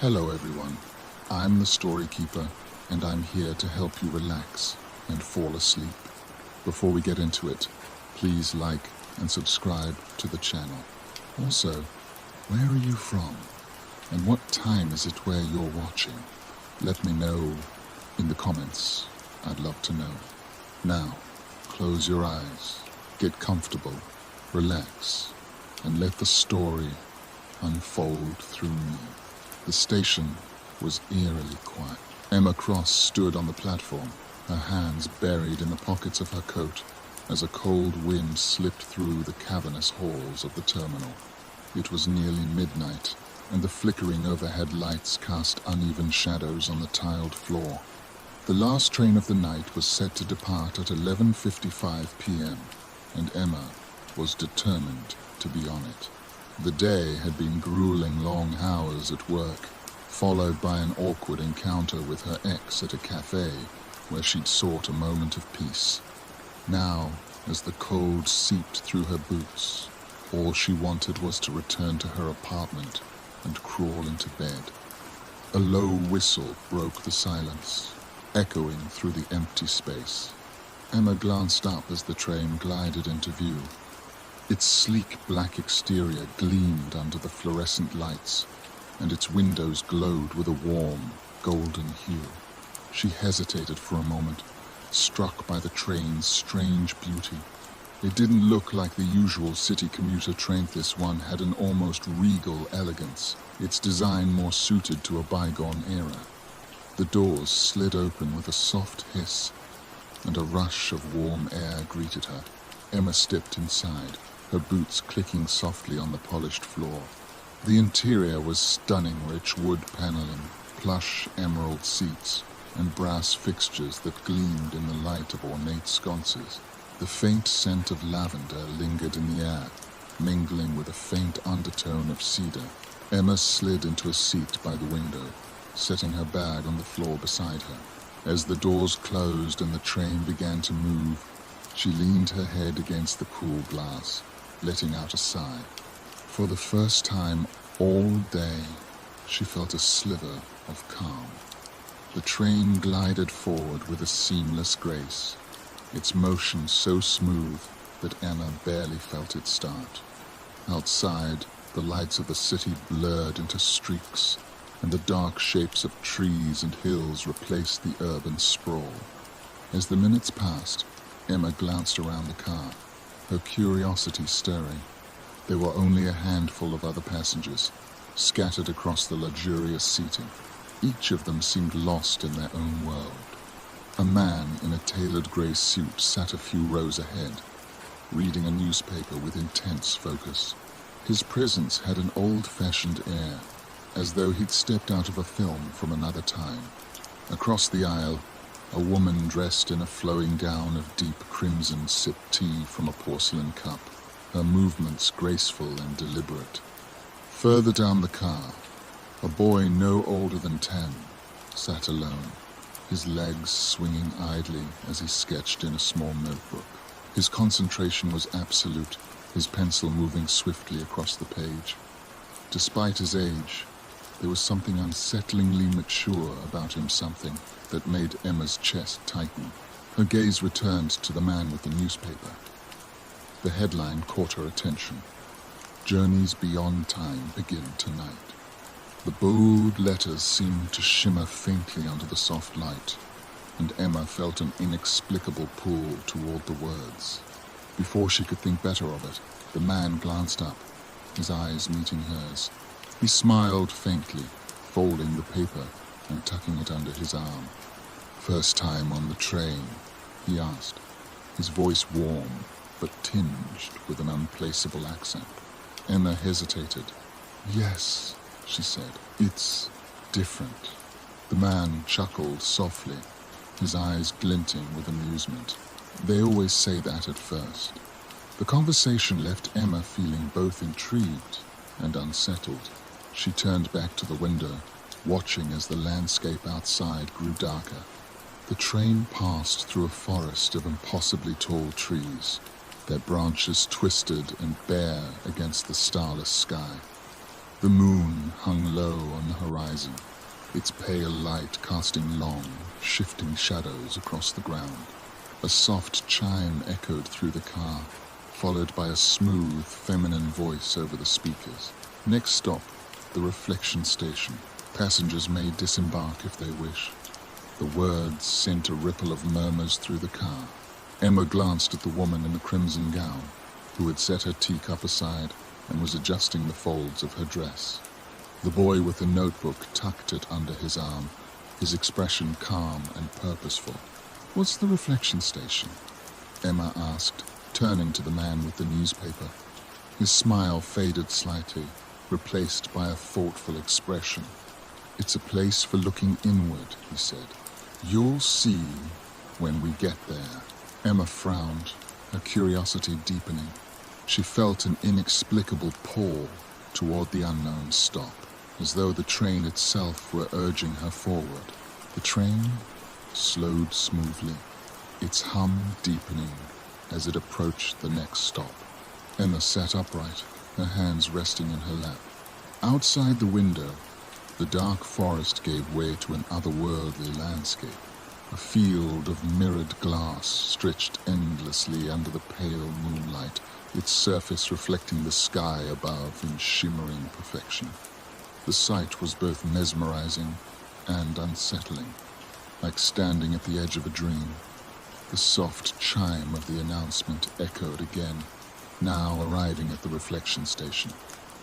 Hello everyone, I'm the Story Keeper, and I'm here to help you relax and fall asleep. Before we get into it, please like and subscribe to the channel. Also, where are you from? And what time is it where you're watching? Let me know in the comments. I'd love to know. Now, close your eyes, get comfortable, relax, and let the story unfold through me. The station was eerily quiet. Emma Cross stood on the platform, her hands buried in the pockets of her coat, as a cold wind slipped through the cavernous halls of the terminal. It was nearly midnight, and the flickering overhead lights cast uneven shadows on the tiled floor. The last train of the night was set to depart at 11:55 p.m., and Emma was determined to be on it. The day had been grueling long hours at work, followed by an awkward encounter with her ex at a cafe where she'd sought a moment of peace. Now, as the cold seeped through her boots, all she wanted was to return to her apartment and crawl into bed. A low whistle broke the silence, echoing through the empty space. Emma glanced up as the train glided into view. Its sleek black exterior gleamed under the fluorescent lights, and its windows glowed with a warm, golden hue. She hesitated for a moment, struck by the train's strange beauty. It didn't look like the usual city commuter train. This one had an almost regal elegance, its design more suited to a bygone era. The doors slid open with a soft hiss, and a rush of warm air greeted her. Emma stepped inside, her boots clicking softly on the polished floor. The interior was stunning, rich wood paneling, plush emerald seats, and brass fixtures that gleamed in the light of ornate sconces. The faint scent of lavender lingered in the air, mingling with a faint undertone of cedar. Emma slid into a seat by the window, setting her bag on the floor beside her. As the doors closed and the train began to move, she leaned her head against the cool glass, letting out a sigh. For the first time all day, she felt a sliver of calm. The train glided forward with a seamless grace, its motion so smooth that Emma barely felt it start. Outside, the lights of the city blurred into streaks, and the dark shapes of trees and hills replaced the urban sprawl. As the minutes passed, Emma glanced around the car, her curiosity stirring. There were only a handful of other passengers, scattered across the luxurious seating. Each of them seemed lost in their own world. A man in a tailored grey suit sat a few rows ahead, reading a newspaper with intense focus. His presence had an old-fashioned air, as though he'd stepped out of a film from another time. Across the aisle, a woman dressed in a flowing gown of deep crimson sipped tea from a porcelain cup, her movements graceful and deliberate. Further down the car, a boy no older than 10 sat alone, his legs swinging idly as he sketched in a small notebook. His concentration was absolute, his pencil moving swiftly across the page. Despite his age, there was something unsettlingly mature about him, something that made Emma's chest tighten. Her gaze returned to the man with the newspaper. The headline caught her attention. "Journeys Beyond Time Begin Tonight." The bold letters seemed to shimmer faintly under the soft light, and Emma felt an inexplicable pull toward the words. Before she could think better of it, the man glanced up, his eyes meeting hers. He smiled faintly, folding the paper and tucking it under his arm. "First time on the train?" he asked, his voice warm but tinged with an unplaceable accent. Emma hesitated. "Yes," she said. "It's different." The man chuckled softly, his eyes glinting with amusement. They always say that at first. The conversation left Emma feeling both intrigued and unsettled. She turned back to the window, watching as the landscape outside grew darker. The train passed through a forest of impossibly tall trees, their branches twisted and bare against the starless sky. The moon hung low on the horizon, its pale light casting long, shifting shadows across the ground. A soft chime echoed through the car, followed by a smooth, feminine voice over the speakers. Next stop, the reflection station. Passengers may disembark if they wish. The words sent a ripple of murmurs through the car. Emma glanced at the woman in the crimson gown, who had set her teacup aside and was adjusting the folds of her dress. The boy with the notebook tucked it under his arm, his expression calm and purposeful. "What's the reflection station?" Emma asked, turning to the man with the newspaper. His smile faded slightly, replaced by a thoughtful expression. "It's a place for looking inward," he said. "You'll see when we get there." Emma frowned, her curiosity deepening. She felt an inexplicable pull toward the unknown stop, as though the train itself were urging her forward. The train slowed smoothly, its hum deepening as it approached the next stop. Emma sat upright, her hands resting in her lap. Outside the window, the dark forest gave way to an otherworldly landscape. A field of mirrored glass stretched endlessly under the pale moonlight, its surface reflecting the sky above in shimmering perfection. The sight was both mesmerizing and unsettling, like standing at the edge of a dream. The soft chime of the announcement echoed again, now arriving at the reflection station.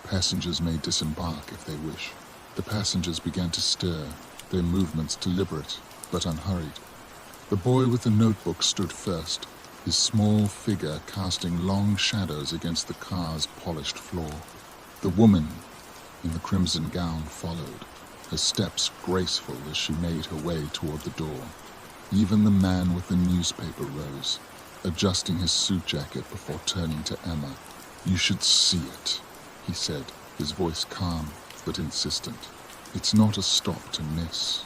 Passengers may disembark if they wish. The passengers began to stir, their movements deliberate but unhurried. The boy with the notebook stood first, his small figure casting long shadows against the car's polished floor. The woman in the crimson gown followed, her steps graceful as she made her way toward the door. Even the man with the newspaper rose, adjusting his suit jacket before turning to Emma. "You should see it," he said, his voice calm but insistent. "It's not a stop to miss."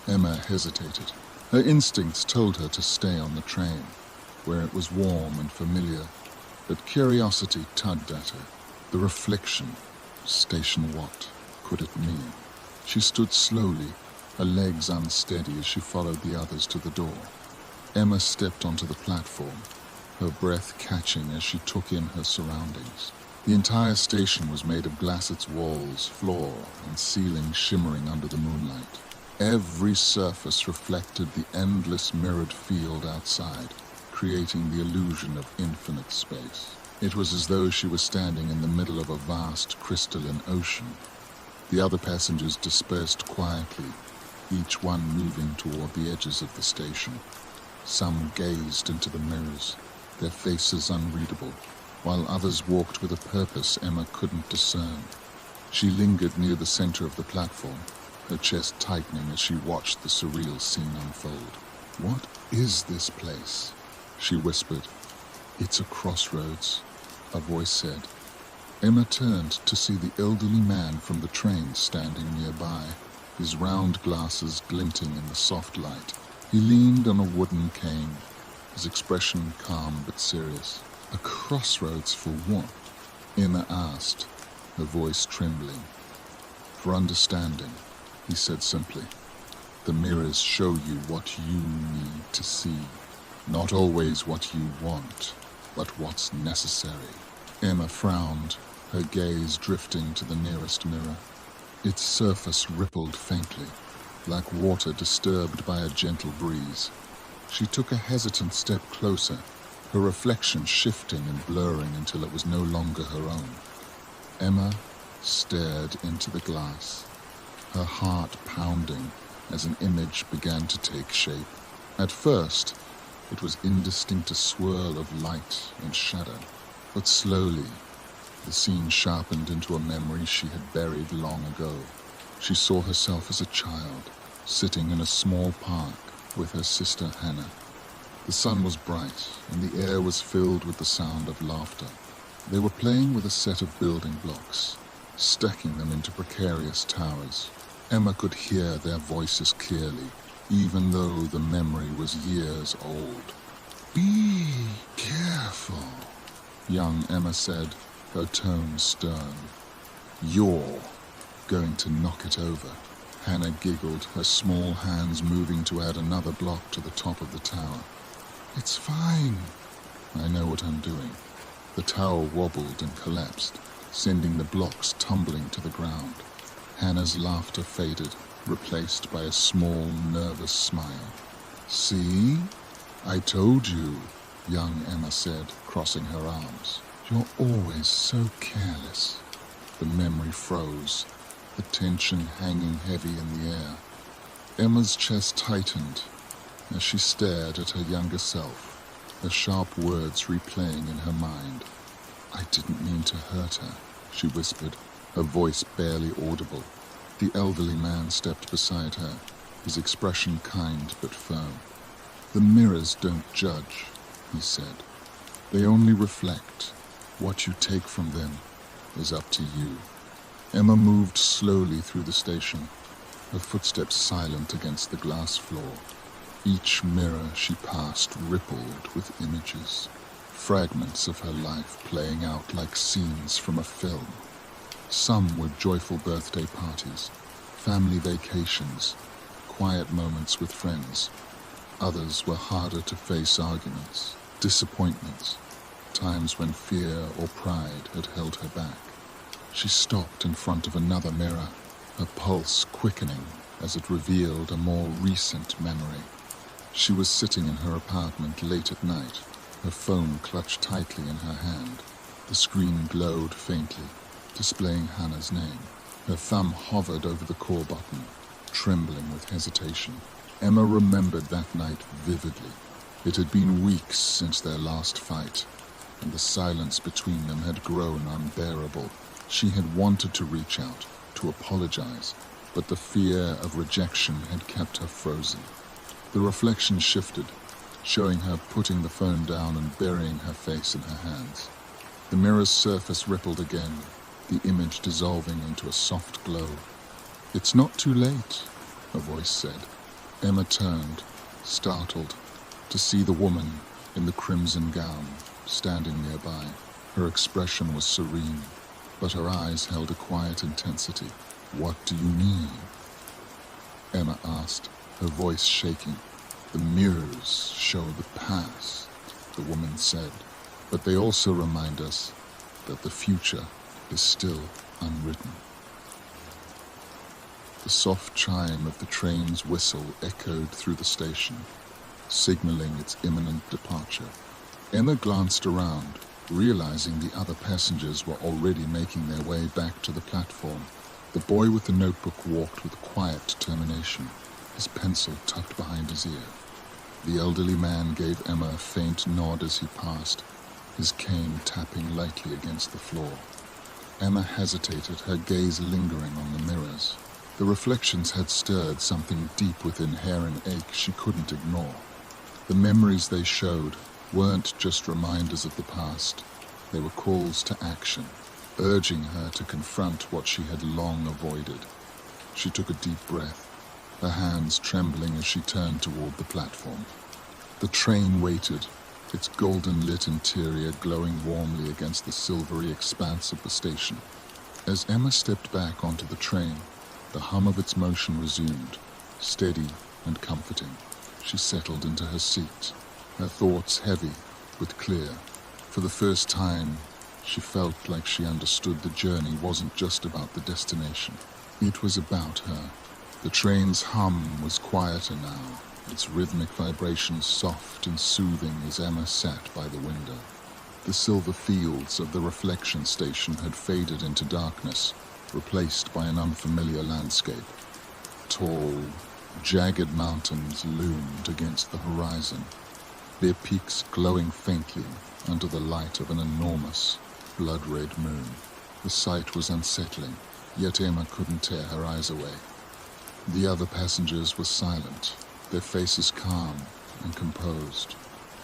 Emma hesitated. Her instincts told her to stay on the train, where it was warm and familiar, but curiosity tugged at her. The reflection station, what could it mean? She stood slowly, her legs unsteady as she followed the others to the door. Emma stepped onto the platform, her breath catching as she took in her surroundings. The entire station was made of glass, its walls, floor, and ceiling shimmering under the moonlight. Every surface reflected the endless mirrored field outside, creating the illusion of infinite space. It was as though she was standing in the middle of a vast crystalline ocean. The other passengers dispersed quietly, each one moving toward the edges of the station. Some gazed into the mirrors, their faces unreadable, while others walked with a purpose Emma couldn't discern. She lingered near the center of the platform, her chest tightening as she watched the surreal scene unfold. "What is this place?" she whispered. "It's a crossroads," a voice said. Emma turned to see the elderly man from the train standing nearby, his round glasses glinting in the soft light. He leaned on a wooden cane, his expression calm but serious. "A crossroads for what?" Emma asked, her voice trembling. "For understanding," he said simply. "The mirrors show you what you need to see. Not always what you want, but what's necessary." Emma frowned, her gaze drifting to the nearest mirror. Its surface rippled faintly, like water disturbed by a gentle breeze. She took a hesitant step closer, her reflection shifting and blurring until it was no longer her own. Emma stared into the glass, her heart pounding as an image began to take shape. At first, it was indistinct, a swirl of light and shadow, but slowly the scene sharpened into a memory she had buried long ago. She saw herself as a child, sitting in a small park with her sister Hannah. The sun was bright, and the air was filled with the sound of laughter. They were playing with a set of building blocks, stacking them into precarious towers. Emma could hear their voices clearly, even though the memory was years old. "Be careful," young Emma said, her tone stern. You're going to knock it over. Hannah giggled, her small hands moving to add another block to the top of the tower. It's fine. I know what I'm doing. The tower wobbled and collapsed, sending the blocks tumbling to the ground. Hannah's laughter faded, replaced by a small, nervous smile. See? I told you, young Emma said, crossing her arms. You're always so careless. The memory froze, the tension hanging heavy in the air. Emma's chest tightened as she stared at her younger self, her sharp words replaying in her mind. I didn't mean to hurt her, she whispered, her voice barely audible. The elderly man stepped beside her, his expression kind but firm. The mirrors don't judge, he said. They only reflect. What you take from them is up to you. Emma moved slowly through the station, her footsteps silent against the glass floor. Each mirror she passed rippled with images, fragments of her life playing out like scenes from a film. Some were joyful birthday parties, family vacations, quiet moments with friends. Others were harder to face arguments, disappointments, times when fear or pride had held her back. She stopped in front of another mirror, her pulse quickening as it revealed a more recent memory. She was sitting in her apartment late at night, her phone clutched tightly in her hand. The screen glowed faintly, displaying Hannah's name. Her thumb hovered over the call button, trembling with hesitation. Emma remembered that night vividly. It had been weeks since their last fight, and the silence between them had grown unbearable. She had wanted to reach out, to apologize, but the fear of rejection had kept her frozen. The reflection shifted, showing her putting the phone down and burying her face in her hands. The mirror's surface rippled again, the image dissolving into a soft glow. It's not too late, a voice said. Emma turned, startled, to see the woman in the crimson gown standing nearby. Her expression was serene, but her eyes held a quiet intensity. What do you mean? Emma asked, her voice shaking. The mirrors show the past, the woman said, but they also remind us that the future is still unwritten. The soft chime of the train's whistle echoed through the station, signaling its imminent departure. Emma glanced around, realizing the other passengers were already making their way back to the platform. The boy with the notebook walked with quiet determination, his pencil tucked behind his ear. The elderly man gave Emma a faint nod as he passed, his cane tapping lightly against the floor. Emma hesitated, her gaze lingering on the mirrors. The reflections had stirred something deep within her, an ache she couldn't ignore. The memories they showed weren't just reminders of the past. They were calls to action, urging her to confront what she had long avoided. She took a deep breath, her hands trembling as she turned toward the platform. The train waited, its golden-lit interior glowing warmly against the silvery expanse of the station. As Emma stepped back onto the train, the hum of its motion resumed, steady and comforting. She settled into her seat, her thoughts heavy but clear. For the first time, she felt like she understood the journey wasn't just about the destination. It was about her. The train's hum was quieter now, its rhythmic vibrations soft and soothing as Emma sat by the window. The silver fields of the reflection station had faded into darkness, replaced by an unfamiliar landscape. Tall, jagged mountains loomed against the horizon, their peaks glowing faintly under the light of an enormous, blood-red moon. The sight was unsettling, yet Emma couldn't tear her eyes away. The other passengers were silent, their faces calm and composed.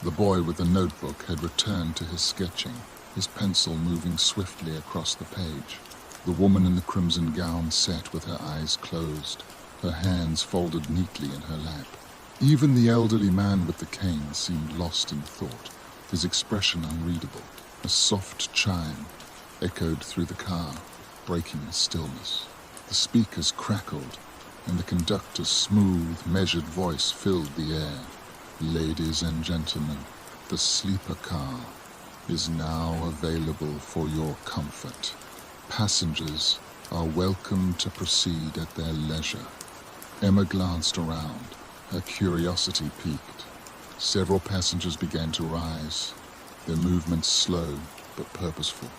The boy with the notebook had returned to his sketching, his pencil moving swiftly across the page. The woman in the crimson gown sat with her eyes closed, her hands folded neatly in her lap. Even the elderly man with the cane seemed lost in thought, his expression unreadable. A soft chime echoed through the car, breaking the stillness. The speakers crackled, and the conductor's smooth, measured voice filled the air. Ladies and gentlemen, the sleeper car is now available for your comfort. Passengers are welcome to proceed at their leisure. Emma glanced around, her curiosity piqued. Several passengers began to rise, their movements slow but purposeful.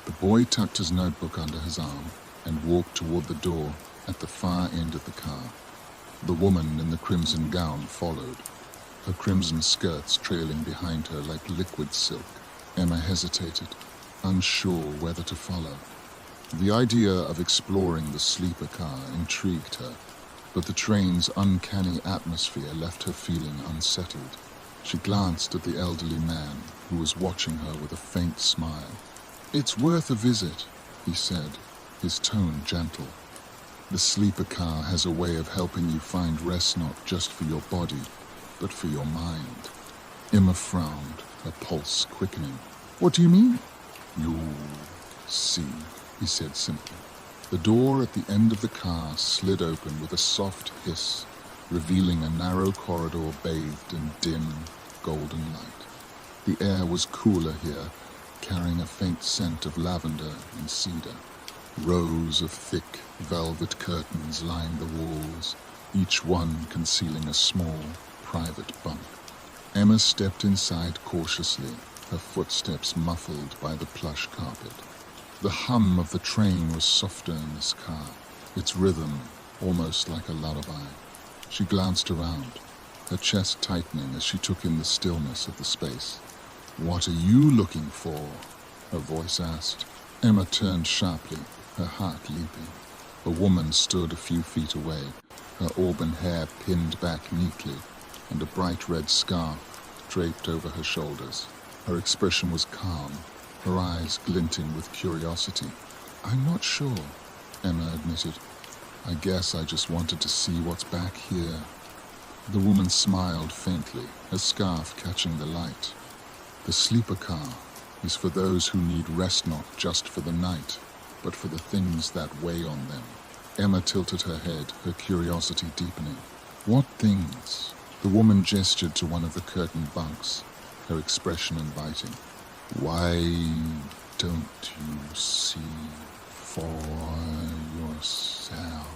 The boy tucked his notebook under his arm and walked toward the door at the far end of the car. The woman in the crimson gown followed, her crimson skirts trailing behind her like liquid silk. Emma hesitated, unsure whether to follow. The idea of exploring the sleeper car intrigued her, but the train's uncanny atmosphere left her feeling unsettled. She glanced at the elderly man who was watching her with a faint smile. "It's worth a visit," he said, his tone gentle. "The sleeper car has a way of helping you find rest not just for your body, but for your mind." Emma frowned, her pulse quickening. "What do you mean?" "You'll see," he said simply. The door at the end of the car slid open with a soft hiss, revealing a narrow corridor bathed in dim, golden light. The air was cooler here, carrying a faint scent of lavender and cedar. Rows of thick, velvet curtains lined the walls, each one concealing a small, private bunk. Emma stepped inside cautiously, her footsteps muffled by the plush carpet. The hum of the train was softer in this car, its rhythm almost like a lullaby. She glanced around, her chest tightening as she took in the stillness of the space. "What are you looking for?" her voice asked. Emma turned sharply, her heart leaping. A woman stood a few feet away, her auburn hair pinned back neatly, and a bright red scarf draped over her shoulders. Her expression was calm, her eyes glinting with curiosity. "I'm not sure," Emma admitted. "I guess I just wanted to see what's back here." The woman smiled faintly, her scarf catching the light. "The sleeper car is for those who need rest not just for the night, but for the things that weigh on them." Emma tilted her head, her curiosity deepening. "What things?" The woman gestured to one of the curtained bunks, her expression inviting. "Why don't you see for yourself?"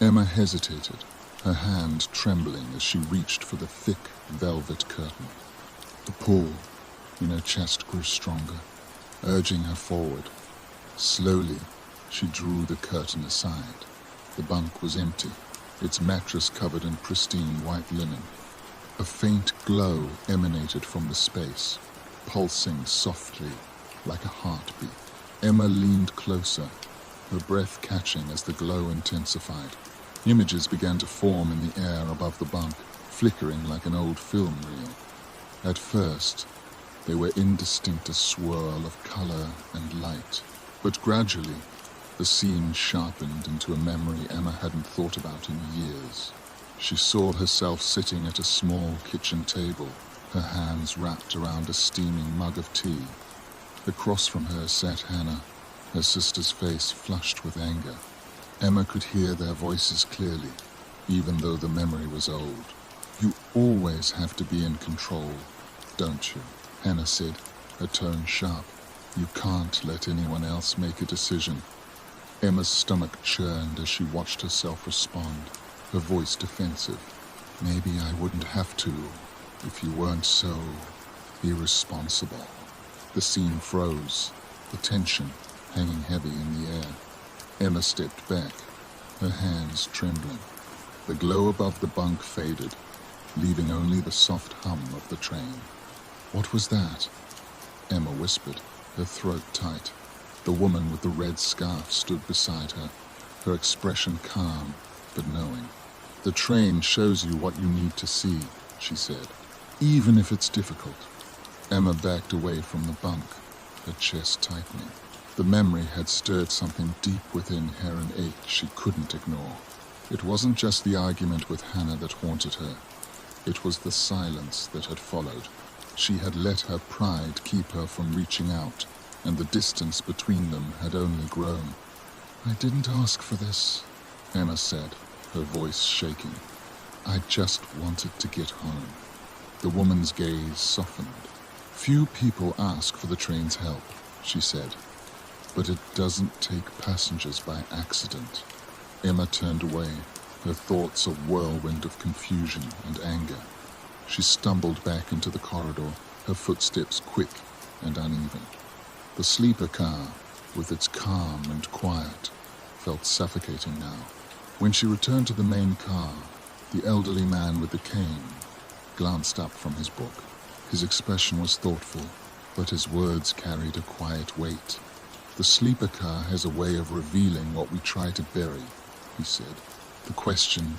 Emma hesitated, her hand trembling as she reached for the thick velvet curtain. The pull in her chest grew stronger, urging her forward. Slowly, she drew the curtain aside. The bunk was empty, its mattress covered in pristine white linen. A faint glow emanated from the space, pulsing softly like a heartbeat. Emma leaned closer, her breath catching as the glow intensified. Images began to form in the air above the bunk, flickering like an old film reel. At first, they were indistinct, a swirl of color and light, but gradually, the scene sharpened into a memory Emma hadn't thought about in years. She saw herself sitting at a small kitchen table, her hands wrapped around a steaming mug of tea. Across from her sat Hannah, her sister's face flushed with anger. Emma could hear their voices clearly, even though the memory was old. "You always have to be in control, don't you?" Hannah said, her tone sharp. "You can't let anyone else make a decision." Emma's stomach churned as she watched herself respond, her voice defensive. "Maybe I wouldn't have to if you weren't so irresponsible." The scene froze, the tension hanging heavy in the air. Emma stepped back, her hands trembling. The glow above the bunk faded, leaving only the soft hum of the train. "What was that?" Emma whispered, her throat tight. The woman with the red scarf stood beside her, her expression calm but knowing. "The train shows you what you need to see," she said, "even if it's difficult." Emma backed away from the bunk, her chest tightening. The memory had stirred something deep within her, an ache she couldn't ignore. It wasn't just the argument with Hannah that haunted her. It was the silence that had followed. She had let her pride keep her from reaching out, and the distance between them had only grown. "I didn't ask for this," Emma said, her voice shaking. "I just wanted to get home." The woman's gaze softened. "Few people ask for the train's help," she said, "but it doesn't take passengers by accident." Emma turned away, her thoughts a whirlwind of confusion and anger. She stumbled back into the corridor, her footsteps quick and uneven. The sleeper car, with its calm and quiet, felt suffocating now. When she returned to the main car, the elderly man with the cane glanced up from his book. His expression was thoughtful, but his words carried a quiet weight. "The sleeper car has a way of revealing what we try to bury," he said. "The question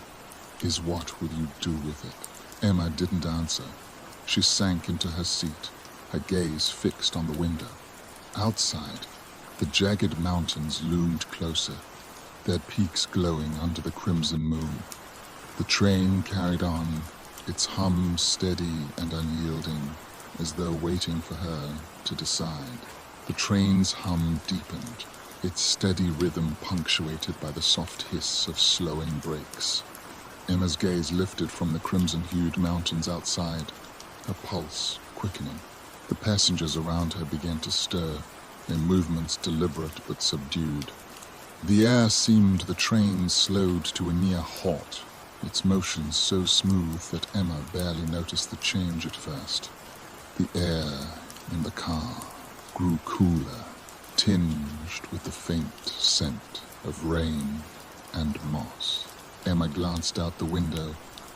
is, what will you do with it?" Emma didn't answer. She sank into her seat, her gaze fixed on the window. Outside, the jagged mountains loomed closer, their peaks glowing under the crimson moon. The train carried on, its hum steady and unyielding, as though waiting for her to decide. The train's hum deepened, its steady rhythm punctuated by the soft hiss of slowing brakes. Emma's gaze lifted from the crimson-hued mountains outside, her pulse quickening. The passengers around her began to stir, their movements deliberate but subdued. The air seemed the train slowed to a near halt, its motion so smooth that Emma barely noticed the change at first. The air in the car grew cooler, tinged with the faint scent of rain and moss. Emma glanced out the window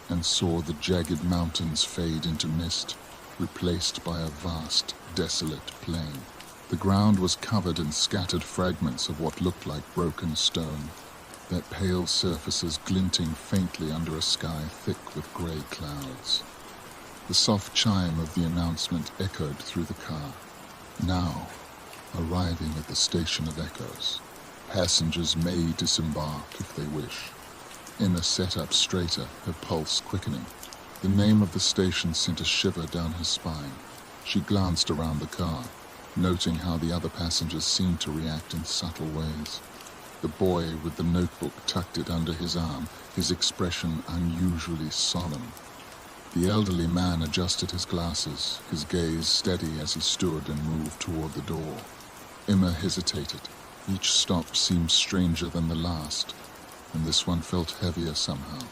and saw the jagged mountains fade into mist, replaced by a vast, desolate plain. The ground was covered in scattered fragments of what looked like broken stone, their pale surfaces glinting faintly under a sky thick with grey clouds. The soft chime of the announcement echoed through the car. Now, arriving at the Station of Echoes, passengers may disembark if they wish. Emma sat up straighter, her pulse quickening. The name of the station sent a shiver down her spine. She glanced around the car, noting how the other passengers seemed to react in subtle ways. The boy with the notebook tucked it under his arm, his expression unusually solemn. The elderly man adjusted his glasses, his gaze steady as he stood and moved toward the door. Emma hesitated. Each stop seemed stranger than the last, and this one felt heavier somehow,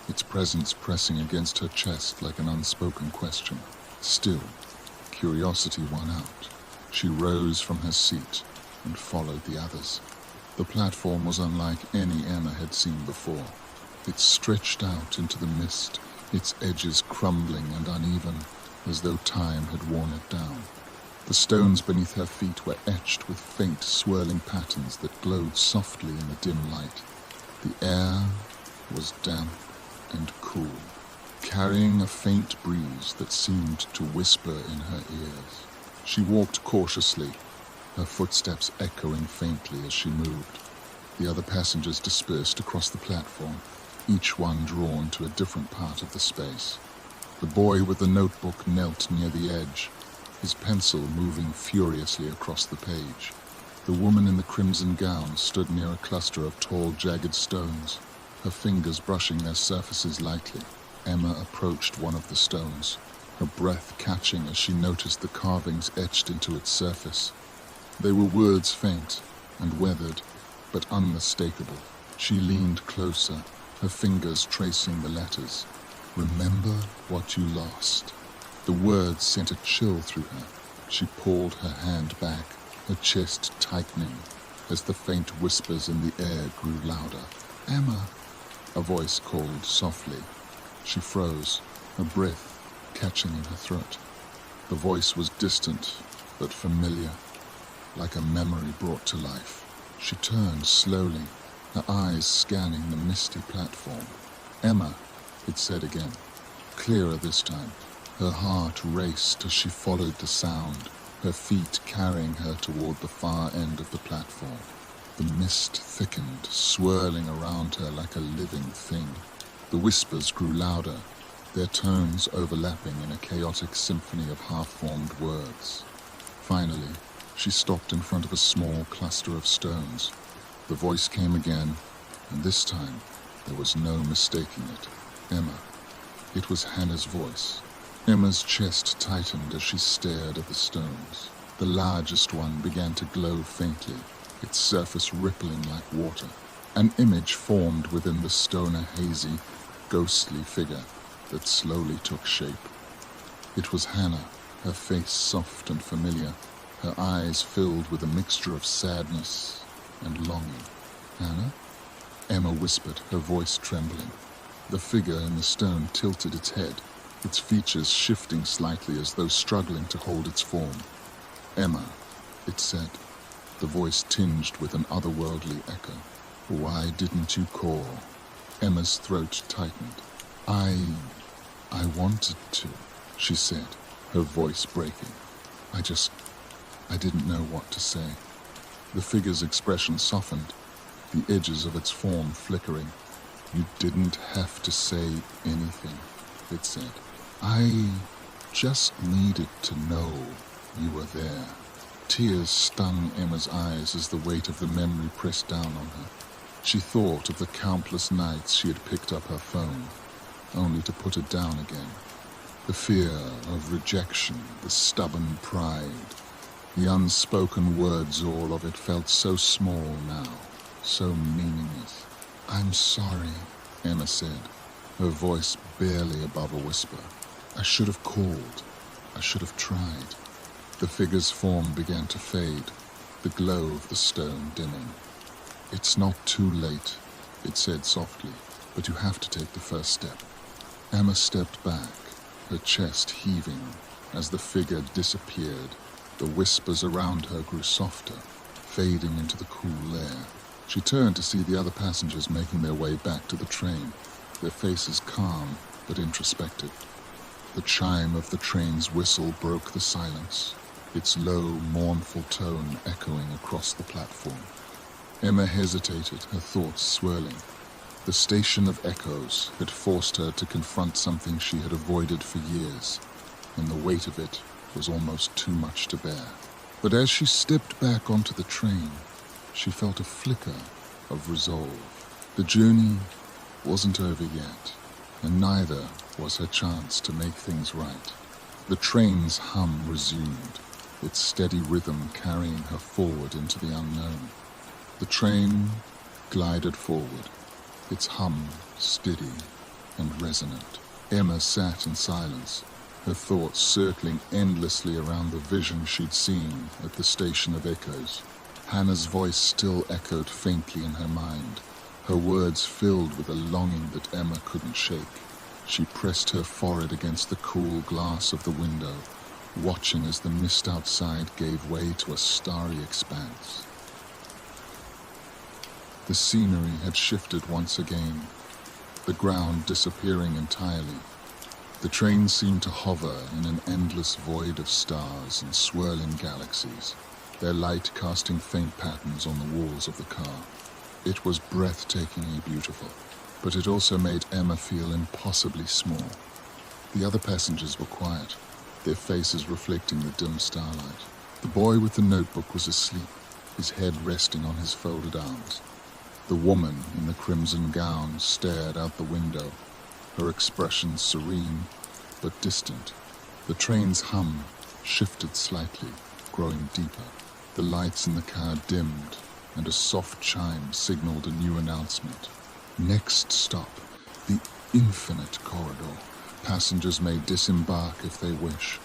its presence pressing against her chest like an unspoken question. Still, curiosity won out. She rose from her seat and followed the others. The platform was unlike any Emma had seen before. It stretched out into the mist, its edges crumbling and uneven, as though time had worn it down. The stones beneath her feet were etched with faint, swirling patterns that glowed softly in the dim light. The air was damp and cool, carrying a faint breeze that seemed to whisper in her ears. She walked cautiously, her footsteps echoing faintly as she moved. The other passengers dispersed across the platform, each one drawn to a different part of the space. The boy with the notebook knelt near the edge, his pencil moving furiously across the page. The woman in the crimson gown stood near a cluster of tall, jagged stones, her fingers brushing their surfaces lightly. Emma approached one of the stones, her breath catching as she noticed the carvings etched into its surface. They were words faint and weathered, but unmistakable. She leaned closer, her fingers tracing the letters. "Remember what you lost." The words sent a chill through her. She pulled her hand back, her chest tightening as the faint whispers in the air grew louder. "Emma," a voice called softly. She froze, her breath catching in her throat. The voice was distant but familiar, like a memory brought to life. She turned slowly, her eyes scanning the misty platform. "Emma," it said again, clearer this time. Her heart raced as she followed the sound, her feet carrying her toward the far end of the platform. The mist thickened, swirling around her like a living thing. The whispers grew louder, their tones overlapping in a chaotic symphony of half-formed words. Finally, She stopped in front of a small cluster of stones. The voice came again, and this time there was no mistaking it. Emma. It was Hannah's voice. Emma's chest tightened as she stared at the stones. The largest one began to glow faintly, its surface rippling like water. An image formed within the stone, a hazy, ghostly figure that slowly took shape. It was Hannah, her face soft and familiar, her eyes filled with a mixture of sadness and longing. "Hannah?" Emma whispered, her voice trembling. The figure in the stone tilted its head, its features shifting slightly as though struggling to hold its form. "Emma," it said, the voice tinged with an otherworldly echo. "Why didn't you call?" Emma's throat tightened. I wanted to," she said, her voice breaking. I didn't know what to say." The figure's expression softened, the edges of its form flickering. "You didn't have to say anything," it said. "I just needed to know you were there." Tears stung Emma's eyes as the weight of the memory pressed down on her. She thought of the countless nights she had picked up her phone, only to put it down again. The fear of rejection, the stubborn pride, the unspoken words, all of it felt so small now, so meaningless. "I'm sorry," Emma said, her voice barely above a whisper. "I should have called. I should have tried." The figure's form began to fade, the glow of the stone dimming. "It's not too late," it said softly, "but you have to take the first step." Emma stepped back, her chest heaving as the figure disappeared. The whispers around her grew softer, fading into the cool air. She turned to see the other passengers making their way back to the train, their faces calm but introspective. The chime of the train's whistle broke the silence, its low, mournful tone echoing across the platform. Emma hesitated, her thoughts swirling. The station of echoes had forced her to confront something she had avoided for years, and the weight of it was almost too much to bear. But as she stepped back onto the train, she felt a flicker of resolve. The journey wasn't over yet, and neither was her chance to make things right. The train's hum resumed, its steady rhythm carrying her forward into the unknown. The train glided forward, its hum steady and resonant. Emma sat in silence, her thoughts circling endlessly around the vision she'd seen at the Station of Echoes. Hannah's voice still echoed faintly in her mind, her words filled with a longing that Emma couldn't shake. She pressed her forehead against the cool glass of the window, watching as the mist outside gave way to a starry expanse. The scenery had shifted once again, the ground disappearing entirely. The train seemed to hover in an endless void of stars and swirling galaxies, their light casting faint patterns on the walls of the car. It was breathtakingly beautiful, but it also made Emma feel impossibly small. The other passengers were quiet, their faces reflecting the dim starlight. The boy with the notebook was asleep, his head resting on his folded arms. The woman in the crimson gown stared out the window, her expression serene but distant. The train's hum shifted slightly, growing deeper. The lights in the car dimmed, and a soft chime signaled a new announcement. Next stop, the Infinite Corridor. Passengers may disembark if they wish.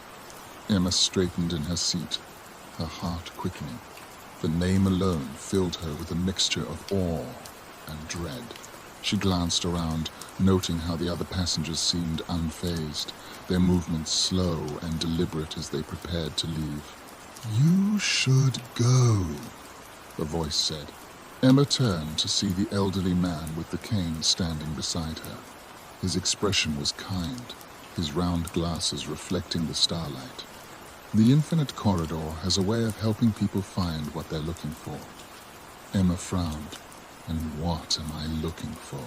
Emma straightened in her seat, her heart quickening. The name alone filled her with a mixture of awe and dread. She glanced around, noting how the other passengers seemed unfazed, their movements slow and deliberate as they prepared to leave. "You should go," the voice said. Emma turned to see the elderly man with the cane standing beside her. His expression was kind, his round glasses reflecting the starlight. The Infinite Corridor has a way of helping people find what they're looking for. Emma frowned. And what am I looking for?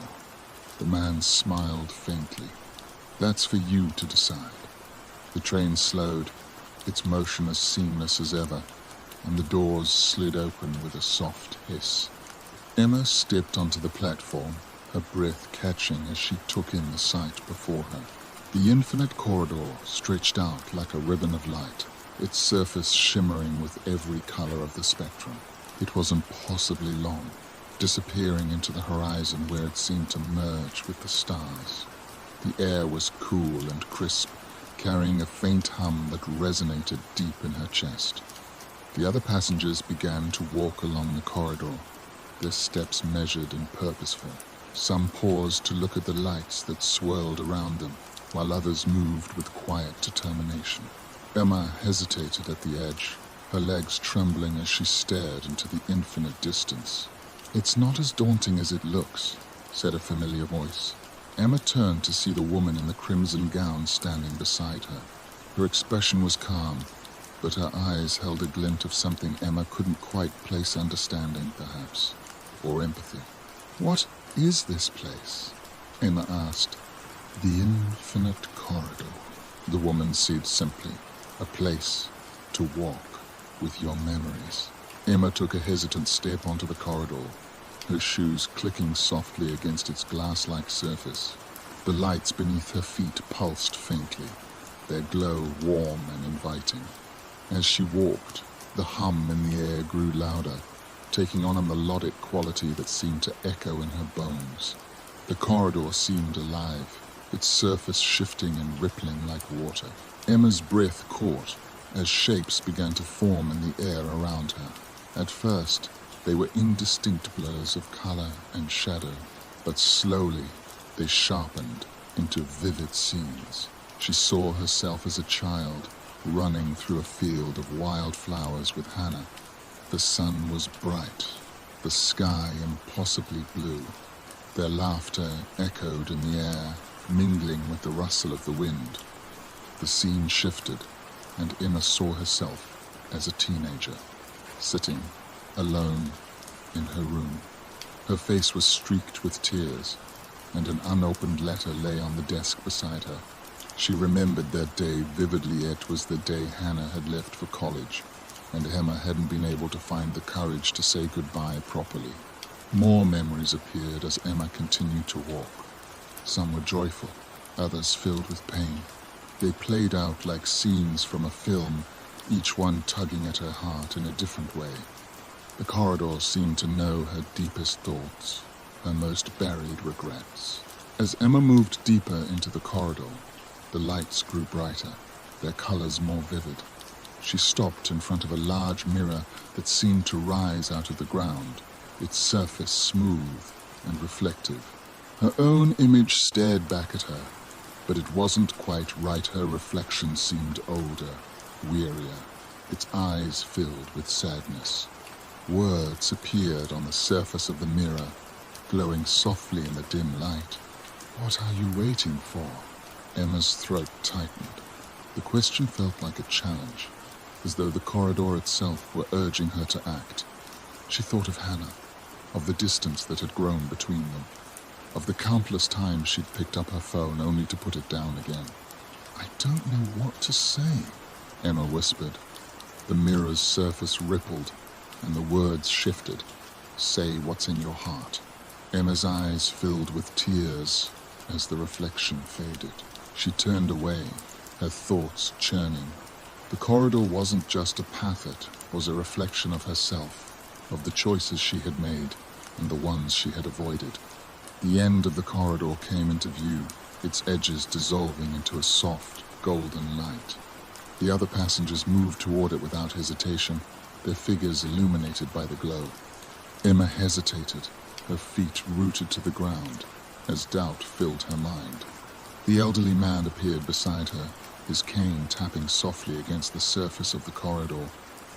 The man smiled faintly. That's for you to decide. The train slowed, its motion as seamless as ever. and the doors slid open with a soft hiss. Emma stepped onto the platform, her breath catching as she took in the sight before her. The infinite corridor stretched out like a ribbon of light, its surface shimmering with every color of the spectrum. It was impossibly long, disappearing into the horizon where it seemed to merge with the stars. The air was cool and crisp, carrying a faint hum that resonated deep in her chest. The other passengers began to walk along the corridor, their steps measured and purposeful. Some paused to look at the lights that swirled around them, while others moved with quiet determination. Emma hesitated at the edge, her legs trembling as she stared into the infinite distance. "It's not as daunting as it looks," said a familiar voice. Emma turned to see the woman in the crimson gown standing beside her. Her expression was calm, but her eyes held a glint of something Emma couldn't quite place understanding, perhaps, or empathy. "What is this place?" Emma asked. "The infinite corridor," the woman said simply. "A place to walk with your memories." Emma took a hesitant step onto the corridor, her shoes clicking softly against its glass-like surface. The lights beneath her feet pulsed faintly, their glow warm and inviting. As she walked, the hum in the air grew louder, taking on a melodic quality that seemed to echo in her bones. The corridor seemed alive, its surface shifting and rippling like water. Emma's breath caught as shapes began to form in the air around her. At first, they were indistinct blurs of color and shadow, but slowly they sharpened into vivid scenes. She saw herself as a child, running through a field of wildflowers with Hannah. The sun was bright, the sky impossibly blue. Their laughter echoed in the air, mingling with the rustle of the wind. The scene shifted, and Emma saw herself as a teenager, sitting alone in her room. Her face was streaked with tears, and an unopened letter lay on the desk beside her. She remembered that day vividly. It was the day Hannah had left for college, and Emma hadn't been able to find the courage to say goodbye properly. More memories appeared as Emma continued to walk. Some were joyful, others filled with pain. They played out like scenes from a film, each one tugging at her heart in a different way. The corridor seemed to know her deepest thoughts, her most buried regrets. As Emma moved deeper into the corridor, the lights grew brighter, their colors more vivid. She stopped in front of a large mirror that seemed to rise out of the ground, its surface smooth and reflective. Her own image stared back at her, but it wasn't quite right. Her reflection seemed older, wearier, its eyes filled with sadness. Words appeared on the surface of the mirror, glowing softly in the dim light. "What are you waiting for?" Emma's throat tightened. The question felt like a challenge, as though the corridor itself were urging her to act. She thought of Hannah, of the distance that had grown between them, of the countless times she'd picked up her phone only to put it down again. "I don't know what to say," Emma whispered. The mirror's surface rippled, and the words shifted. "Say what's in your heart." Emma's eyes filled with tears as the reflection faded. She turned away, her thoughts churning. The corridor wasn't just a path, it was a reflection of herself, of the choices she had made and the ones she had avoided. The end of the corridor came into view, its edges dissolving into a soft, golden light. The other passengers moved toward it without hesitation, their figures illuminated by the glow. Emma hesitated, her feet rooted to the ground, as doubt filled her mind. The elderly man appeared beside her, his cane tapping softly against the surface of the corridor.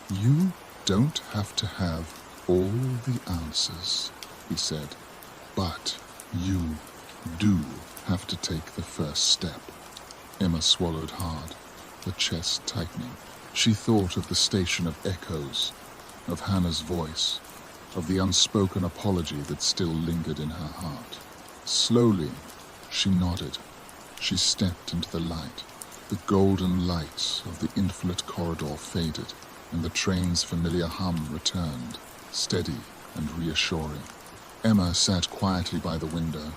"You don't have to have all the answers," he said, "but you do have to take the first step." Emma swallowed hard, her chest tightening. She thought of the station of echoes, of Hannah's voice, of the unspoken apology that still lingered in her heart. Slowly, she nodded. She stepped into the light. The golden lights of the infinite corridor faded, and the train's familiar hum returned, steady and reassuring. Emma sat quietly by the window,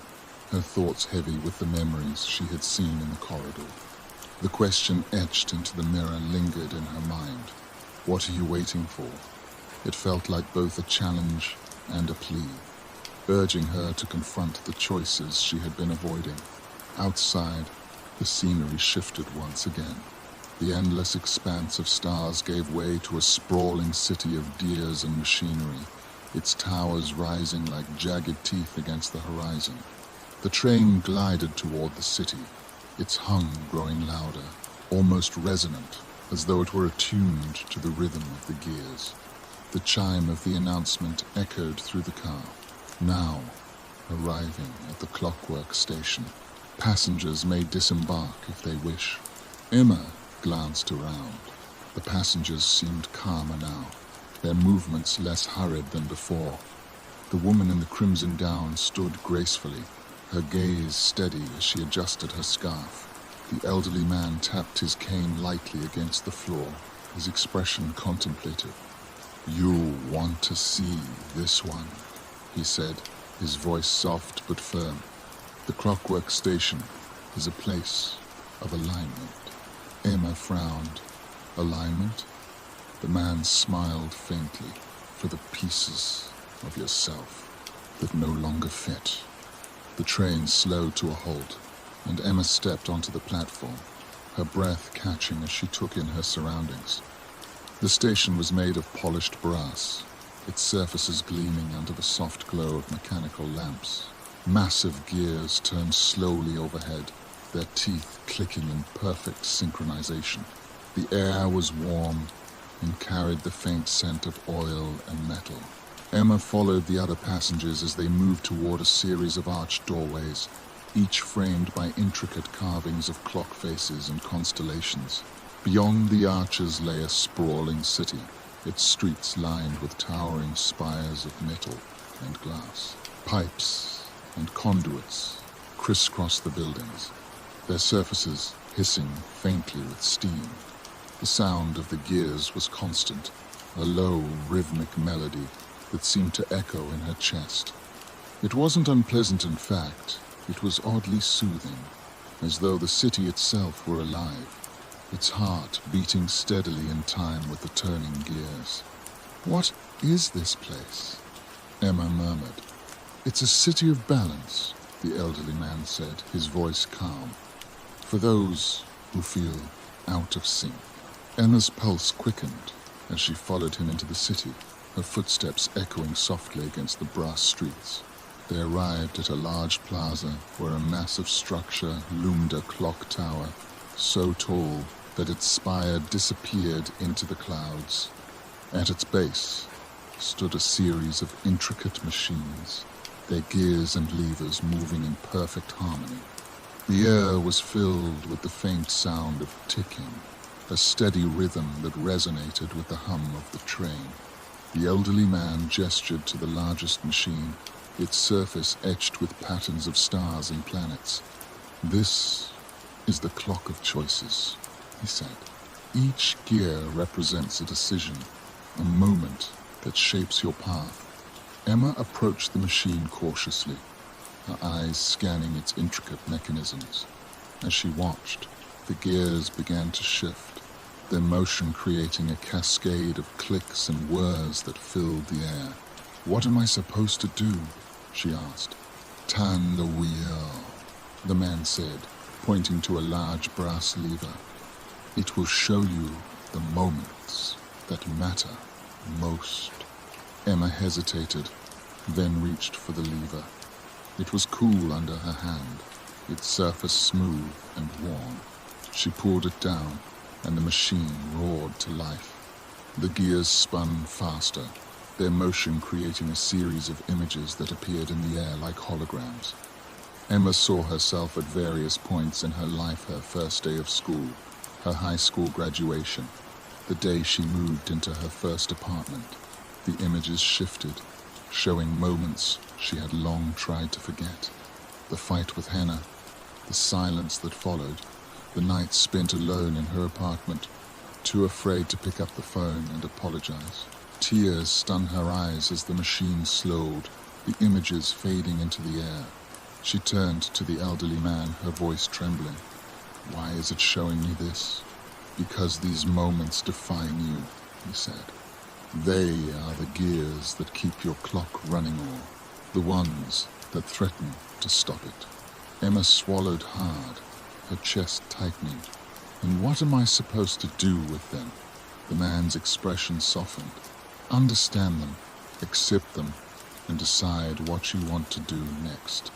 her thoughts heavy with the memories she had seen in the corridor. The question etched into the mirror lingered in her mind. What are you waiting for? It felt like both a challenge and a plea, urging her to confront the choices she had been avoiding. Outside, the scenery shifted once again. The endless expanse of stars gave way to a sprawling city of gears and machinery, its towers rising like jagged teeth against the horizon. The train glided toward the city, its hum growing louder, almost resonant, as though it were attuned to the rhythm of the gears. The chime of the announcement echoed through the car. Now, arriving at the Clockwork Station, passengers may disembark if they wish. Emma glanced around. The passengers seemed calmer now, their movements less hurried than before. The woman in the crimson gown stood gracefully, her gaze steady as she adjusted her scarf. The elderly man tapped his cane lightly against the floor, his expression contemplative. "You want to see this one," he said, his voice soft but firm. "The Clockwork Station is a place of alignment." Emma frowned. "Alignment?" The man smiled faintly. "For the pieces of yourself that no longer fit." The train slowed to a halt, and Emma stepped onto the platform, her breath catching as she took in her surroundings. The station was made of polished brass, its surfaces gleaming under the soft glow of mechanical lamps. Massive gears turned slowly overhead, their teeth clicking in perfect synchronization. The air was warm and carried the faint scent of oil and metal. Emma followed the other passengers as they moved toward a series of arched doorways, each framed by intricate carvings of clock faces and constellations. Beyond the arches lay a sprawling city, its streets lined with towering spires of metal and glass. Pipes and conduits crisscrossed the buildings, their surfaces hissing faintly with steam. The sound of the gears was constant, a low, rhythmic melody that seemed to echo in her chest. It wasn't unpleasant, in fact. It was oddly soothing, as though the city itself were alive, its heart beating steadily in time with the turning gears. "What is this place?" Emma murmured. "It's a city of balance," the elderly man said, his voice calm. "For those who feel out of sync." Emma's pulse quickened as she followed him into the city, her footsteps echoing softly against the brass streets. They arrived at a large plaza where a massive structure loomed, a clock tower so tall that its spire disappeared into the clouds. At its base stood a series of intricate machines, their gears and levers moving in perfect harmony. The air was filled with the faint sound of ticking, a steady rhythm that resonated with the hum of the train. The elderly man gestured to the largest machine, its surface etched with patterns of stars and planets. "This is the clock of choices," he said. "Each gear represents a decision, a moment that shapes your path." Emma approached the machine cautiously, her eyes scanning its intricate mechanisms. As she watched, the gears began to shift, their motion creating a cascade of clicks and whirs that filled the air. "What am I supposed to do?" she asked. "Turn the wheel," the man said, pointing to a large brass lever. "It will show you the moments that matter most." Emma hesitated, then reached for the lever. It was cool under her hand, its surface smooth and warm. She pulled it down, and the machine roared to life. The gears spun faster, their motion creating a series of images that appeared in the air like holograms. Emma saw herself at various points in her life: her first day of school, her high school graduation, the day she moved into her first apartment. The images shifted, showing moments she had long tried to forget. The fight with Hannah, the silence that followed, the night spent alone in her apartment, too afraid to pick up the phone and apologize. Tears stung her eyes as the machine slowed, the images fading into the air. She turned to the elderly man, her voice trembling. "Why is it showing me this?" "Because these moments define you," he said. "They are the gears that keep your clock running, or the ones that threaten to stop it." Emma swallowed hard, her chest tightening. "And what am I supposed to do with them?" The man's expression softened. "Understand them, accept them, and decide what you want to do next."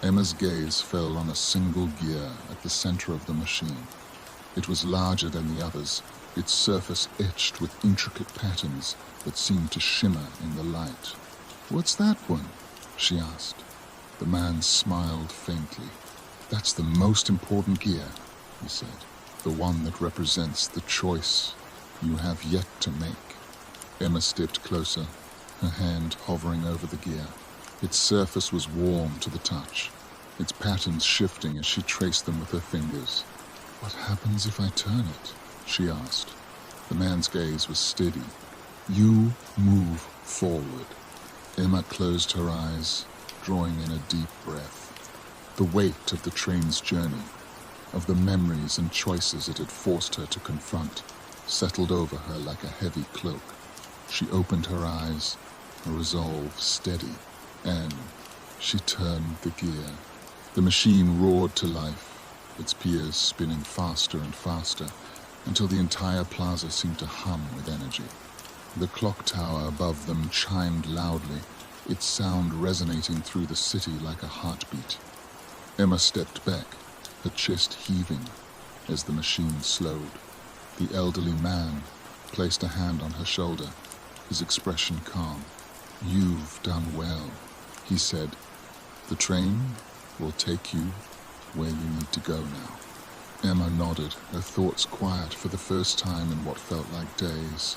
Emma's gaze fell on a single gear at the center of the machine. It was larger than the others, its surface etched with intricate patterns that seemed to shimmer in the light. "What's that one?" she asked. The man smiled faintly. "That's the most important gear," he said. "The one that represents the choice you have yet to make." Emma stepped closer, her hand hovering over the gear. Its surface was warm to the touch, its patterns shifting as she traced them with her fingers. "What happens if I turn it?" she asked. The man's gaze was steady. "You move forward." Emma closed her eyes, drawing in a deep breath. The weight of the train's journey, of the memories and choices it had forced her to confront, settled over her like a heavy cloak. She opened her eyes, her resolve steady, and she turned the gear. The machine roared to life, its gears spinning faster and faster, until the entire plaza seemed to hum with energy. The clock tower above them chimed loudly, its sound resonating through the city like a heartbeat. Emma stepped back, her chest heaving as the machine slowed. The elderly man placed a hand on her shoulder, his expression calm. "You've done well," he said. "The train will take you where you need to go now." Emma nodded, her thoughts quiet for the first time in what felt like days.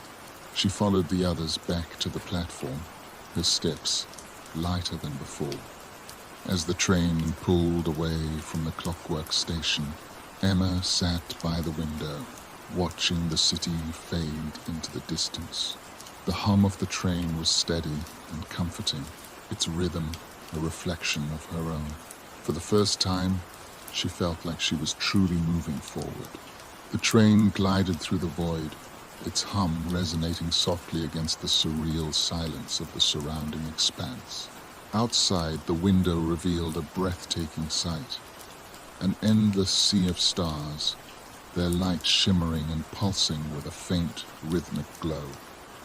She followed the others back to the platform, her steps lighter than before. As the train pulled away from the clockwork station, Emma sat by the window, watching the city fade into the distance. The hum of the train was steady and comforting, its rhythm a reflection of her own. For the first time, she felt like she was truly moving forward. The train glided through the void, its hum resonating softly against the surreal silence of the surrounding expanse. Outside, the window revealed a breathtaking sight. An endless sea of stars, their light shimmering and pulsing with a faint, rhythmic glow.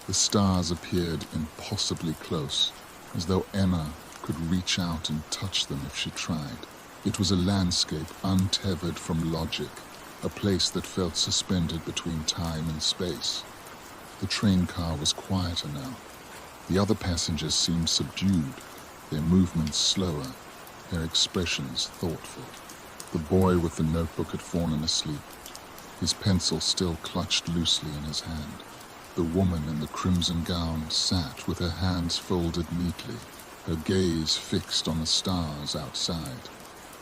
The stars appeared impossibly close, as though Emma could reach out and touch them if she tried. It was a landscape untethered from logic, a place that felt suspended between time and space. The train car was quieter now. The other passengers seemed subdued, their movements slower, their expressions thoughtful. The boy with the notebook had fallen asleep, his pencil still clutched loosely in his hand. The woman in the crimson gown sat with her hands folded neatly, her gaze fixed on the stars outside.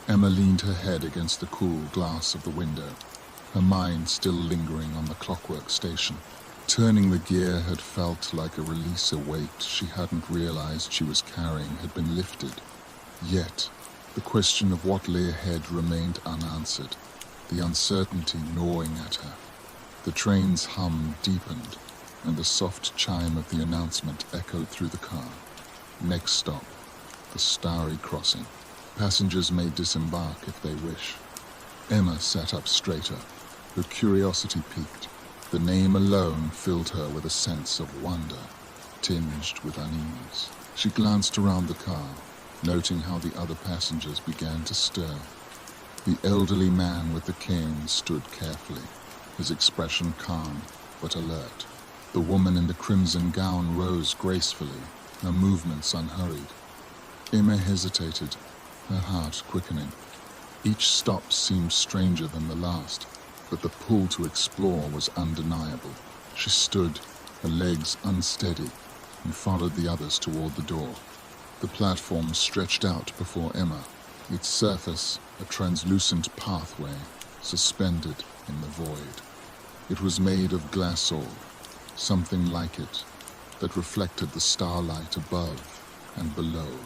Emma leaned her head against the cool glass of the window, her mind still lingering on the clockwork station. Turning the gear had felt like a release. A weight she hadn't realized she was carrying had been lifted. Yet, the question of what lay ahead remained unanswered, the uncertainty gnawing at her. The train's hum deepened, and the soft chime of the announcement echoed through the car. Next stop, the Starry Crossing. Passengers may disembark if they wish. Emma sat up straighter, her curiosity piqued. The name alone filled her with a sense of wonder, tinged with unease. She glanced around the car, noting how the other passengers began to stir. The elderly man with the cane stood carefully, his expression calm but alert. The woman in the crimson gown rose gracefully, her movements unhurried. Emma hesitated, her heart quickening. Each stop seemed stranger than the last, but the pull to explore was undeniable. She stood, her legs unsteady, and followed the others toward the door. The platform stretched out before Emma, its surface a translucent pathway suspended in the void. It was made of glassol, something like it, that reflected the starlight above and below.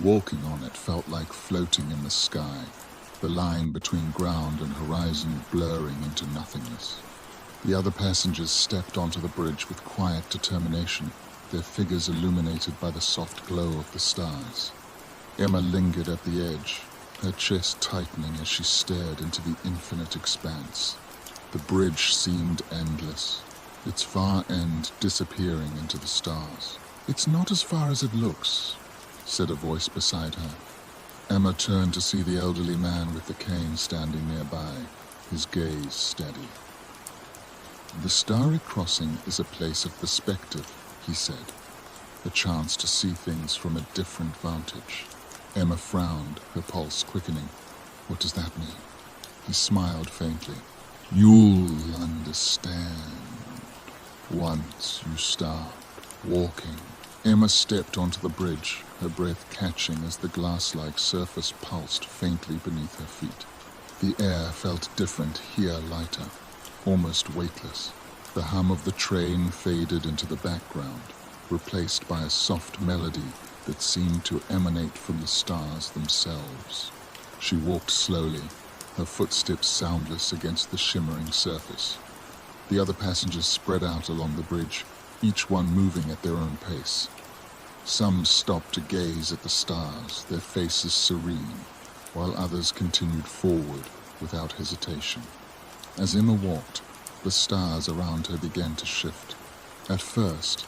Walking on it felt like floating in the sky, the line between ground and horizon blurring into nothingness. The other passengers stepped onto the bridge with quiet determination, their figures illuminated by the soft glow of the stars. Emma lingered at the edge, her chest tightening as she stared into the infinite expanse. The bridge seemed endless, its far end disappearing into the stars. "It's not as far as it looks," said a voice beside her. Emma turned to see the elderly man with the cane standing nearby, his gaze steady. "The starry crossing is a place of perspective," he said, "a chance to see things from a different vantage." Emma frowned, her pulse quickening. "What does that mean?" He smiled faintly. "You'll understand once you start walking." Emma stepped onto the bridge, her breath catching as the glass-like surface pulsed faintly beneath her feet. The air felt different here, lighter, almost weightless. The hum of the train faded into the background, replaced by a soft melody that seemed to emanate from the stars themselves. She walked slowly, her footsteps soundless against the shimmering surface. The other passengers spread out along the bridge, each one moving at their own pace. Some stopped to gaze at the stars, their faces serene, while others continued forward without hesitation. As Emma walked, the stars around her began to shift. At first,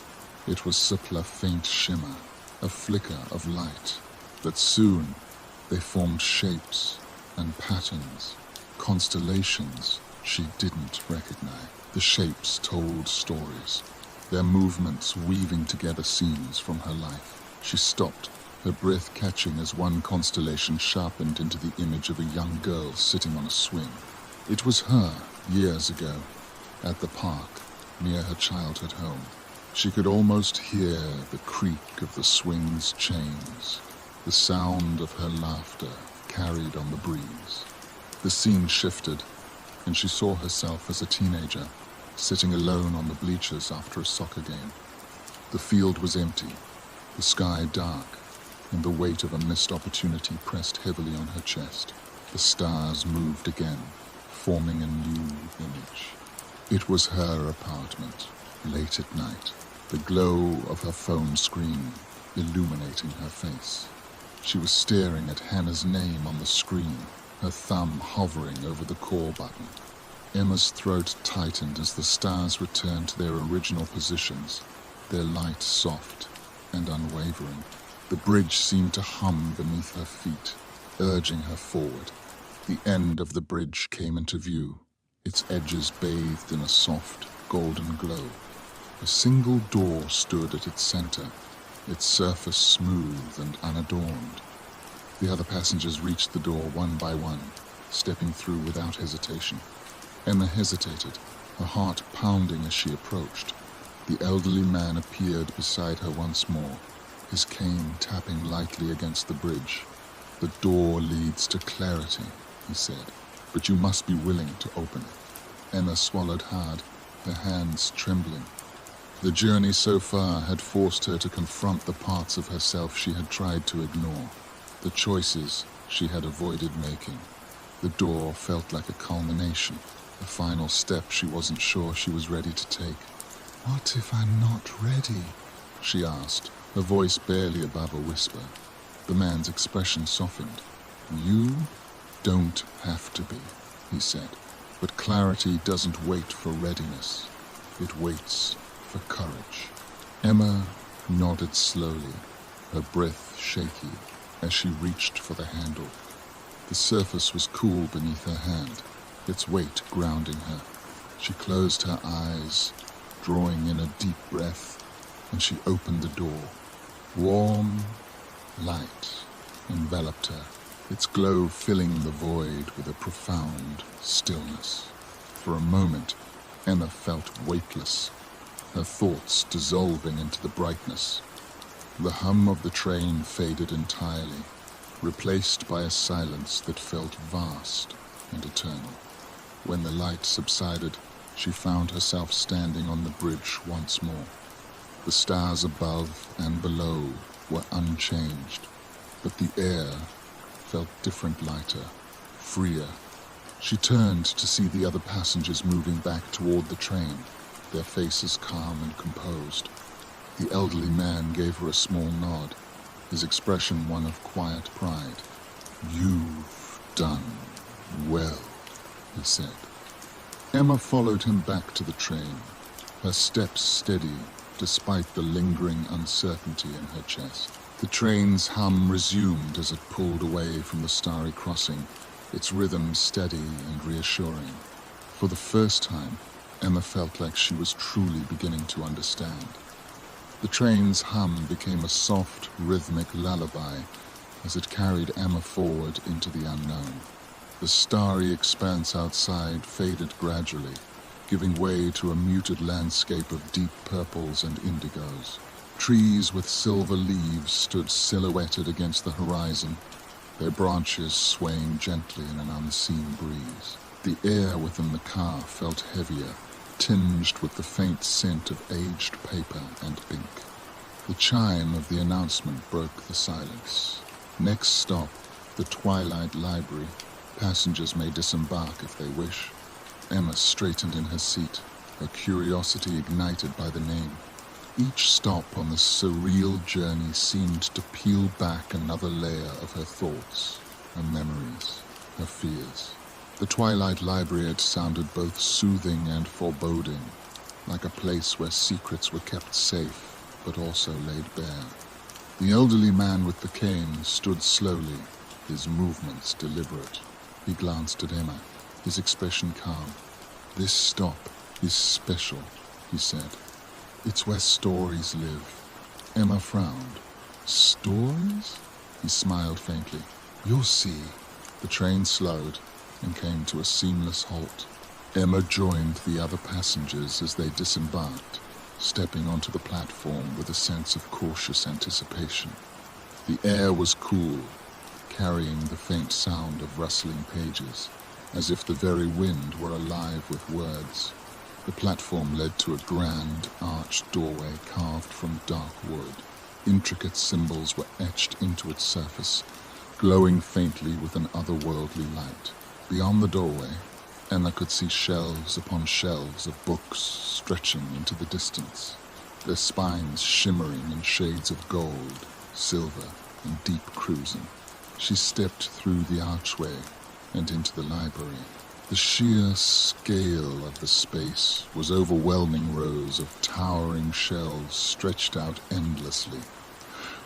it was simply a faint shimmer, a flicker of light, but soon they formed shapes and patterns, constellations she didn't recognize. The shapes told stories, their movements weaving together scenes from her life. She stopped, her breath catching as one constellation sharpened into the image of a young girl sitting on a swing. It was her, years ago, at the park, near her childhood home. She could almost hear the creak of the swing's chains, the sound of her laughter carried on the breeze. The scene shifted, and she saw herself as a teenager, sitting alone on the bleachers after a soccer game. The field was empty, the sky dark, and the weight of a missed opportunity pressed heavily on her chest. The stars moved again, forming a new image. It was her apartment, late at night, the glow of her phone screen illuminating her face. She was staring at Hannah's name on the screen, her thumb hovering over the call button. Emma's throat tightened as the stars returned to their original positions, their light soft and unwavering. The bridge seemed to hum beneath her feet, urging her forward. The end of the bridge came into view, its edges bathed in a soft, golden glow. A single door stood at its center, its surface smooth and unadorned. The other passengers reached the door one by one, stepping through without hesitation. Emma hesitated, her heart pounding as she approached. The elderly man appeared beside her once more, his cane tapping lightly against the bridge. "The door leads to clarity," he said, "but you must be willing to open it." Emma swallowed hard, her hands trembling. The journey so far had forced her to confront the parts of herself she had tried to ignore, the choices she had avoided making. The door felt like a culmination, a final step she wasn't sure she was ready to take. "What if I'm not ready?" she asked, her voice barely above a whisper. The man's expression softened. "You don't have to be," he said. "But clarity doesn't wait for readiness. It waits for courage." Emma nodded slowly, her breath shaky as she reached for the handle. The surface was cool beneath her hand, its weight grounding her. She closed her eyes, drawing in a deep breath, and she opened the door. Warm light enveloped her, its glow filling the void with a profound stillness. For a moment, Emma felt weightless, her thoughts dissolving into the brightness. The hum of the train faded entirely, replaced by a silence that felt vast and eternal. When the light subsided, she found herself standing on the bridge once more. The stars above and below were unchanged, but the air felt different, lighter, freer. She turned to see the other passengers moving back toward the train, their faces calm and composed. The elderly man gave her a small nod, his expression one of quiet pride. "You've done well," he said. Emma followed him back to the train, her steps steady despite the lingering uncertainty in her chest. The train's hum resumed as it pulled away from the starry crossing, its rhythm steady and reassuring. For the first time, Emma felt like she was truly beginning to understand. The train's hum became a soft, rhythmic lullaby as it carried Emma forward into the unknown. The starry expanse outside faded gradually, giving way to a muted landscape of deep purples and indigos. Trees with silver leaves stood silhouetted against the horizon, their branches swaying gently in an unseen breeze. The air within the car felt heavier, tinged with the faint scent of aged paper and ink. The chime of the announcement broke the silence. Next stop, the Twilight Library. Passengers may disembark if they wish. Emma straightened in her seat, her curiosity ignited by the name. Each stop on this surreal journey seemed to peel back another layer of her thoughts, her memories, her fears. The Twilight Library had sounded both soothing and foreboding, like a place where secrets were kept safe, but also laid bare. The elderly man with the cane stood slowly, his movements deliberate. He glanced at Emma, his expression calm. "This stop is special," he said. "It's where stories live." Emma frowned. "Stories?" He smiled faintly. "You'll see." The train slowed and came to a seamless halt. Emma joined the other passengers as they disembarked, stepping onto the platform with a sense of cautious anticipation. The air was cool, carrying the faint sound of rustling pages, as if the very wind were alive with words. The platform led to a grand, arched doorway carved from dark wood. Intricate symbols were etched into its surface, glowing faintly with an otherworldly light. Beyond the doorway, Emma could see shelves upon shelves of books stretching into the distance, their spines shimmering in shades of gold, silver, and deep crimson. She stepped through the archway and into the library. The sheer scale of the space was overwhelming. Rows of towering shelves stretched out endlessly,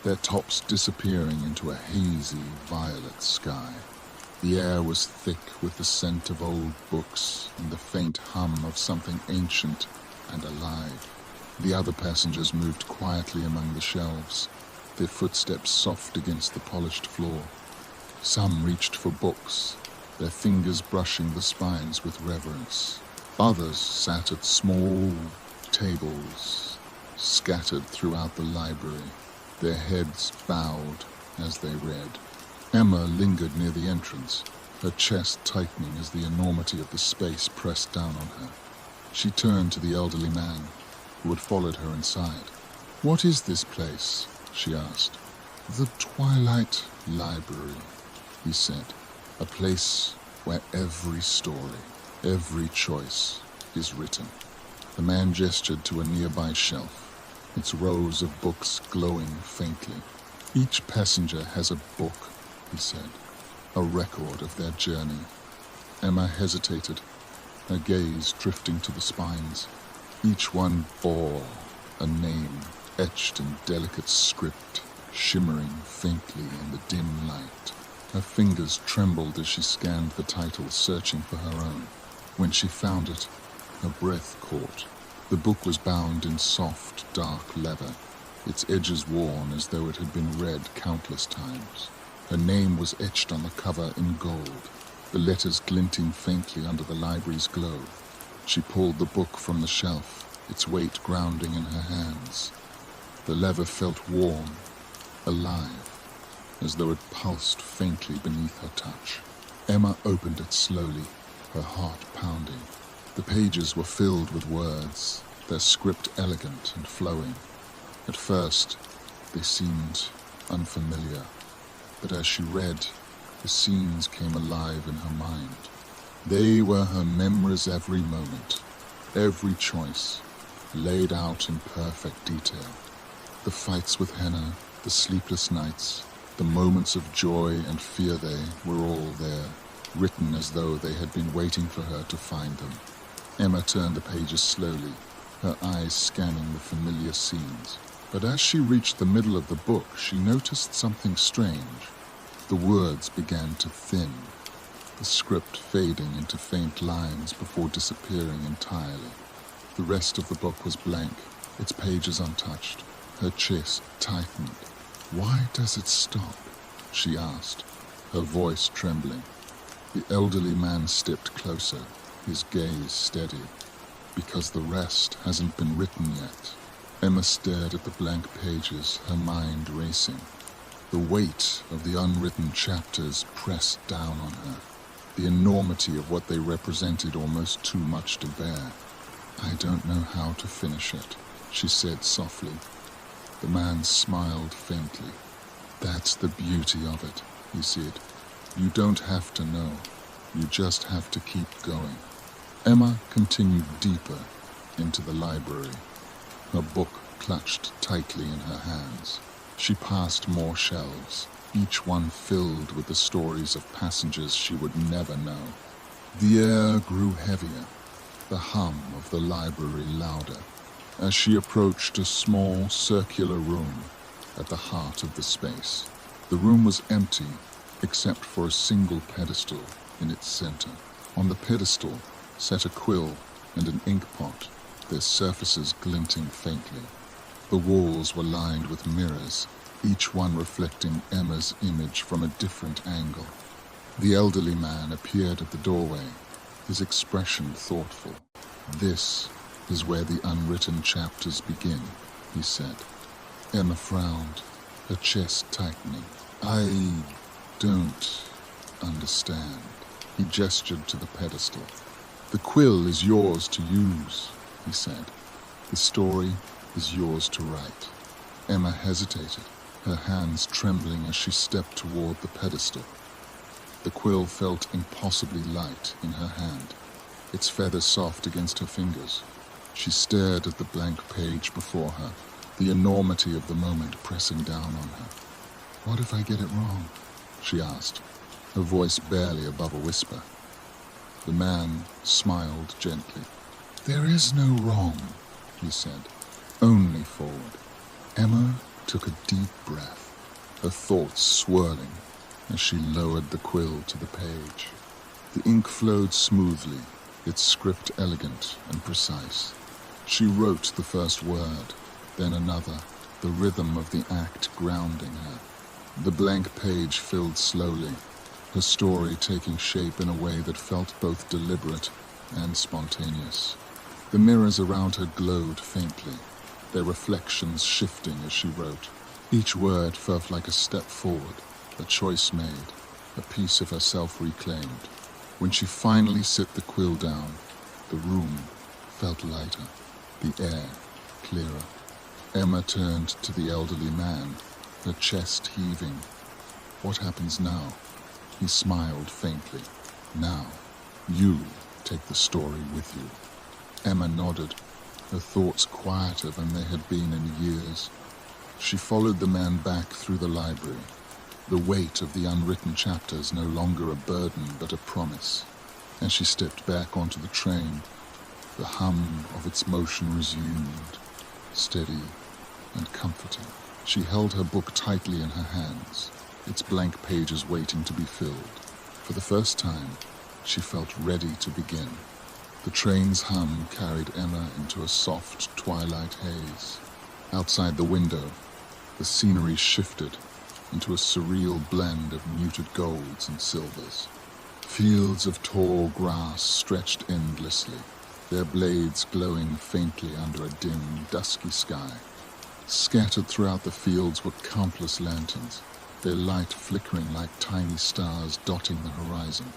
their tops disappearing into a hazy violet sky. The air was thick with the scent of old books and the faint hum of something ancient and alive. The other passengers moved quietly among the shelves, their footsteps soft against the polished floor. Some reached for books, their fingers brushing the spines with reverence. Others sat at small tables scattered throughout the library, their heads bowed as they read. Emma lingered near the entrance, her chest tightening as the enormity of the space pressed down on her. She turned to the elderly man, who had followed her inside. "What is this place?" she asked. "The Twilight Library," he said. "A place where every story, every choice is written." The man gestured to a nearby shelf, its rows of books glowing faintly. "Each passenger has a book," he said, "a record of their journey." Emma hesitated, her gaze drifting to the spines. Each one bore a name etched in delicate script, shimmering faintly in the dim light. Her fingers trembled as she scanned the title, searching for her own. When she found it, her breath caught. The book was bound in soft, dark leather, its edges worn as though it had been read countless times. Her name was etched on the cover in gold, the letters glinting faintly under the library's glow. She pulled the book from the shelf, its weight grounding in her hands. The leather felt warm, alive, as though it pulsed faintly beneath her touch. Emma opened it slowly, her heart pounding. The pages were filled with words, their script elegant and flowing. At first, they seemed unfamiliar, but as she read, the scenes came alive in her mind. They were her memories every moment, every choice, laid out in perfect detail. The fights with Henna, the sleepless nights, the moments of joy and fear, they were all there, written as though they had been waiting for her to find them. Emma turned the pages slowly, her eyes scanning the familiar scenes. But as she reached the middle of the book, she noticed something strange. The words began to thin, the script fading into faint lines before disappearing entirely. The rest of the book was blank, its pages untouched. Her chest tightened. "Why does it stop?" she asked, her voice trembling. The elderly man stepped closer, his gaze steady. "Because the rest hasn't been written yet." Emma stared at the blank pages, her mind racing. The weight of the unwritten chapters pressed down on her, the enormity of what they represented almost too much to bear. "I don't know how to finish it," she said softly. The man smiled faintly. "That's the beauty of it," he said. "You don't have to know. You just have to keep going." Emma continued deeper into the library, her book clutched tightly in her hands. She passed more shelves, each one filled with the stories of passengers she would never know. The air grew heavier, the hum of the library louder, as she approached a small circular room at the heart of the space. The room was empty, except for a single pedestal in its center. On the pedestal sat a quill and an ink pot, their surfaces glinting faintly. The walls were lined with mirrors, each one reflecting Emma's image from a different angle. The elderly man appeared at the doorway, his expression thoughtful. "This is where the unwritten chapters begin," he said. Emma frowned, her chest tightening. "I don't understand." He gestured to the pedestal. "The quill is yours to use," he said. "The story is yours to write." Emma hesitated, her hands trembling as she stepped toward the pedestal. The quill felt impossibly light in her hand, its feather soft against her fingers. She stared at the blank page before her, the enormity of the moment pressing down on her. "What if I get it wrong?" she asked, her voice barely above a whisper. The man smiled gently. "There is no wrong," he said, "only forward." Emma took a deep breath, her thoughts swirling as she lowered the quill to the page. The ink flowed smoothly, its script elegant and precise. She wrote the first word, then another, the rhythm of the act grounding her. The blank page filled slowly, her story taking shape in a way that felt both deliberate and spontaneous. The mirrors around her glowed faintly, their reflections shifting as she wrote. Each word felt like a step forward, a choice made, a piece of herself reclaimed. When she finally set the quill down, the room felt lighter, the air clearer. Emma turned to the elderly man, her chest heaving. "What happens now?" He smiled faintly. "Now, you take the story with you." Emma nodded, her thoughts quieter than they had been in years. She followed the man back through the library, the weight of the unwritten chapters no longer a burden but a promise. As she stepped back onto the train, the hum of its motion resumed, steady and comforting. She held her book tightly in her hands, its blank pages waiting to be filled. For the first time, she felt ready to begin. The train's hum carried Emma into a soft twilight haze. Outside the window, the scenery shifted into a surreal blend of muted golds and silvers. Fields of tall grass stretched endlessly, their blades glowing faintly under a dim, dusky sky. Scattered throughout the fields were countless lanterns, their light flickering like tiny stars dotting the horizon.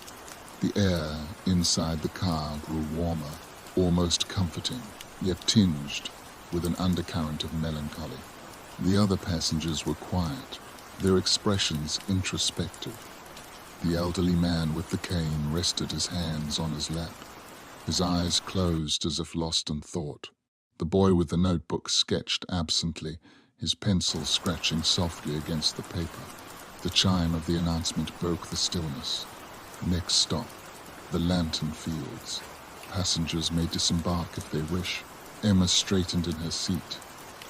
The air inside the car grew warmer, almost comforting, yet tinged with an undercurrent of melancholy. The other passengers were quiet, their expressions introspective. The elderly man with the cane rested his hands on his lap, his eyes closed as if lost in thought. The boy with the notebook sketched absently, his pencil scratching softly against the paper. The chime of the announcement broke the stillness. Next stop, the Lantern Fields. Passengers may disembark if they wish. Emma straightened in her seat,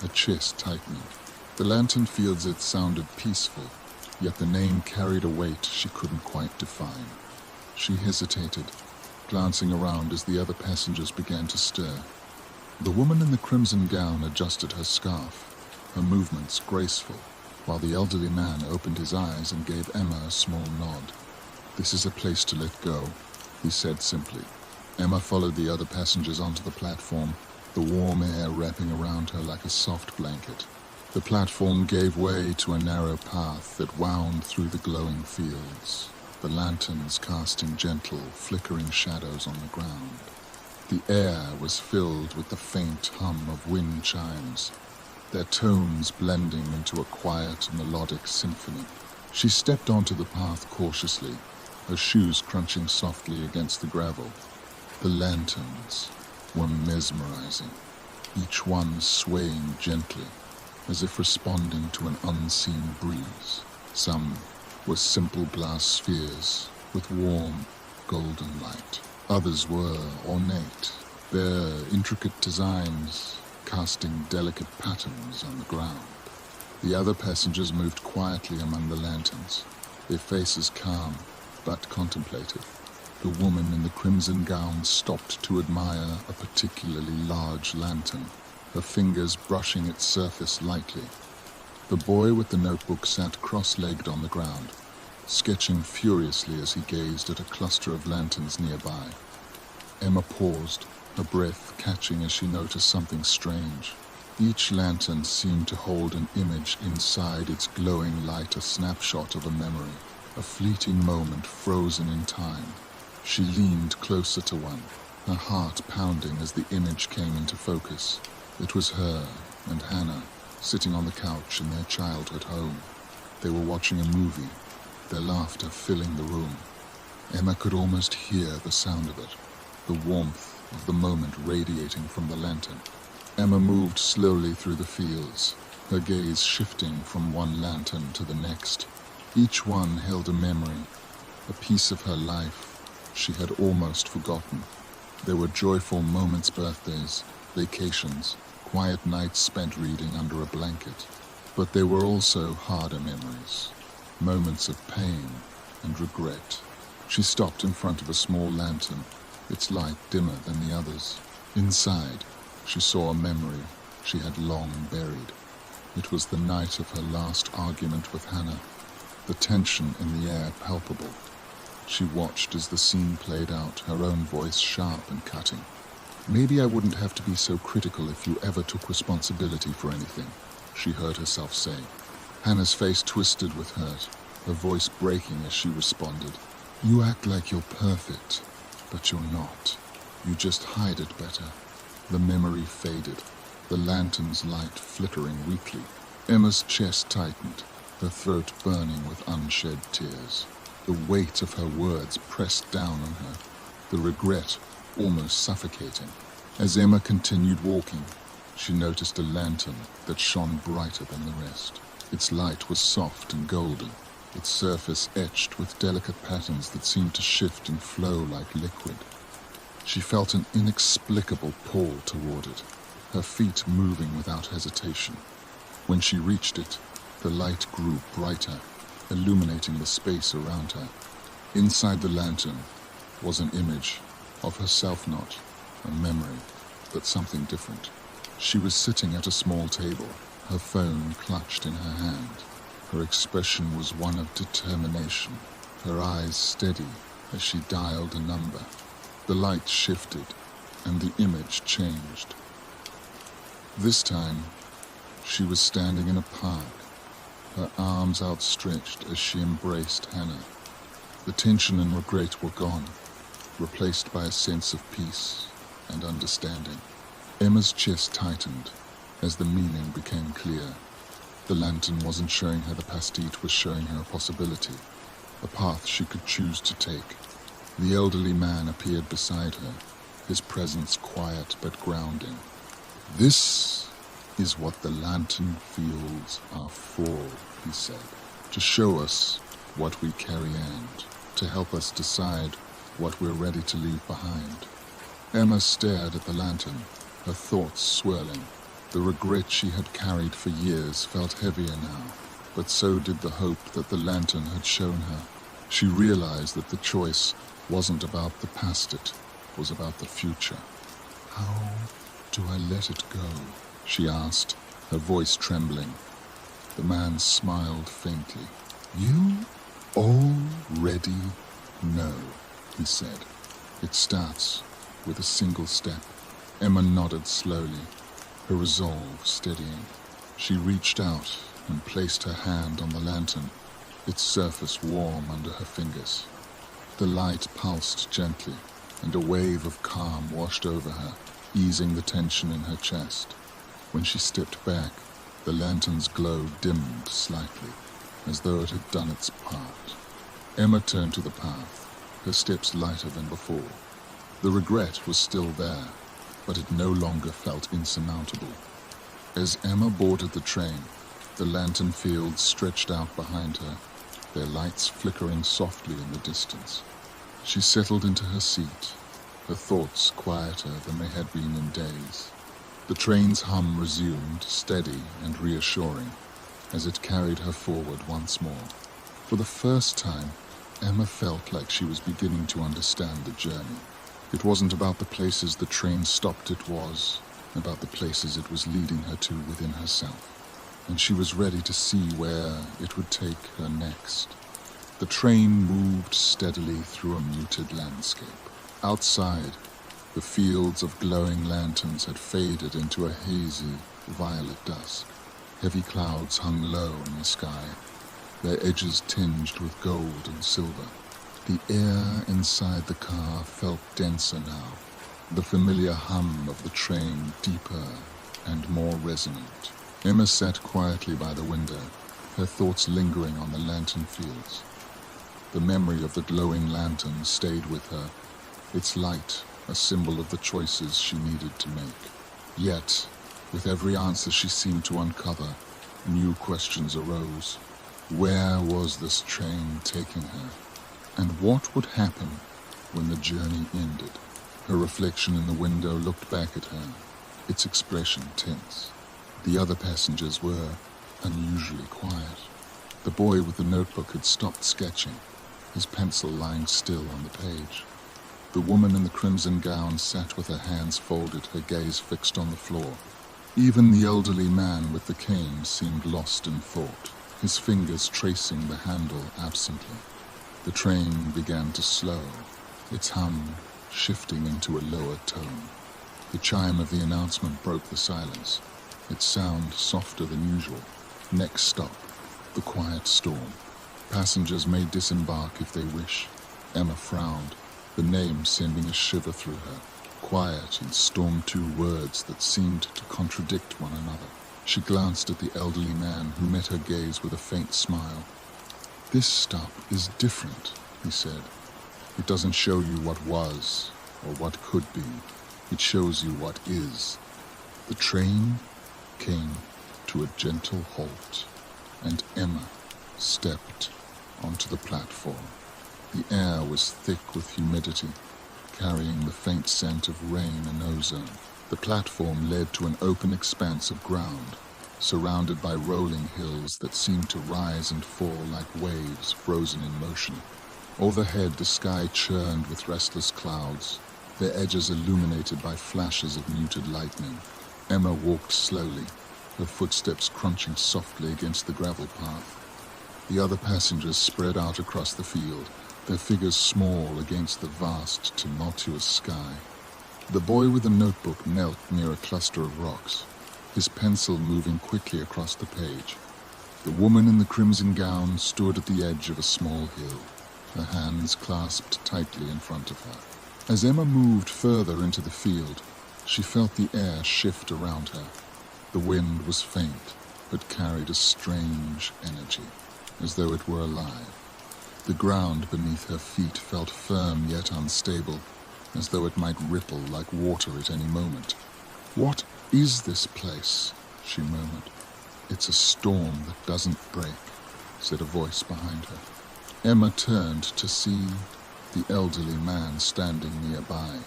her chest tightening. The Lantern Fields had sounded peaceful, yet the name carried a weight she couldn't quite define. She hesitated, glancing around as the other passengers began to stir. The woman in the crimson gown adjusted her scarf, her movements graceful, while the elderly man opened his eyes and gave Emma a small nod. "This is a place to let go," he said simply. Emma followed the other passengers onto the platform, the warm air wrapping around her like a soft blanket. The platform gave way to a narrow path that wound through the glowing fields, the lanterns casting gentle, flickering shadows on the ground. The air was filled with the faint hum of wind chimes, their tones blending into a quiet, melodic symphony. She stepped onto the path cautiously, her shoes crunching softly against the gravel. The lanterns were mesmerizing, each one swaying gently, as if responding to an unseen breeze. Some were simple glass spheres with warm, golden light. Others were ornate, their intricate designs casting delicate patterns on the ground. The other passengers moved quietly among the lanterns, their faces calm but contemplative. The woman in the crimson gown stopped to admire a particularly large lantern, her fingers brushing its surface lightly. The boy with the notebook sat cross-legged on the ground, sketching furiously as he gazed at a cluster of lanterns nearby. Emma paused, her breath catching as she noticed something strange. Each lantern seemed to hold an image inside its glowing light, a snapshot of a memory, a fleeting moment frozen in time. She leaned closer to one, her heart pounding as the image came into focus. It was her and Hannah, sitting on the couch in their childhood home. They were watching a movie, their laughter filling the room. Emma could almost hear the sound of it, the warmth of the moment radiating from the lantern. Emma moved slowly through the fields, her gaze shifting from one lantern to the next. Each one held a memory, a piece of her life she had almost forgotten. There were joyful moments, birthdays, vacations, quiet nights spent reading under a blanket. But there were also harder memories, moments of pain and regret. She stopped in front of a small lantern, its light dimmer than the others. Inside, she saw a memory she had long buried. It was the night of her last argument with Hannah, the tension in the air palpable. She watched as the scene played out, her own voice sharp and cutting. "Maybe I wouldn't have to be so critical if you ever took responsibility for anything," she heard herself say. Hannah's face twisted with hurt, her voice breaking as she responded. "You act like you're perfect, but you're not. You just hide it better." The memory faded, the lantern's light flickering weakly. Emma's chest tightened, her throat burning with unshed tears. The weight of her words pressed down on her, the regret almost suffocating. As Emma continued walking, she noticed a lantern that shone brighter than the rest. Its light was soft and golden, its surface etched with delicate patterns that seemed to shift and flow like liquid. She felt an inexplicable pull toward it, her feet moving without hesitation. When she reached it, the light grew brighter, illuminating the space around her. Inside the lantern was an image of herself, not a memory, but something different. She was sitting at a small table, her phone clutched in her hand. Her expression was one of determination, her eyes steady as she dialed a number. The light shifted, and the image changed. This time, she was standing in a park, her arms outstretched as she embraced Hannah. The tension and regret were gone, replaced by a sense of peace and understanding. Emma's chest tightened as the meaning became clear. The lantern wasn't showing her the past, it was showing her a possibility, a path she could choose to take. The elderly man appeared beside her, his presence quiet but grounding. "This is what the lantern fields are for," he said, "to show us what we carry and to help us decide what we're ready to leave behind." Emma stared at the lantern, her thoughts swirling. The regret she had carried for years felt heavier now, but so did the hope that the lantern had shown her. She realized that the choice wasn't about the past, it was about the future. "How do I let it go?" she asked, her voice trembling. The man smiled faintly. "You already know," he said. "It starts with a single step." Emma nodded slowly, her resolve steadying. She reached out and placed her hand on the lantern, its surface warm under her fingers. The light pulsed gently, and a wave of calm washed over her, easing the tension in her chest. When she stepped back, the lantern's glow dimmed slightly, as though it had done its part. Emma turned to the path, her steps lighter than before. The regret was still there, but it no longer felt insurmountable. As Emma boarded the train, the lantern fields stretched out behind her, their lights flickering softly in the distance. She settled into her seat, her thoughts quieter than they had been in days. The train's hum resumed, steady and reassuring, as it carried her forward once more. For the first time, Emma felt like she was beginning to understand the journey. It wasn't about the places the train stopped, it was about the places it was leading her to within herself. And she was ready to see where it would take her next. The train moved steadily through a muted landscape. Outside, the fields of glowing lanterns had faded into a hazy, violet dusk. Heavy clouds hung low in the sky, their edges tinged with gold and silver. The air inside the car felt denser now, the familiar hum of the train deeper and more resonant. Emma sat quietly by the window, her thoughts lingering on the lantern fields. The memory of the glowing lantern stayed with her, its light a symbol of the choices she needed to make. Yet, with every answer she seemed to uncover, new questions arose. Where was this train taking her? And what would happen when the journey ended? Her reflection in the window looked back at her, its expression tense. The other passengers were unusually quiet. The boy with the notebook had stopped sketching, his pencil lying still on the page. The woman in the crimson gown sat with her hands folded, her gaze fixed on the floor. Even the elderly man with the cane seemed lost in thought, his fingers tracing the handle absently. The train began to slow, its hum shifting into a lower tone. The chime of the announcement broke the silence, its sound softer than usual. Next stop, the quiet storm. Passengers may disembark if they wish. Emma frowned, the name sending a shiver through her. Quiet and storm, two words that seemed to contradict one another. She glanced at the elderly man, who met her gaze with a faint smile. "This stop is different," he said. "It doesn't show you what was or what could be. It shows you what is." The train came to a gentle halt, and Emma stepped onto the platform. The air was thick with humidity, carrying the faint scent of rain and ozone. The platform led to an open expanse of ground, surrounded by rolling hills that seemed to rise and fall like waves frozen in motion. Overhead, the sky churned with restless clouds, their edges illuminated by flashes of muted lightning. Emma walked slowly, her footsteps crunching softly against the gravel path. The other passengers spread out across the field, their figures small against the vast, tumultuous sky. The boy with the notebook knelt near a cluster of rocks, his pencil moving quickly across the page. The woman in the crimson gown stood at the edge of a small hill, her hands clasped tightly in front of her. As Emma moved further into the field, she felt the air shift around her. The wind was faint, but carried a strange energy, as though it were alive. The ground beneath her feet felt firm yet unstable, as though it might ripple like water at any moment. "What is this place?" she murmured. "It's a storm that doesn't break," said a voice behind her. Emma turned to see the elderly man standing nearby,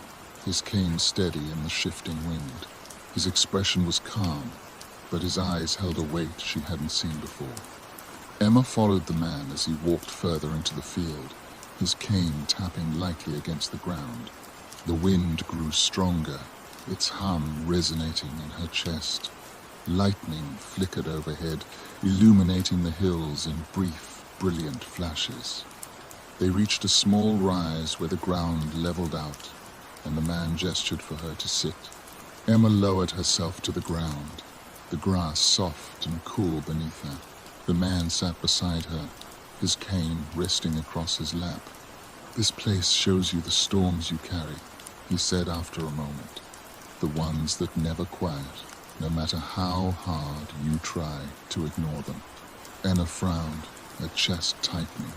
his cane steady in the shifting wind. His expression was calm, but his eyes held a weight she hadn't seen before. Emma followed the man as he walked further into the field, his cane tapping lightly against the ground. The wind grew stronger, its hum resonating in her chest. Lightning flickered overhead, illuminating the hills in brief, brilliant flashes. They reached a small rise where the ground leveled out, and the man gestured for her to sit. Emma lowered herself to the ground, the grass soft and cool beneath her. The man sat beside her, his cane resting across his lap. "This place shows you the storms you carry," he said after a moment. "The ones that never quiet, no matter how hard you try to ignore them." Emma frowned, her chest tightening.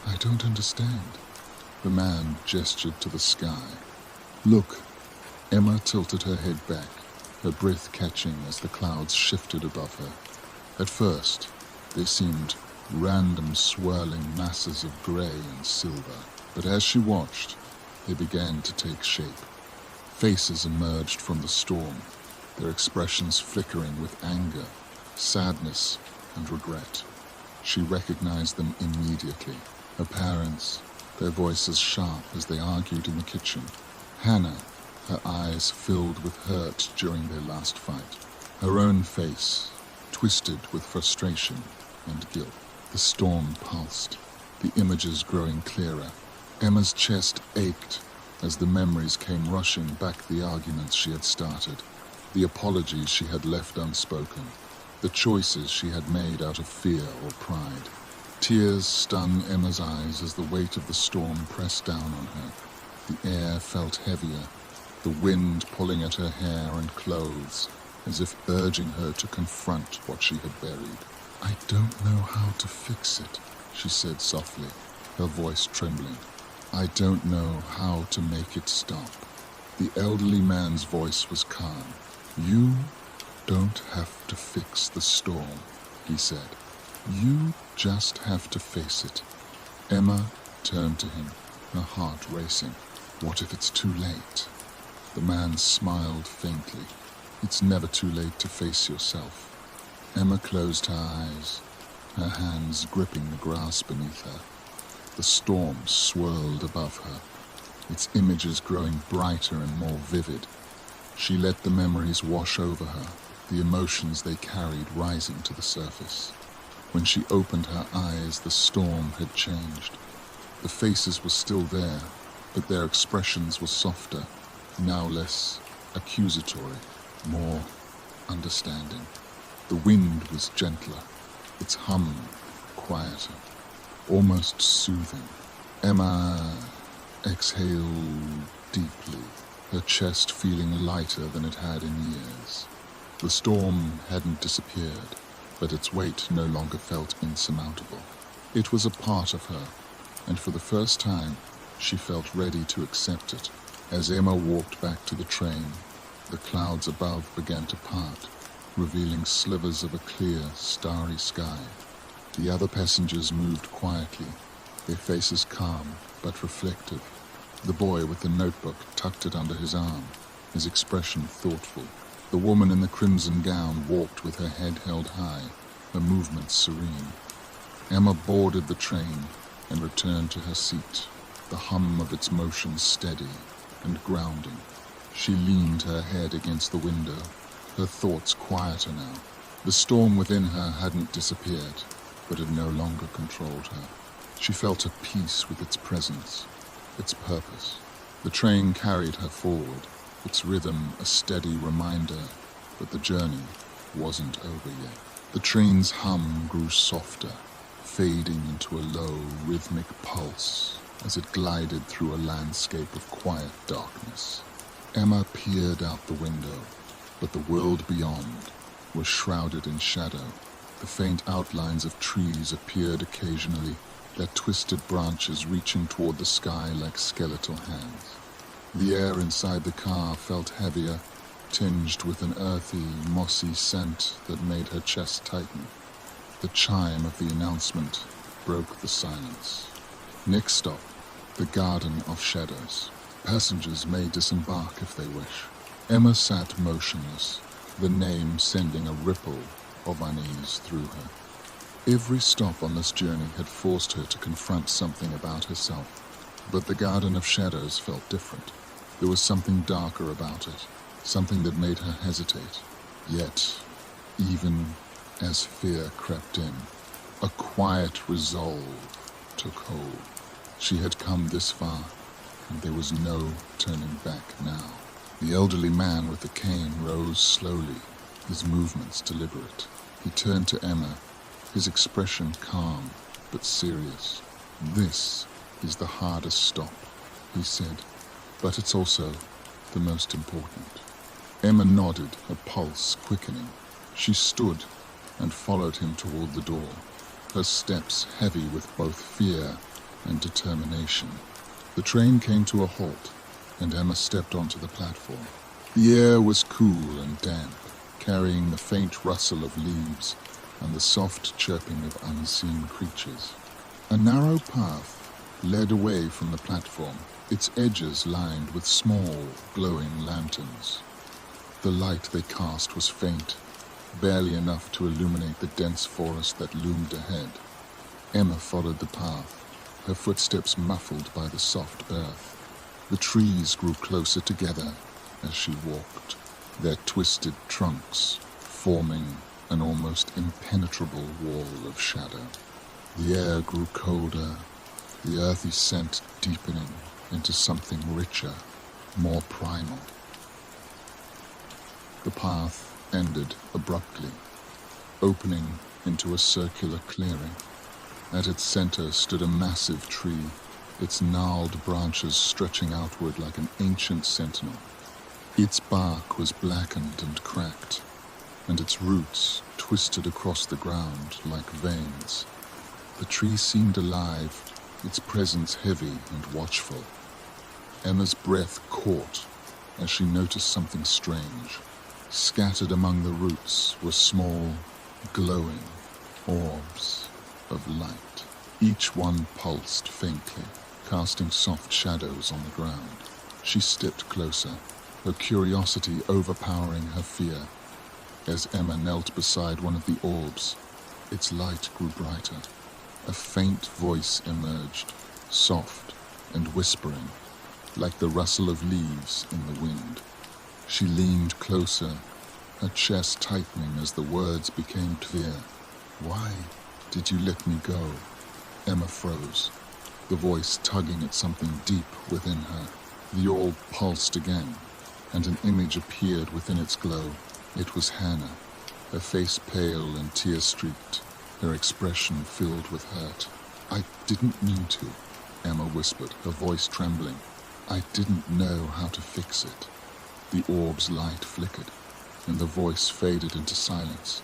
"I don't understand." The man gestured to the sky. "Look." Emma tilted her head back, her breath catching as the clouds shifted above her. At first, they seemed random swirling masses of grey and silver, but as she watched, they began to take shape. Faces emerged from the storm, their expressions flickering with anger, sadness, and regret. She recognized them immediately. Her parents, their voices sharp as they argued in the kitchen. Hannah, her eyes filled with hurt during their last fight. Her own face, twisted with frustration and guilt. The storm pulsed, the images growing clearer. Emma's chest ached as the memories came rushing back, the arguments she had started, the apologies she had left unspoken, the choices she had made out of fear or pride. Tears stung Emma's eyes as the weight of the storm pressed down on her. The air felt heavier, the wind pulling at her hair and clothes, as if urging her to confront what she had buried. "I don't know how to fix it," she said softly, her voice trembling. "I don't know how to make it stop." The elderly man's voice was calm. "You don't have to fix the storm," he said. "You just have to face it." Emma turned to him, her heart racing. "What if it's too late?" The man smiled faintly. "It's never too late to face yourself." Emma closed her eyes, her hands gripping the grass beneath her. The storm swirled above her, its images growing brighter and more vivid. She let the memories wash over her, the emotions they carried rising to the surface. When she opened her eyes, the storm had changed. The faces were still there, but their expressions were softer, now less accusatory, more understanding. The wind was gentler, its hum quieter, almost soothing. Emma exhaled deeply, her chest feeling lighter than it had in years. The storm hadn't disappeared, but its weight no longer felt insurmountable. It was a part of her, and for the first time, she felt ready to accept it. As Emma walked back to the train, the clouds above began to part, revealing slivers of a clear, starry sky. The other passengers moved quietly, their faces calm but reflective. The boy with the notebook tucked it under his arm, his expression thoughtful. The woman in the crimson gown walked with her head held high, her movements serene. Emma boarded the train and returned to her seat, the hum of its motion steady and grounding. She leaned her head against the window, her thoughts quieter now. The storm within her hadn't disappeared, but it no longer controlled her. She felt at peace with its presence, its purpose. The train carried her forward, its rhythm a steady reminder that the journey wasn't over yet. The train's hum grew softer, fading into a low, rhythmic pulse as it glided through a landscape of quiet darkness. Emma peered out the window, but the world beyond was shrouded in shadow. The faint outlines of trees appeared occasionally, their twisted branches reaching toward the sky like skeletal hands. The air inside the car felt heavier, tinged with an earthy, mossy scent that made her chest tighten. The chime of the announcement broke the silence. Next stop, the Garden of Shadows. Passengers may disembark if they wish. Emma sat motionless, the name sending a ripple of unease through her. Every stop on this journey had forced her to confront something about herself, but the Garden of Shadows felt different. There was something darker about it, something that made her hesitate. Yet, even as fear crept in, a quiet resolve took hold. She had come this far, and there was no turning back now. The elderly man with the cane rose slowly, his movements deliberate. He turned to Emma, his expression calm but serious. "This is the hardest stop," he said, "but it's also the most important." Emma nodded, her pulse quickening. She stood and followed him toward the door, her steps heavy with both fear and determination. The train came to a halt, and Emma stepped onto the platform. The air was cool and damp, carrying the faint rustle of leaves and the soft chirping of unseen creatures. A narrow path led away from the platform, its edges lined with small, glowing lanterns. The light they cast was faint, barely enough to illuminate the dense forest that loomed ahead. Emma followed the path, her footsteps muffled by the soft earth. The trees grew closer together as she walked, their twisted trunks forming an almost impenetrable wall of shadow. The air grew colder, the earthy scent deepening into something richer, more primal. The path ended abruptly, opening into a circular clearing. At its center stood a massive tree, its gnarled branches stretching outward like an ancient sentinel. Its bark was blackened and cracked, and its roots twisted across the ground like veins. The tree seemed alive, its presence heavy and watchful. Emma's breath caught as she noticed something strange. Scattered among the roots were small, glowing orbs of light. Each one pulsed faintly, casting soft shadows on the ground. She stepped closer, her curiosity overpowering her fear. As Emma knelt beside one of the orbs, its light grew brighter. A faint voice emerged, soft and whispering, like the rustle of leaves in the wind. She leaned closer, her chest tightening as the words became clear. "Why did you let me go?" Emma froze, the voice tugging at something deep within her. The orb pulsed again, and an image appeared within its glow. It was Hannah, her face pale and tear-streaked, her expression filled with hurt. "I didn't mean to," Emma whispered, her voice trembling. "I didn't know how to fix it." The orb's light flickered, and the voice faded into silence.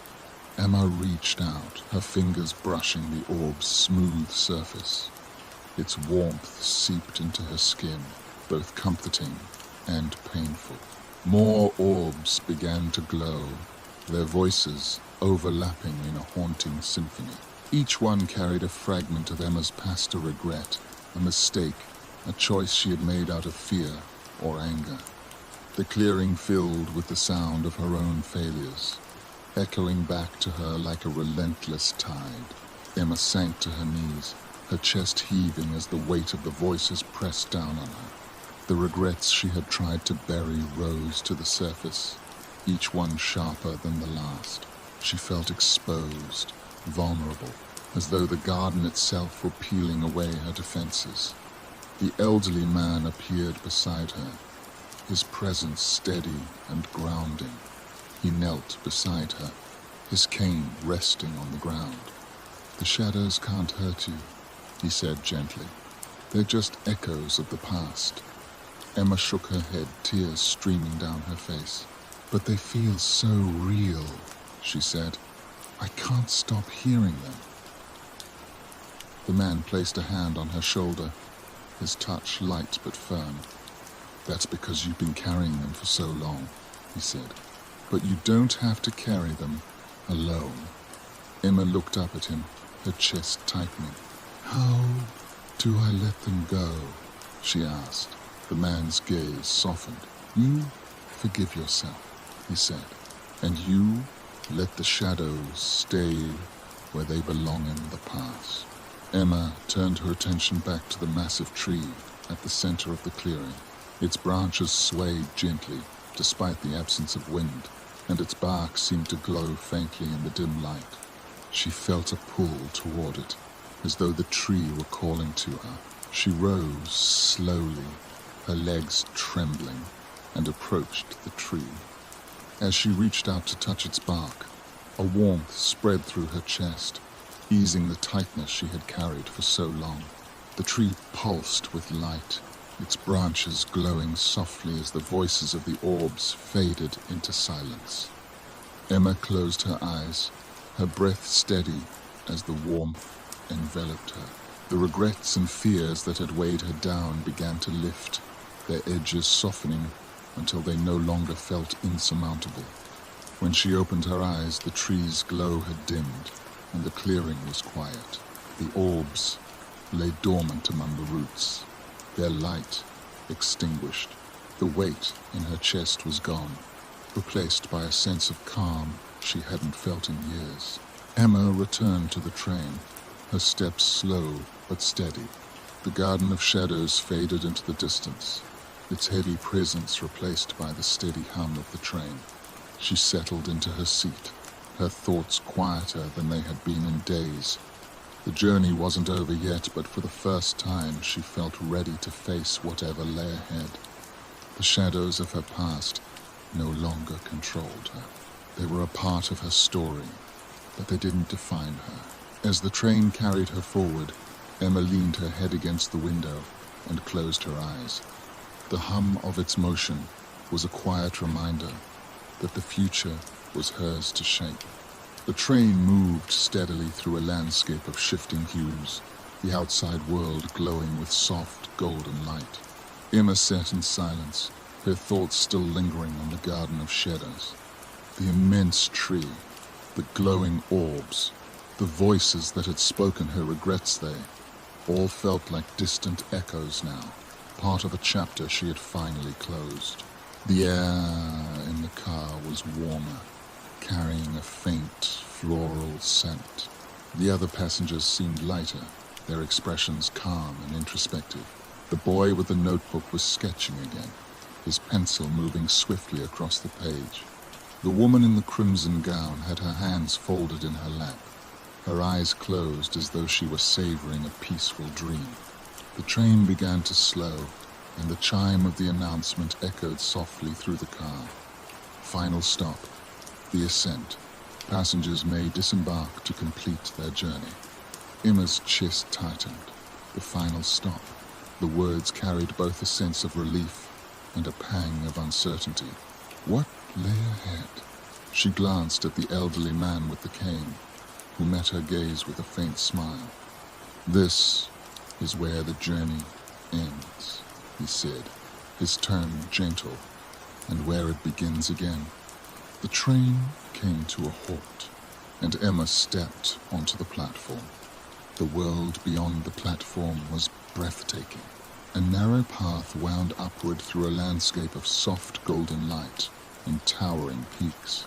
Emma reached out, her fingers brushing the orb's smooth surface. Its warmth seeped into her skin, both comforting and painful. More orbs began to glow, their voices overlapping in a haunting symphony. Each one carried a fragment of Emma's past regret, a mistake, a choice she had made out of fear or anger. The clearing filled with the sound of her own failures, echoing back to her like a relentless tide. Emma sank to her knees, her chest heaving as the weight of the voices pressed down on her. The regrets she had tried to bury rose to the surface, each one sharper than the last. She felt exposed, vulnerable, as though the garden itself were peeling away her defenses. The elderly man appeared beside her, his presence steady and grounding. He knelt beside her, his cane resting on the ground. "The shadows can't hurt you," he said gently. They're just echoes of the past. Emma shook her head, tears streaming down her face. But they feel so real, she said. I can't stop hearing them. The man placed a hand on her shoulder, his touch light but firm. That's because you've been carrying them for so long, he said. But you don't have to carry them alone. Emma looked up at him, her chest tightening. How do I let them go? She asked. The man's gaze softened. You forgive yourself, he said, and you let the shadows stay where they belong in the past. Emma turned her attention back to the massive tree at the center of the clearing. Its branches swayed gently, despite the absence of wind, and its bark seemed to glow faintly in the dim light. She felt a pull toward it, as though the tree were calling to her. She rose slowly, her legs trembling, and approached the tree. As she reached out to touch its bark, a warmth spread through her chest, easing the tightness she had carried for so long. The tree pulsed with light, its branches glowing softly as the voices of the orbs faded into silence. Emma closed her eyes, her breath steady as the warmth enveloped her. The regrets and fears that had weighed her down began to lift, their edges softening until they no longer felt insurmountable. When she opened her eyes, the tree's glow had dimmed, and the clearing was quiet. The orbs lay dormant among the roots, their light extinguished. The weight in her chest was gone, replaced by a sense of calm she hadn't felt in years. Emma returned to the train, her steps slow but steady. The Garden of Shadows faded into the distance, its heavy presence replaced by the steady hum of the train. She settled into her seat, her thoughts quieter than they had been in days. The journey wasn't over yet, but for the first time she felt ready to face whatever lay ahead. The shadows of her past no longer controlled her. They were a part of her story, but they didn't define her. As the train carried her forward, Emma leaned her head against the window and closed her eyes. The hum of its motion was a quiet reminder that the future was hers to shape. The train moved steadily through a landscape of shifting hues, the outside world glowing with soft, golden light. Emma sat in silence, her thoughts still lingering on the Garden of Shadows. The immense tree, the glowing orbs, the voices that had spoken her regrets there, all felt like distant echoes now, part of a chapter she had finally closed. The air in the car was warmer, carrying a faint floral scent. The other passengers seemed lighter, their expressions calm and introspective. The boy with the notebook was sketching again, his pencil moving swiftly across the page. The woman in the crimson gown had her hands folded in her lap, her eyes closed as though she were savoring a peaceful dream. The train began to slow, and the chime of the announcement echoed softly through the car. Final stop, the ascent. Passengers may disembark to complete their journey. Emma's chest tightened. The final stop. The words carried both a sense of relief and a pang of uncertainty. What lay ahead? She glanced at the elderly man with the cane, who met her gaze with a faint smile. This is where the journey ends, he said, his tone gentle, and where it begins again. The train came to a halt, and Emma stepped onto the platform. The world beyond the platform was breathtaking. A narrow path wound upward through a landscape of soft golden light and towering peaks.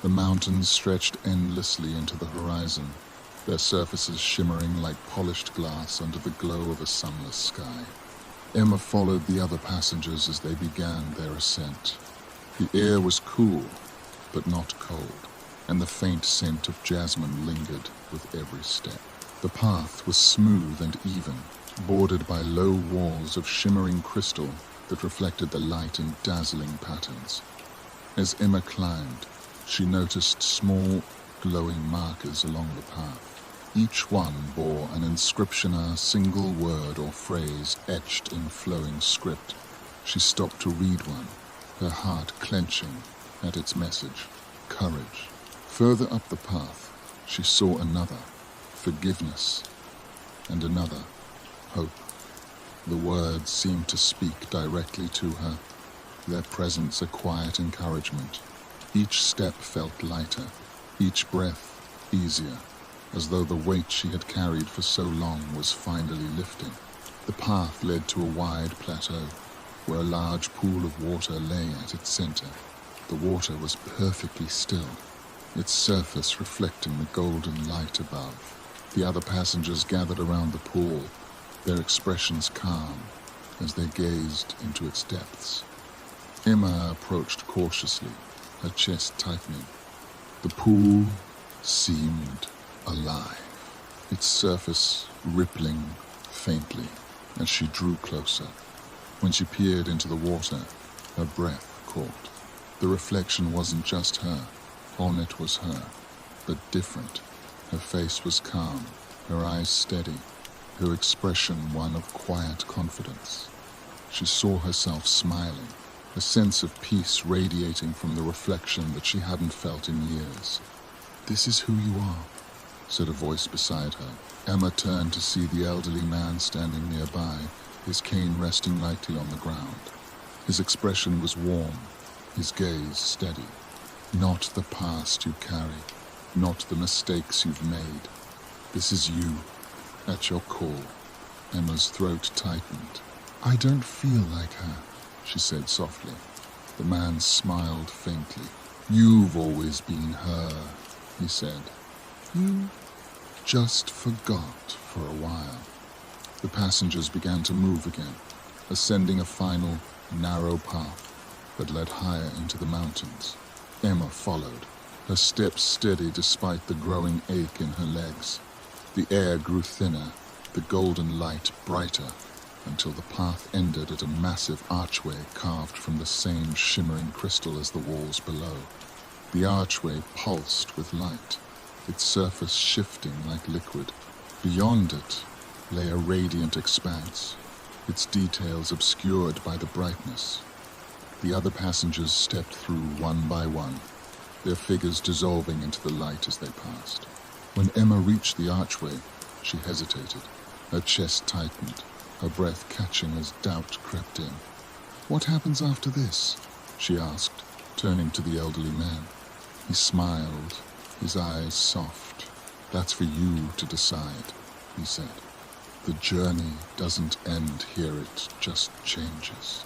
The mountains stretched endlessly into the horizon, their surfaces shimmering like polished glass under the glow of a sunless sky. Emma followed the other passengers as they began their ascent. The air was cool, but not cold, and the faint scent of jasmine lingered with every step. The path was smooth and even, bordered by low walls of shimmering crystal that reflected the light in dazzling patterns. As Emma climbed, she noticed small, glowing markers along the path, Each one bore an inscription, a single word or phrase etched in flowing script. She stopped to read one, her heart clenching at its message, courage. Further up the path, she saw another, forgiveness, and another, hope. The words seemed to speak directly to her, their presence a quiet encouragement. Each step felt lighter, each breath easier, as though the weight she had carried for so long was finally lifting. The path led to a wide plateau, where a large pool of water lay at its center. The water was perfectly still, its surface reflecting the golden light above. The other passengers gathered around the pool, their expressions calm as they gazed into its depths. Emma approached cautiously, her chest tightening. The pool seemed alive, its surface rippling faintly as she drew closer. When she peered into the water, her breath caught. The reflection wasn't just her, on it was her, but different. Her face was calm, her eyes steady, her expression one of quiet confidence. She saw herself smiling, a sense of peace radiating from the reflection that she hadn't felt in years. "This is who you are," said a voice beside her. Emma turned to see the elderly man standing nearby, his cane resting lightly on the ground. His expression was warm, his gaze steady. "Not the past you carry, not the mistakes you've made. This is you, at your core." Emma's throat tightened. "I don't feel like her," she said softly. The man smiled faintly. "You've always been her," he said. "You just forgot for a while." The passengers began to move again, ascending a final, narrow path that led higher into the mountains. Emma followed, her steps steady despite the growing ache in her legs. The air grew thinner, the golden light brighter, until the path ended at a massive archway carved from the same shimmering crystal as the walls below. The archway pulsed with light, its surface shifting like liquid. Beyond it lay a radiant expanse, its details obscured by the brightness. The other passengers stepped through one by one, their figures dissolving into the light as they passed. When Emma reached the archway, she hesitated. Her chest tightened, her breath catching as doubt crept in. "What happens after this?" she asked, turning to the elderly man. He smiled, his eyes soft. "That's for you to decide," he said. "The journey doesn't end here, it just changes."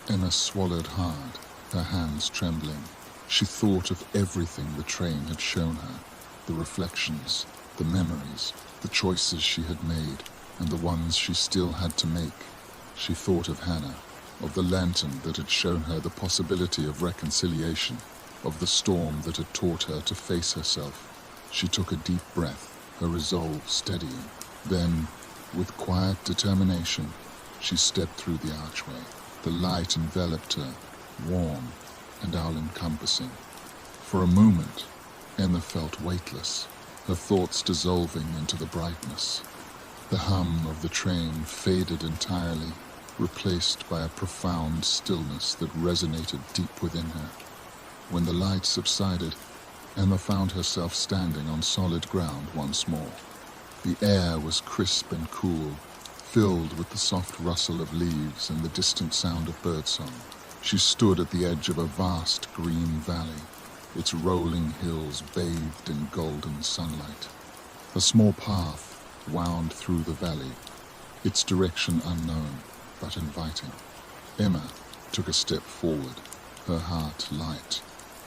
Emma swallowed hard, her hands trembling. She thought of everything the train had shown her, the reflections, the memories, the choices she had made, and the ones she still had to make. She thought of Hannah, of the lantern that had shown her the possibility of reconciliation, of the storm that had taught her to face herself. She took a deep breath, her resolve steadying. Then, with quiet determination, she stepped through the archway. The light enveloped her, warm and all-encompassing. For a moment, Emma felt weightless, her thoughts dissolving into the brightness. The hum of the train faded entirely, replaced by a profound stillness that resonated deep within her. When the light subsided, Emma found herself standing on solid ground once more. The air was crisp and cool, filled with the soft rustle of leaves and the distant sound of birdsong. She stood at the edge of a vast green valley, its rolling hills bathed in golden sunlight. A small path wound through the valley, its direction unknown but inviting. Emma took a step forward, her heart light,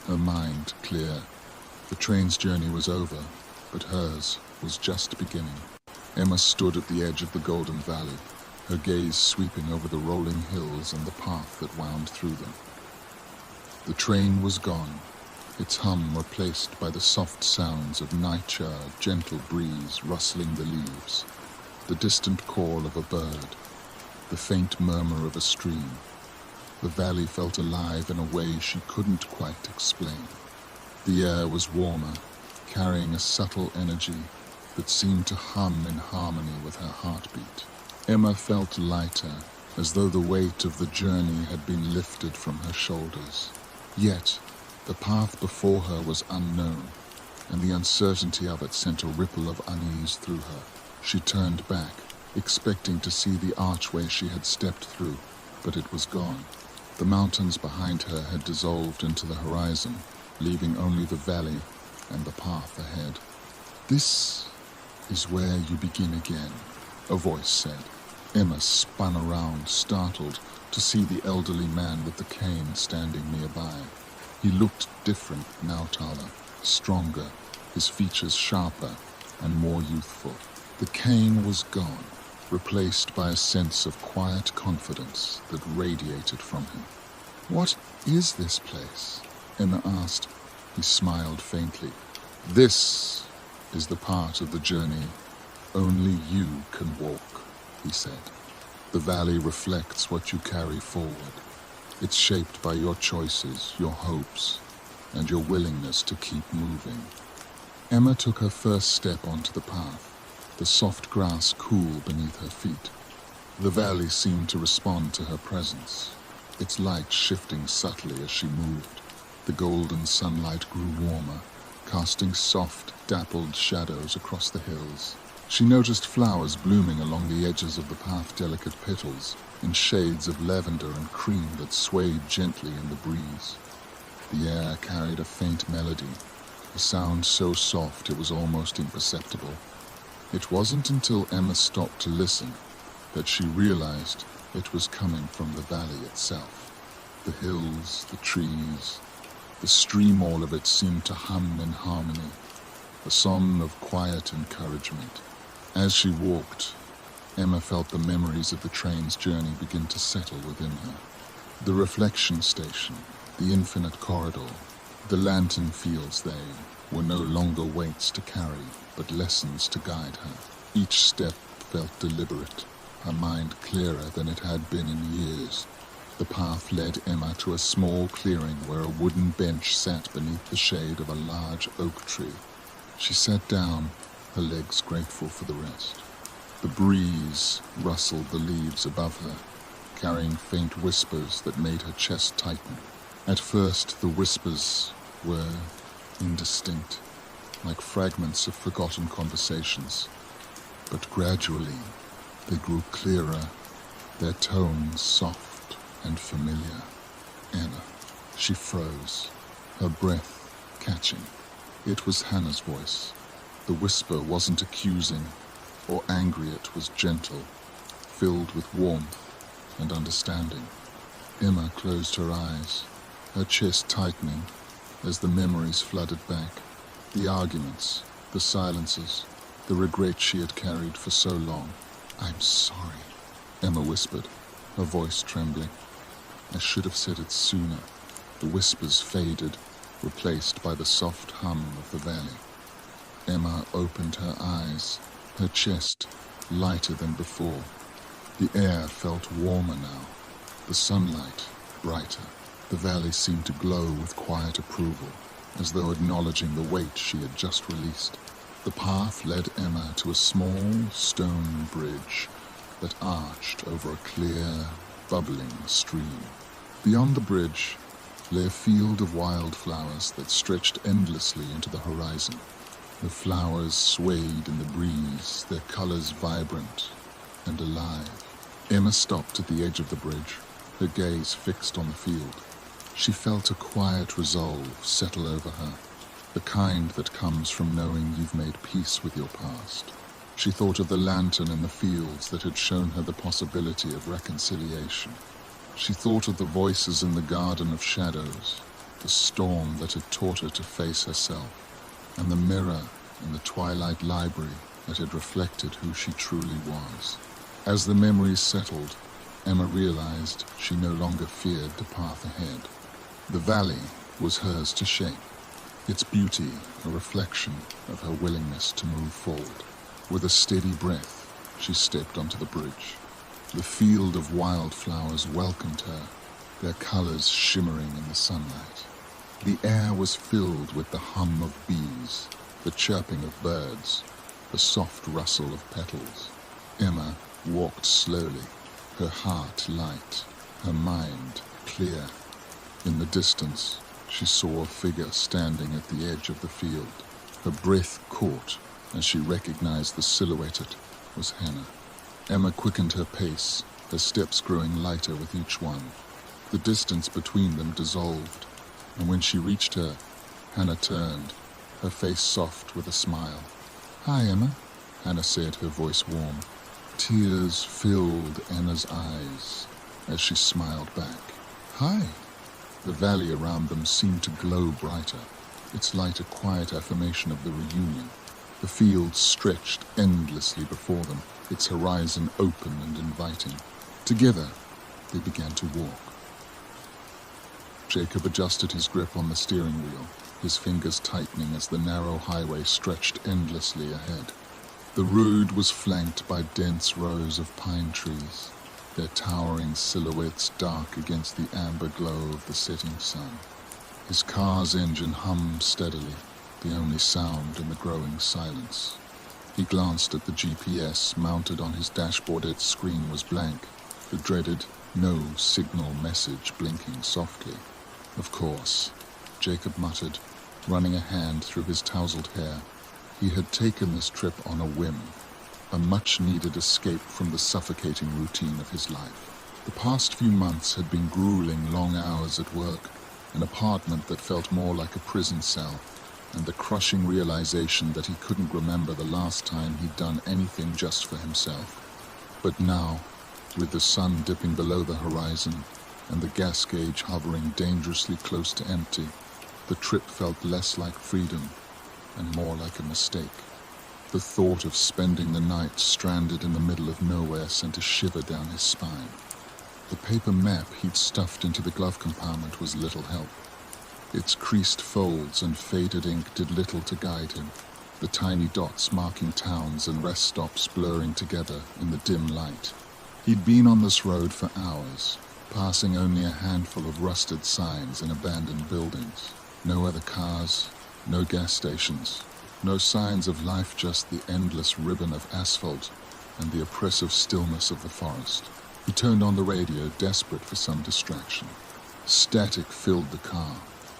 her mind clear. The train's journey was over, but hers was just beginning. Emma stood at the edge of the Golden Valley, her gaze sweeping over the rolling hills and the path that wound through them. The train was gone, its hum replaced by the soft sounds of night air, gentle breeze rustling the leaves, the distant call of a bird, the faint murmur of a stream. The valley felt alive in a way she couldn't quite explain. The air was warmer, carrying a subtle energy, that seemed to hum in harmony with her heartbeat. Emma felt lighter, as though the weight of the journey had been lifted from her shoulders. Yet, the path before her was unknown, and the uncertainty of it sent a ripple of unease through her. She turned back, expecting to see the archway she had stepped through, but it was gone. The mountains behind her had dissolved into the horizon, leaving only the valley and the path ahead. "This is where you begin again," a voice said. Emma spun around, startled to see the elderly man with the cane standing nearby. He looked different now, Tala, stronger, his features sharper and more youthful. The cane was gone, replaced by a sense of quiet confidence that radiated from him. "What is this place?" Emma asked. He smiled faintly. "This is the part of the journey only you can walk," he said. "The valley reflects what you carry forward. It's shaped by your choices, your hopes, and your willingness to keep moving." Emma took her first step onto the path, the soft grass cool beneath her feet. The valley seemed to respond to her presence, its light shifting subtly as she moved. The golden sunlight grew warmer, casting soft, dappled shadows across the hills. She noticed flowers blooming along the edges of the path, delicate petals in shades of lavender and cream that swayed gently in the breeze. The air carried a faint melody, a sound so soft it was almost imperceptible. It wasn't until Emma stopped to listen that she realized it was coming from the valley itself. The hills, the trees, the stream, all of it seemed to hum in harmony, a song of quiet encouragement. As she walked, Emma felt the memories of the train's journey begin to settle within her. The reflection station, the infinite corridor, the lantern fields, they were no longer weights to carry, but lessons to guide her. Each step felt deliberate, her mind clearer than it had been in years. The path led Emma to a small clearing where a wooden bench sat beneath the shade of a large oak tree. She sat down, her legs grateful for the rest. The breeze rustled the leaves above her, carrying faint whispers that made her chest tighten. At first, the whispers were indistinct, like fragments of forgotten conversations. But gradually, they grew clearer, their tones soft and familiar. "Anna." She froze, her breath catching. It was Hannah's voice. The whisper wasn't accusing or angry, it was gentle, filled with warmth and understanding. Emma closed her eyes, her chest tightening as the memories flooded back. The arguments, the silences, the regret she had carried for so long. "I'm sorry," Emma whispered, her voice trembling. "I should have said it sooner." The whispers faded, replaced by the soft hum of the valley. Emma opened her eyes, her chest lighter than before. The air felt warmer now, the sunlight brighter. The valley seemed to glow with quiet approval, as though acknowledging the weight she had just released. The path led Emma to a small stone bridge that arched over a clear, bubbling stream. Beyond the bridge lay a field of wildflowers that stretched endlessly into the horizon. The flowers swayed in the breeze, their colors vibrant and alive. Emma stopped at the edge of the bridge, her gaze fixed on the field. She felt a quiet resolve settle over her, the kind that comes from knowing you've made peace with your past. She thought of the lantern in the fields that had shown her the possibility of reconciliation. She thought of the voices in the garden of shadows, the storm that had taught her to face herself, and the mirror in the twilight library that had reflected who she truly was. As the memories settled, Emma realized she no longer feared the path ahead. The valley was hers to shape, its beauty a reflection of her willingness to move forward. With a steady breath, she stepped onto the bridge. The field of wildflowers welcomed her, their colors shimmering in the sunlight. The air was filled with the hum of bees, the chirping of birds, a soft rustle of petals. Emma walked slowly, her heart light, her mind clear. In the distance, she saw a figure standing at the edge of the field. Her breath caught as she recognized the silhouette. It was Hannah. Emma quickened her pace, her steps growing lighter with each one. The distance between them dissolved, and when she reached her, Hannah turned, her face soft with a smile. "Hi, Emma," Hannah said, her voice warm. Tears filled Emma's eyes as she smiled back. "Hi." The valley around them seemed to glow brighter, its light a quiet affirmation of the reunion. The field stretched endlessly before them, its horizon open and inviting. Together, they began to walk. Jacob adjusted his grip on the steering wheel, his fingers tightening as the narrow highway stretched endlessly ahead. The road was flanked by dense rows of pine trees, their towering silhouettes dark against the amber glow of the setting sun. His car's engine hummed steadily, the only sound in the growing silence. He glanced at the GPS mounted on his dashboard. Its screen was blank, the dreaded no signal message blinking softly. "Of course," Jacob muttered, running a hand through his tousled hair. He had taken this trip on a whim, a much-needed escape from the suffocating routine of his life. The past few months had been grueling, long hours at work, an apartment that felt more like a prison cell, and the crushing realization that he couldn't remember the last time he'd done anything just for himself. But now, with the sun dipping below the horizon and the gas gauge hovering dangerously close to empty, the trip felt less like freedom and more like a mistake. The thought of spending the night stranded in the middle of nowhere sent a shiver down his spine. The paper map he'd stuffed into the glove compartment was little help. Its creased folds and faded ink did little to guide him, the tiny dots marking towns and rest stops blurring together in the dim light. He'd been on this road for hours, passing only a handful of rusted signs and abandoned buildings. No other cars, no gas stations, no signs of life, just the endless ribbon of asphalt and the oppressive stillness of the forest. He turned on the radio, desperate for some distraction. Static filled the car,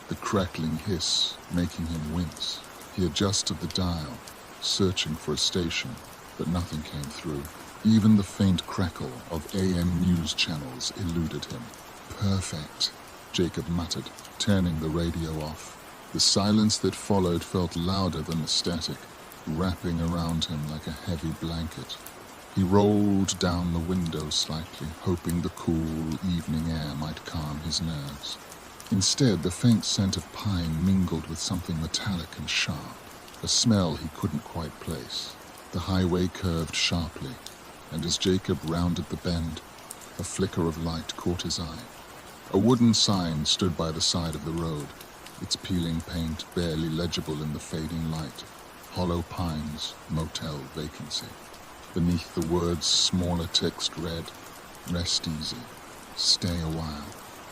the crackling hiss making him wince. He adjusted the dial, searching for a station, but nothing came through. Even the faint crackle of AM news channels eluded him. "Perfect," Jacob muttered, turning the radio off. The silence that followed felt louder than the static, wrapping around him like a heavy blanket. He rolled down the window slightly, hoping the cool evening air might calm his nerves. Instead, the faint scent of pine mingled with something metallic and sharp, a smell he couldn't quite place. The highway curved sharply, and as Jacob rounded the bend, a flicker of light caught his eye. A wooden sign stood by the side of the road, its peeling paint barely legible in the fading light. Hollow Pines Motel Vacancy. Beneath the words, smaller text read, "Rest easy, stay a while."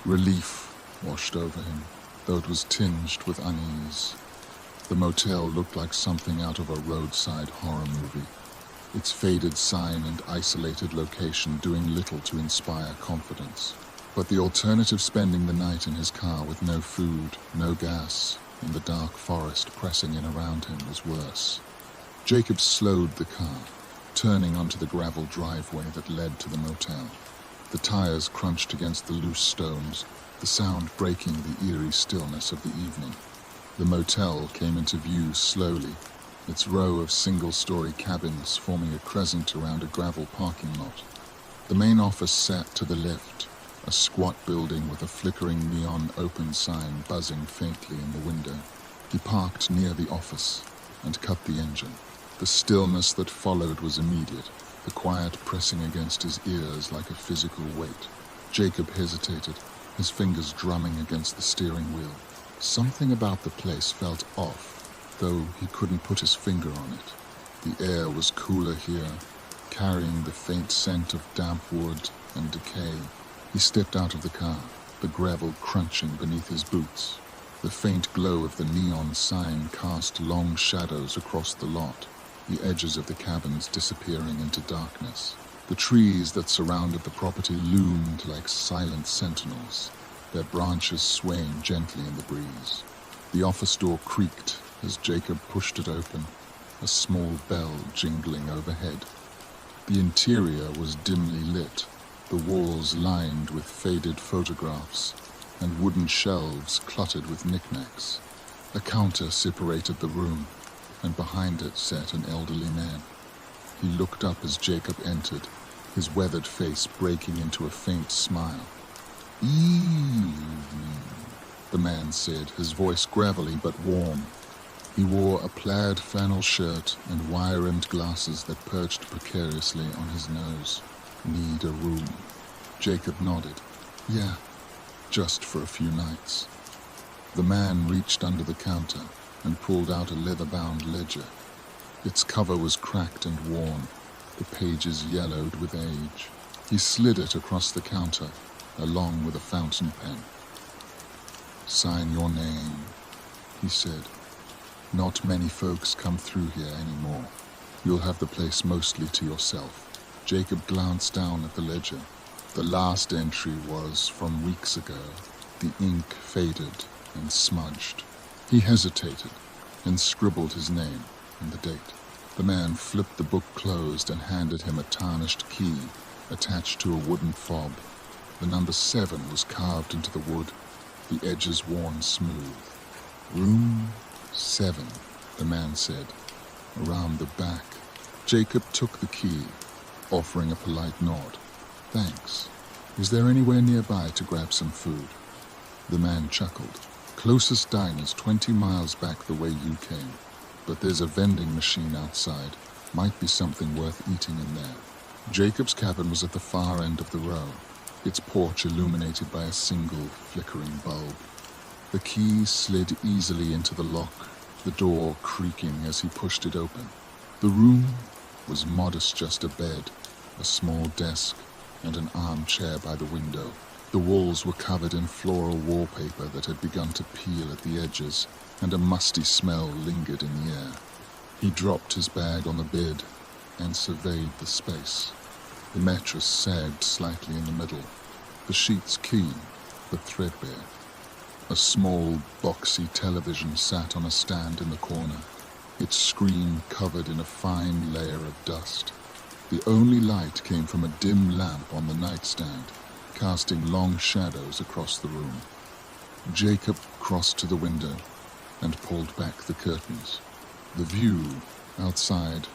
Relief washed over him, though it was tinged with unease. The motel looked like something out of a roadside horror movie, its faded sign and isolated location doing little to inspire confidence. But the alternative, spending the night in his car with no food, no gas, and the dark forest pressing in around him, was worse. Jacob slowed the car, turning onto the gravel driveway that led to the motel. The tires crunched against the loose stones, the sound breaking the eerie stillness of the evening. The motel came into view slowly, its row of single-story cabins forming a crescent around a gravel parking lot. The main office sat to the left, a squat building with a flickering neon open sign buzzing faintly in the window. He parked near the office and cut the engine. The stillness that followed was immediate, the quiet pressing against his ears like a physical weight. Jacob hesitated, his fingers drumming against the steering wheel. Something about the place felt off, though he couldn't put his finger on it. The air was cooler here, carrying the faint scent of damp wood and decay. He stepped out of the car, the gravel crunching beneath his boots. The faint glow of the neon sign cast long shadows across the lot. the edges of the cabins disappearing into darkness. The trees that surrounded the property loomed like silent sentinels, their branches swaying gently in the breeze. The office door creaked as Jacob pushed it open, a small bell jingling overhead. The interior was dimly lit, the walls lined with faded photographs and wooden shelves cluttered with knickknacks. A counter separated the room, and behind it sat an elderly man. He looked up as Jacob entered, his weathered face breaking into a faint smile. "Evening," the man said, his voice gravelly but warm. He wore a plaid flannel shirt and wire-rimmed glasses that perched precariously on his nose. "Need a room?" Jacob nodded. "Yeah, just for a few nights." The man reached under the counter and pulled out a leather-bound ledger. Its cover was cracked and worn, the pages yellowed with age. He slid it across the counter, along with a fountain pen. "Sign your name," he said. "Not many folks come through here anymore. You'll have the place mostly to yourself." Jacob glanced down at the ledger. The last entry was from weeks ago. The ink faded and smudged. He hesitated and scribbled his name and the date. The man flipped the book closed and handed him a tarnished key attached to a wooden fob. The number 7 was carved into the wood, the edges worn smooth. "Room 7, the man said, "around the back." Jacob took the key, offering a polite nod. "Thanks. Is there anywhere nearby to grab some food?" The man chuckled. "Closest diner's 20 miles back the way you came, but there's a vending machine outside. Might be something worth eating in there." Jacob's cabin was at the far end of the row, its porch illuminated by a single flickering bulb. The key slid easily into the lock, the door creaking as he pushed it open. The room was modest, just a bed, a small desk, and an armchair by the window. The walls were covered in floral wallpaper that had begun to peel at the edges, and a musty smell lingered in the air. He dropped his bag on the bed and surveyed the space. The mattress sagged slightly in the middle, the sheets keen but threadbare. A small, boxy television sat on a stand in the corner, its screen covered in a fine layer of dust. The only light came from a dim lamp on the nightstand, casting long shadows across the room. Jacob crossed to the window and pulled back the curtains. The view outside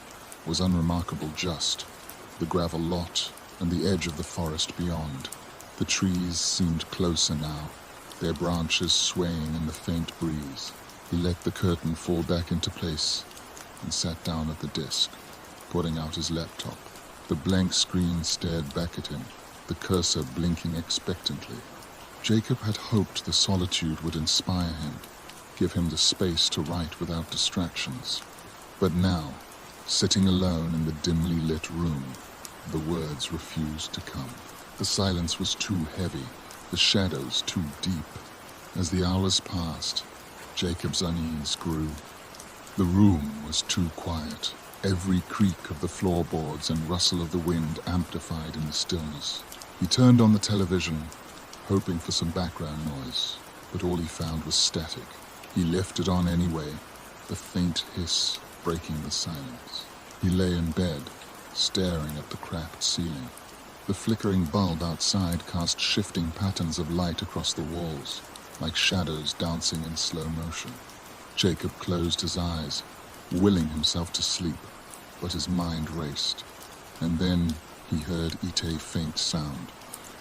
was unremarkable, just the gravel lot and the edge of the forest beyond. The trees seemed closer now, their branches swaying in the faint breeze. He let the curtain fall back into place and sat down at the desk, putting out his laptop. The blank screen stared back at him, the cursor blinking expectantly. Jacob had hoped the solitude would inspire him, give him the space to write without distractions. But now, sitting alone in the dimly lit room, the words refused to come. The silence was too heavy, the shadows too deep. As the hours passed, Jacob's unease grew. The room was too quiet, every creak of the floorboards and rustle of the wind amplified in the stillness. He turned on the television, hoping for some background noise, but all he found was static. He left it on anyway, the faint hiss breaking the silence. He lay in bed, staring at the cracked ceiling. The flickering bulb outside cast shifting patterns of light across the walls, like shadows dancing in slow motion. Jacob closed his eyes, willing himself to sleep, but his mind raced. And then he heard Ite's faint sound,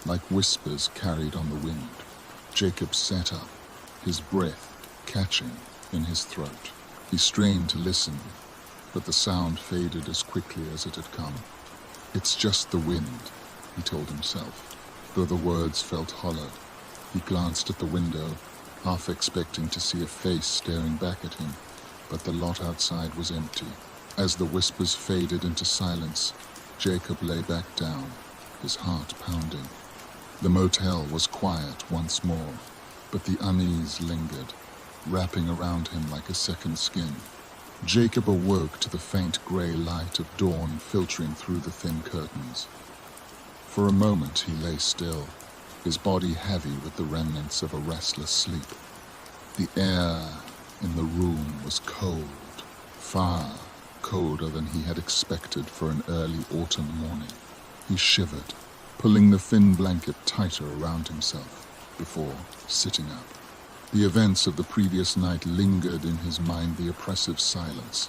like whispers carried on the wind. Jacob sat up, his breath catching in his throat. He strained to listen, but the sound faded as quickly as it had come. "It's just the wind," he told himself, though the words felt hollow. He glanced at the window, half expecting to see a face staring back at him, but the lot outside was empty. As the whispers faded into silence, Jacob lay back down, his heart pounding. The motel was quiet once more, but the unease lingered, wrapping around him like a second skin. Jacob awoke to the faint grey light of dawn filtering through the thin curtains. For a moment he lay still, his body heavy with the remnants of a restless sleep. The air in the room was cold, far colder than he had expected for an early autumn morning. He shivered, pulling the thin blanket tighter around himself before sitting up. The events of the previous night lingered in his mind, the oppressive silence,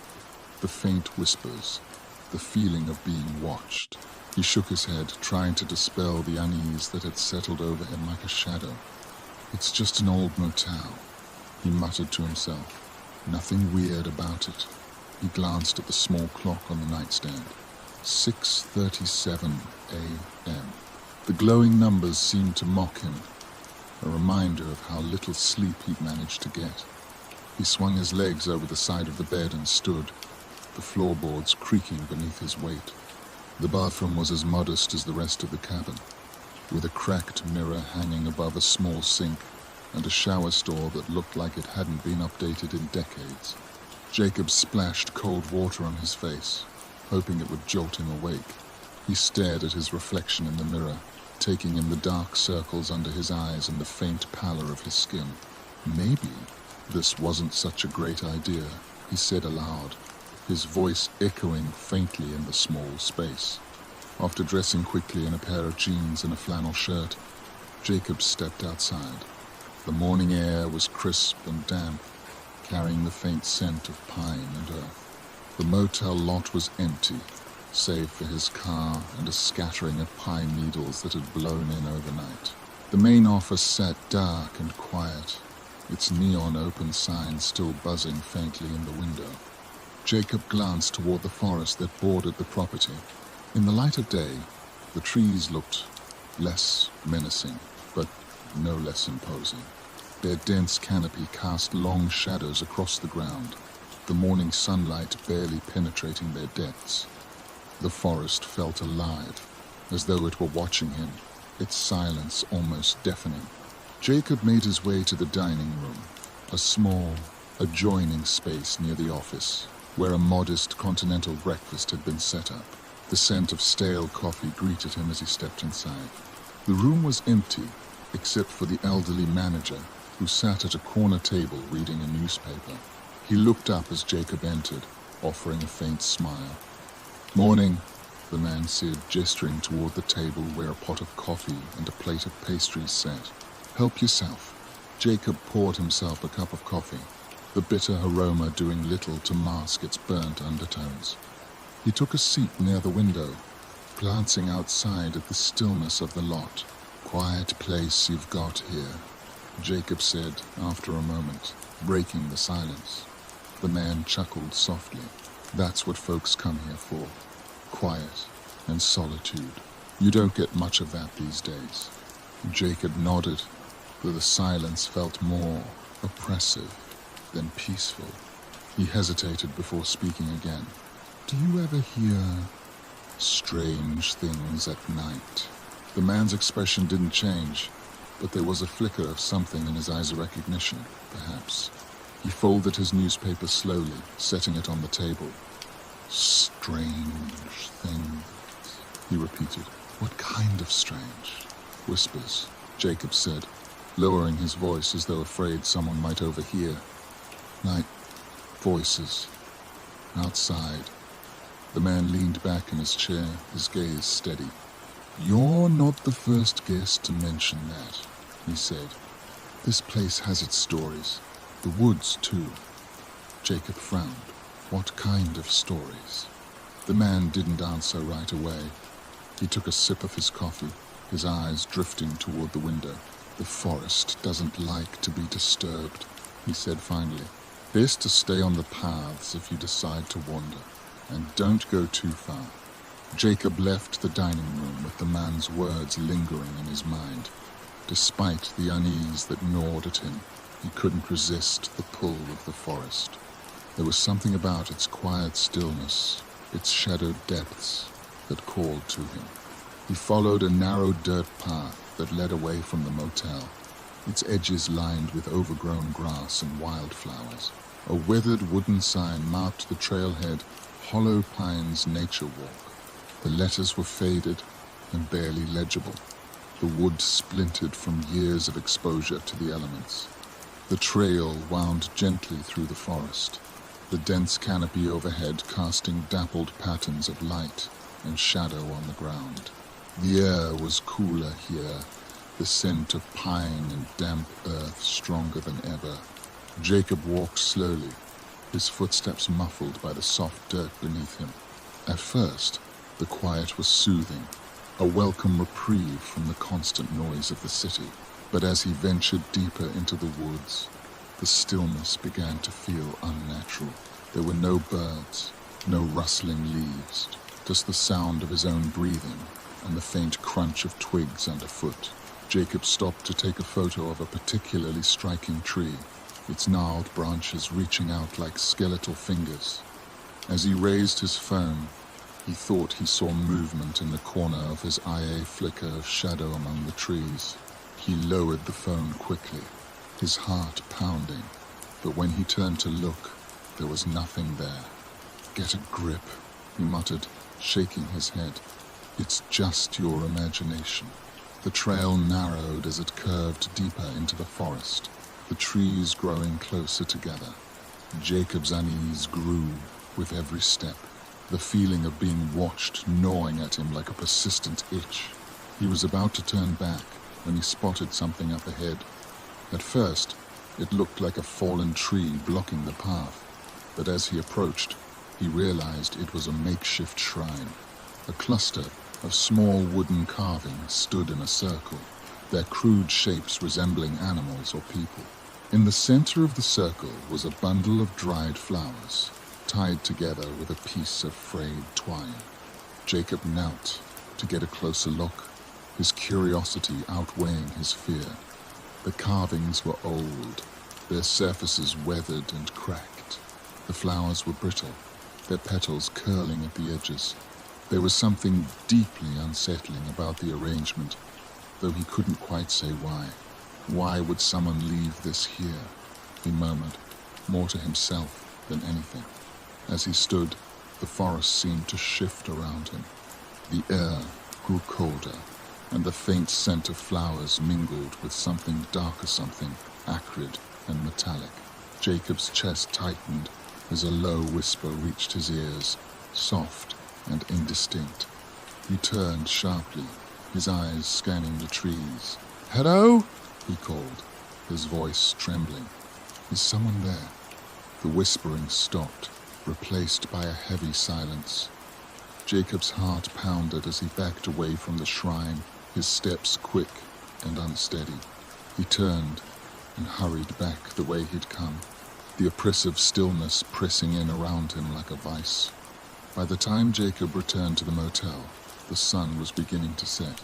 the faint whispers, the feeling of being watched. He shook his head, trying to dispel the unease that had settled over him like a shadow. "It's just an old motel," he muttered to himself. "Nothing weird about it." He glanced at the small clock on the nightstand. 6:37 a.m. The glowing numbers seemed to mock him, a reminder of how little sleep he'd managed to get. He swung his legs over the side of the bed and stood, the floorboards creaking beneath his weight. The bathroom was as modest as the rest of the cabin, with a cracked mirror hanging above a small sink and a shower stall that looked like it hadn't been updated in decades. Jacob splashed cold water on his face, hoping it would jolt him awake. He stared at his reflection in the mirror, taking in the dark circles under his eyes and the faint pallor of his skin. Maybe this wasn't such a great idea, he said aloud, his voice echoing faintly in the small space. After dressing quickly in a pair of jeans and a flannel shirt, Jacob stepped outside. The morning air was crisp and damp, carrying the faint scent of pine and earth. The motel lot was empty, save for his car and a scattering of pine needles that had blown in overnight. The main office sat dark and quiet, its neon open sign still buzzing faintly in the window. Jacob glanced toward the forest that bordered the property. In the light of day, the trees looked less menacing, but no less imposing. Their dense canopy cast long shadows across the ground, the morning sunlight barely penetrating their depths. The forest felt alive, as though it were watching him, its silence almost deafening. Jacob made his way to the dining room, a small, adjoining space near the office, where a modest continental breakfast had been set up. The scent of stale coffee greeted him as he stepped inside. The room was empty, except for the elderly manager, who sat at a corner table reading a newspaper. He looked up as Jacob entered, offering a faint smile. "Morning," the man said, gesturing toward the table where a pot of coffee and a plate of pastries sat. "Help yourself." Jacob poured himself a cup of coffee, the bitter aroma doing little to mask its burnt undertones. He took a seat near the window, glancing outside at the stillness of the lot. "Quiet place you've got here," Jacob said after a moment, breaking the silence. The man chuckled softly. "That's what folks come here for. Quiet and solitude. You don't get much of that these days." Jacob nodded, though the silence felt more oppressive than peaceful. He hesitated before speaking again. "Do you ever hear strange things at night?" The man's expression didn't change, but there was a flicker of something in his eyes of recognition, perhaps. He folded his newspaper slowly, setting it on the table. "Strange things," he repeated. "What kind of strange?" "Whispers," Jacob said, lowering his voice as though afraid someone might overhear. "Night voices. Outside." The man leaned back in his chair, his gaze steady. "You're not the first guest to mention that," he said. "This place has its stories. The woods, too." Jacob frowned. "What kind of stories?" The man didn't answer right away. He took a sip of his coffee, his eyes drifting toward the window. "The forest doesn't like to be disturbed," he said finally. "Best to stay on the paths if you decide to wander, and don't go too far." Jacob left the dining room with the man's words lingering in his mind. Despite the unease that gnawed at him, he couldn't resist the pull of the forest. There was something about its quiet stillness, its shadowed depths, that called to him. He followed a narrow dirt path that led away from the motel, its edges lined with overgrown grass and wildflowers. A weathered wooden sign marked the trailhead Hollow Pines Nature Walk. The letters were faded and barely legible. The wood splintered from years of exposure to the elements. The trail wound gently through the forest, the dense canopy overhead casting dappled patterns of light and shadow on the ground. The air was cooler here, the scent of pine and damp earth stronger than ever. Jacob walked slowly, his footsteps muffled by the soft dirt beneath him. At first, the quiet was soothing, a welcome reprieve from the constant noise of the city. But as he ventured deeper into the woods, the stillness began to feel unnatural. There were no birds, no rustling leaves, just the sound of his own breathing and the faint crunch of twigs underfoot. Jacob stopped to take a photo of a particularly striking tree, its gnarled branches reaching out like skeletal fingers. As he raised his phone, he thought he saw movement in the corner of his eye, a flicker of shadow among the trees. He lowered the phone quickly, his heart pounding, but when he turned to look, there was nothing there. "Get a grip," he muttered, shaking his head. "It's just your imagination." The trail narrowed as it curved deeper into the forest, the trees growing closer together. Jacob's unease grew with every step, the feeling of being watched gnawing at him like a persistent itch. He was about to turn back when he spotted something up ahead. At first, it looked like a fallen tree blocking the path, but as he approached, he realized it was a makeshift shrine. A cluster of small wooden carvings stood in a circle, their crude shapes resembling animals or people. In the center of the circle was a bundle of dried flowers, tied together with a piece of frayed twine. Jacob knelt to get a closer look, his curiosity outweighing his fear. The carvings were old, their surfaces weathered and cracked. The flowers were brittle, their petals curling at the edges. There was something deeply unsettling about the arrangement, though he couldn't quite say why. Why would someone leave this here? He murmured, more to himself than anything. As he stood, the forest seemed to shift around him. The air grew colder, and the faint scent of flowers mingled with something darker, something acrid and metallic. Jacob's chest tightened as a low whisper reached his ears, soft and indistinct. He turned sharply, his eyes scanning the trees. "Hello?" he called, his voice trembling. "Is someone there?" The whispering stopped, replaced by a heavy silence. Jacob's heart pounded as he backed away from the shrine, his steps quick and unsteady. He turned and hurried back the way he'd come, the oppressive stillness pressing in around him like a vice. By the time Jacob returned to the motel, the sun was beginning to set.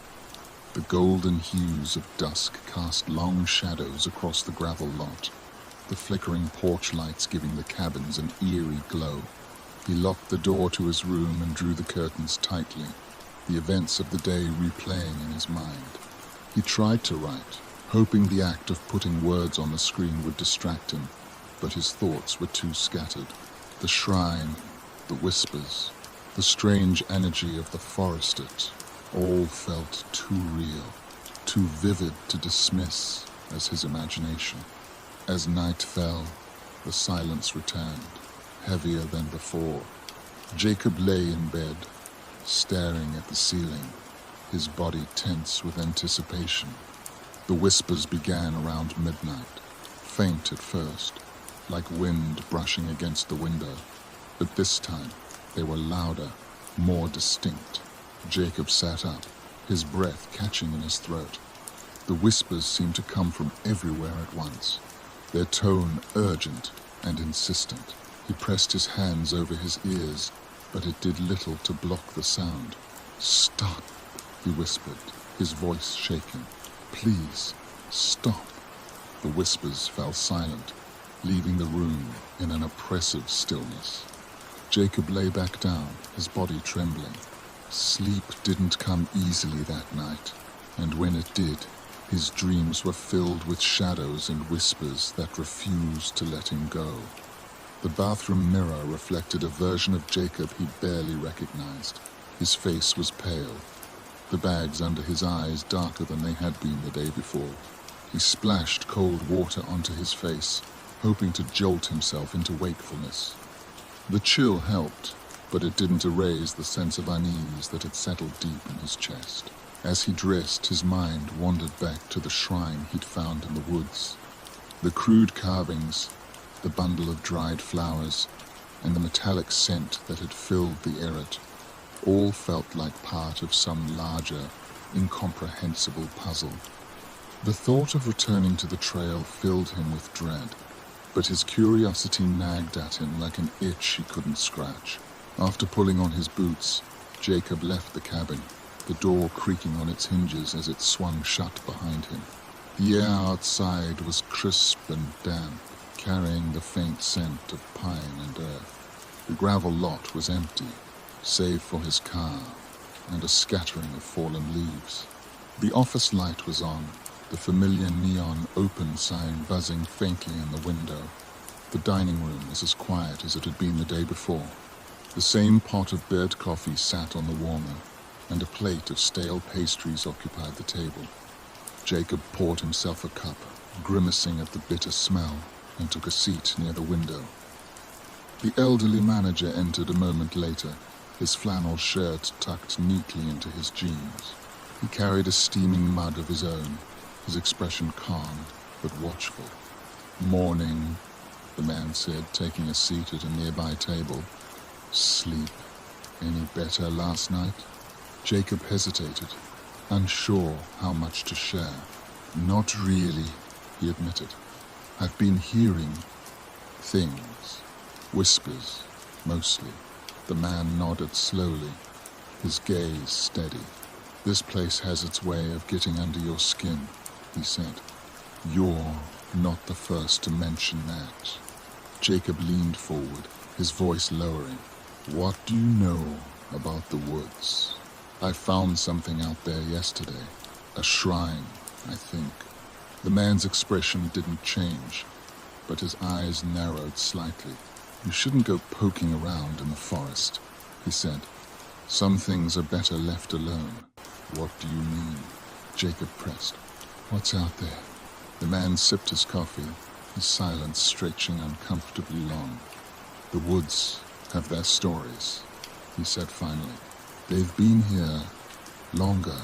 The golden hues of dusk cast long shadows across the gravel lot, the flickering porch lights giving the cabins an eerie glow. He locked the door to his room and drew the curtains tightly, the events of the day replaying in his mind. He tried to write, hoping the act of putting words on the screen would distract him, but his thoughts were too scattered. The shrine, the whispers, the strange energy of the forest, it all felt too real, too vivid to dismiss as his imagination. As night fell, the silence returned, heavier than before. Jacob lay in bed, staring at the ceiling, his body tense with anticipation. The whispers began around midnight, faint at first, like wind brushing against the window. But this time, they were louder, more distinct. Jacob sat up, his breath catching in his throat. The whispers seemed to come from everywhere at once, their tone urgent and insistent. He pressed his hands over his ears, but it did little to block the sound. "Stop," he whispered, his voice shaking. "Please, stop." The whispers fell silent, leaving the room in an oppressive stillness. Jacob lay back down, his body trembling. Sleep didn't come easily that night, and when it did, his dreams were filled with shadows and whispers that refused to let him go. The bathroom mirror reflected a version of Jacob he barely recognized. His face was pale, the bags under his eyes darker than they had been the day before. He splashed cold water onto his face, hoping to jolt himself into wakefulness. The chill helped, but it didn't erase the sense of unease that had settled deep in his chest. As he dressed, his mind wandered back to the shrine he'd found in the woods. The crude carvings, the bundle of dried flowers, and the metallic scent that had filled the eret all felt like part of some larger, incomprehensible puzzle. The thought of returning to the trail filled him with dread, but his curiosity nagged at him like an itch he couldn't scratch. After pulling on his boots, Jacob left the cabin, the door creaking on its hinges as it swung shut behind him. The air outside was crisp and damp, carrying the faint scent of pine and earth. The gravel lot was empty, save for his car and a scattering of fallen leaves. The office light was on, the familiar neon open sign buzzing faintly in the window. The dining room was as quiet as it had been the day before. The same pot of bird coffee sat on the warmer, and a plate of stale pastries occupied the table. Jacob poured himself a cup, grimacing at the bitter smell, and took a seat near the window. The elderly manager entered a moment later, his flannel shirt tucked neatly into his jeans. He carried a steaming mug of his own, his expression calm but watchful. "Morning," the man said, taking a seat at a nearby table. "Sleep any better last night?" Jacob hesitated, unsure how much to share. "Not really," he admitted. "I've been hearing things, whispers, mostly." The man nodded slowly, his gaze steady. "This place has its way of getting under your skin," he said. "You're not the first to mention that." Jacob leaned forward, his voice lowering. "What do you know about the woods?" "I found something out there yesterday. A shrine, I think." The man's expression didn't change, but his eyes narrowed slightly. "You shouldn't go poking around in the forest," he said. "Some things are better left alone." "What do you mean?" Jacob pressed. "What's out there?" The man sipped his coffee, his silence stretching uncomfortably long. "The woods have their stories," he said finally. "They've been here longer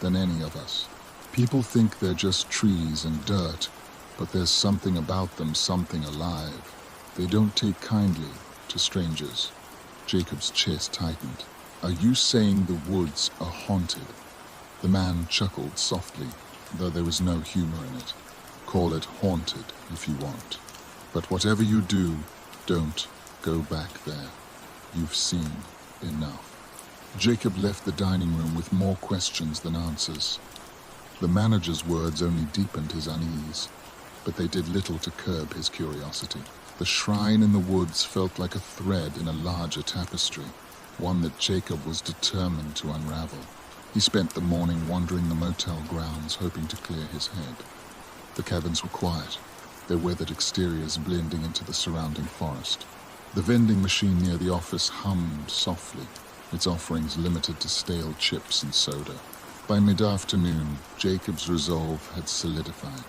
than any of us. People think they're just trees and dirt, but there's something about them, something alive. They don't take kindly to strangers." Jacob's chest tightened. "Are you saying the woods are haunted?" The man chuckled softly, though there was no humor in it. "Call it haunted if you want. But whatever you do, don't go back there. You've seen enough." Jacob left the dining room with more questions than answers. The manager's words only deepened his unease, but they did little to curb his curiosity. The shrine in the woods felt like a thread in a larger tapestry, one that Jacob was determined to unravel. He spent the morning wandering the motel grounds, hoping to clear his head. The cabins were quiet, their weathered exteriors blending into the surrounding forest. The vending machine near the office hummed softly, its offerings limited to stale chips and soda. By mid-afternoon, Jacob's resolve had solidified.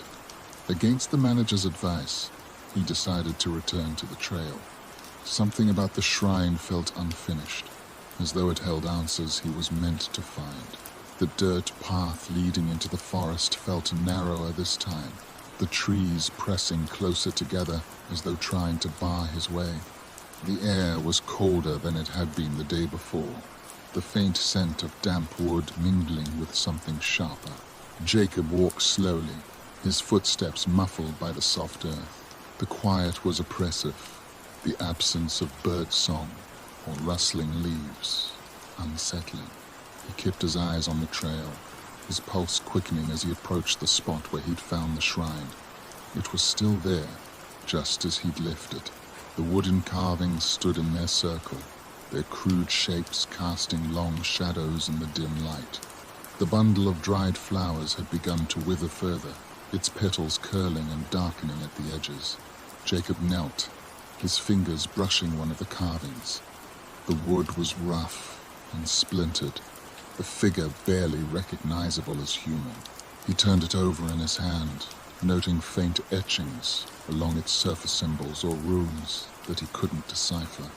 Against the manager's advice, he decided to return to the trail. Something about the shrine felt unfinished, as though it held answers he was meant to find. The dirt path leading into the forest felt narrower this time, the trees pressing closer together as though trying to bar his way. The air was colder than it had been the day before, the faint scent of damp wood mingling with something sharper. Jacob walked slowly, his footsteps muffled by the soft earth. The quiet was oppressive, the absence of bird song or rustling leaves unsettling. He kept his eyes on the trail, his pulse quickening as he approached the spot where he'd found the shrine. It was still there, just as he'd left it. The wooden carvings stood in their circle, their crude shapes casting long shadows in the dim light. The bundle of dried flowers had begun to wither further, its petals curling and darkening at the edges. Jacob knelt, his fingers brushing one of the carvings. The wood was rough and splintered, the figure barely recognizable as human. He turned it over in his hand, noting faint etchings along its surface symbols or runes that he couldn't decipher.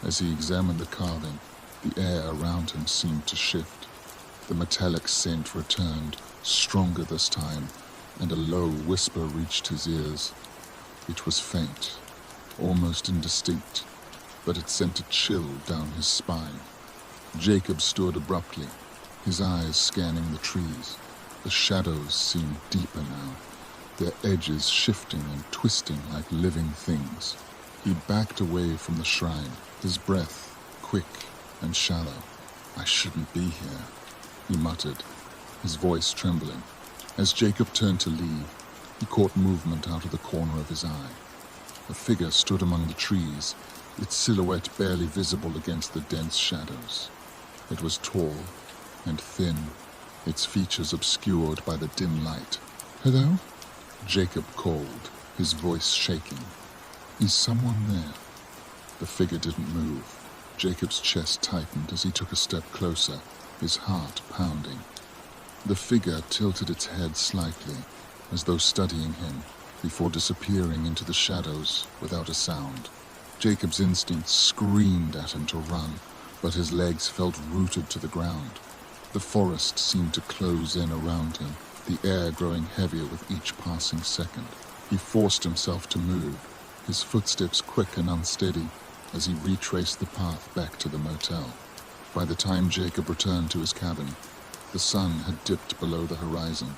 As he examined the carving, the air around him seemed to shift. The metallic scent returned, stronger this time, and a low whisper reached his ears. It was faint, almost indistinct, but it sent a chill down his spine. Jacob stood abruptly, his eyes scanning the trees. The shadows seemed deeper now, their edges shifting and twisting like living things. He backed away from the shrine, his breath quick and shallow. "I shouldn't be here," he muttered, his voice trembling. As Jacob turned to leave, he caught movement out of the corner of his eye. A figure stood among the trees, its silhouette barely visible against the dense shadows. It was tall and thin, its features obscured by the dim light. "Hello?" Jacob called, his voice shaking. "Is someone there?" The figure didn't move. Jacob's chest tightened as he took a step closer, his heart pounding. The figure tilted its head slightly, as though studying him, before disappearing into the shadows without a sound. Jacob's instincts screamed at him to run, but his legs felt rooted to the ground. The forest seemed to close in around him, the air growing heavier with each passing second. He forced himself to move, his footsteps quick and unsteady, as he retraced the path back to the motel. By the time Jacob returned to his cabin, the sun had dipped below the horizon,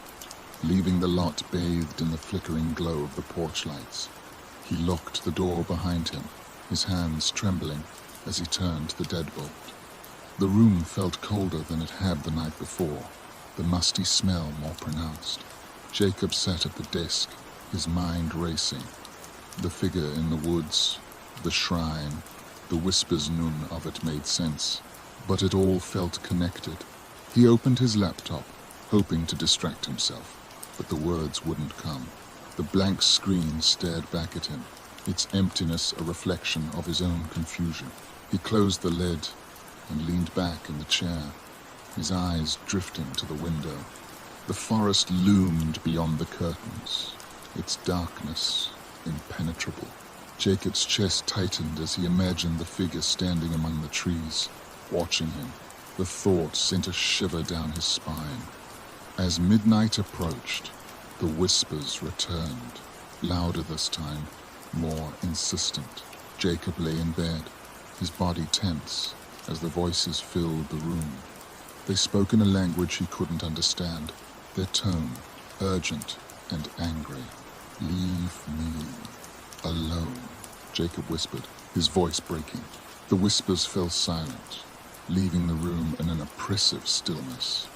leaving the lot bathed in the flickering glow of the porch lights. He locked the door behind him, his hands trembling as he turned the deadbolt. The room felt colder than it had the night before, the musty smell more pronounced. Jacob sat at the desk, his mind racing. The figure in the woods, the shrine, the whispers, none of it made sense, but it all felt connected. He opened his laptop, hoping to distract himself, but the words wouldn't come. The blank screen stared back at him, its emptiness a reflection of his own confusion. He closed the lid and leaned back in the chair, his eyes drifting to the window. The forest loomed beyond the curtains, its darkness impenetrable. Jacob's chest tightened as he imagined the figure standing among the trees, watching him. The thought sent a shiver down his spine. As midnight approached, the whispers returned, louder this time, more insistent. Jacob lay in bed, his body tense as the voices filled the room. They spoke in a language he couldn't understand, their tone urgent and angry. "Leave me alone," Jacob whispered, his voice breaking. The whispers fell silent, leaving the room in an oppressive stillness.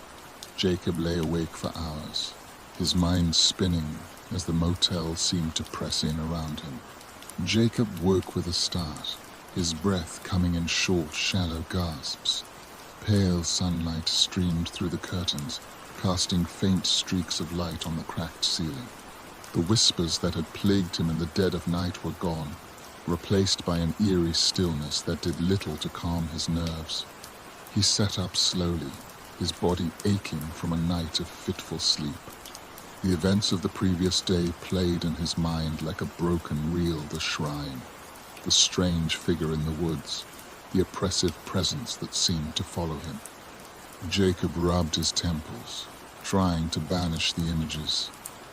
Jacob lay awake for hours, his mind spinning as the motel seemed to press in around him. Jacob woke with a start, his breath coming in short, shallow gasps. Pale sunlight streamed through the curtains, casting faint streaks of light on the cracked ceiling. The whispers that had plagued him in the dead of night were gone, replaced by an eerie stillness that did little to calm his nerves. He sat up slowly, his body aching from a night of fitful sleep. The events of the previous day played in his mind like a broken reel. The shrine, the strange figure in the woods, the oppressive presence that seemed to follow him. Jacob rubbed his temples, trying to banish the images,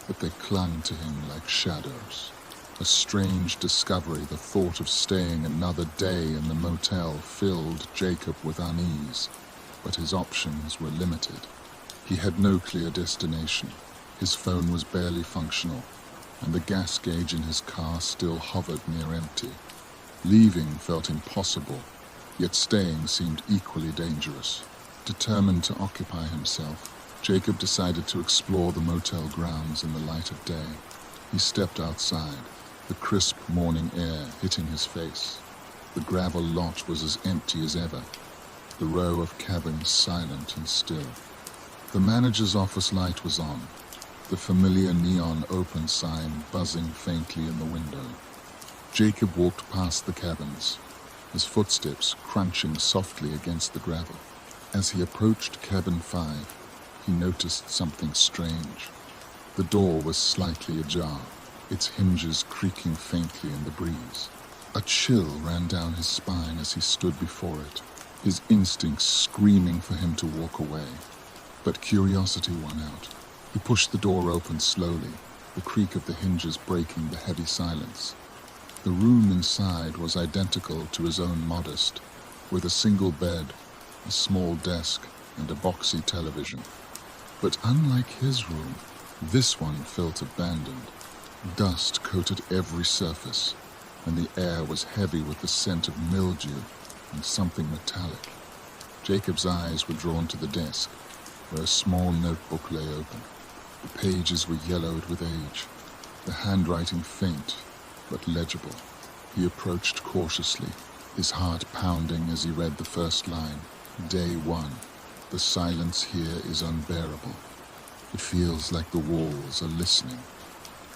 but they clung to him like shadows. A strange discovery, the thought of staying another day in the motel, filled Jacob with unease, but his options were limited. He had no clear destination. His phone was barely functional, and the gas gauge in his car still hovered near empty. Leaving felt impossible, yet staying seemed equally dangerous. Determined to occupy himself, Jacob decided to explore the motel grounds in the light of day. He stepped outside, the crisp morning air hitting his face. The gravel lot was as empty as ever, the row of cabins silent and still. The manager's office light was on, the familiar neon open sign buzzing faintly in the window. Jacob walked past the cabins, his footsteps crunching softly against the gravel. As he approached cabin 5, he noticed something strange. The door was slightly ajar, its hinges creaking faintly in the breeze. A chill ran down his spine as he stood before it, his instincts screaming for him to walk away. But curiosity won out. He pushed the door open slowly, the creak of the hinges breaking the heavy silence. The room inside was identical to his own modest, with a single bed, a small desk, and a boxy television. But unlike his room, this one felt abandoned. Dust coated every surface, and the air was heavy with the scent of mildew and something metallic. Jacob's eyes were drawn to the desk, where a small notebook lay open. The pages were yellowed with age, the handwriting faint but legible. He approached cautiously, his heart pounding as he read the first line. Day 1. The silence here is unbearable. It feels like the walls are listening.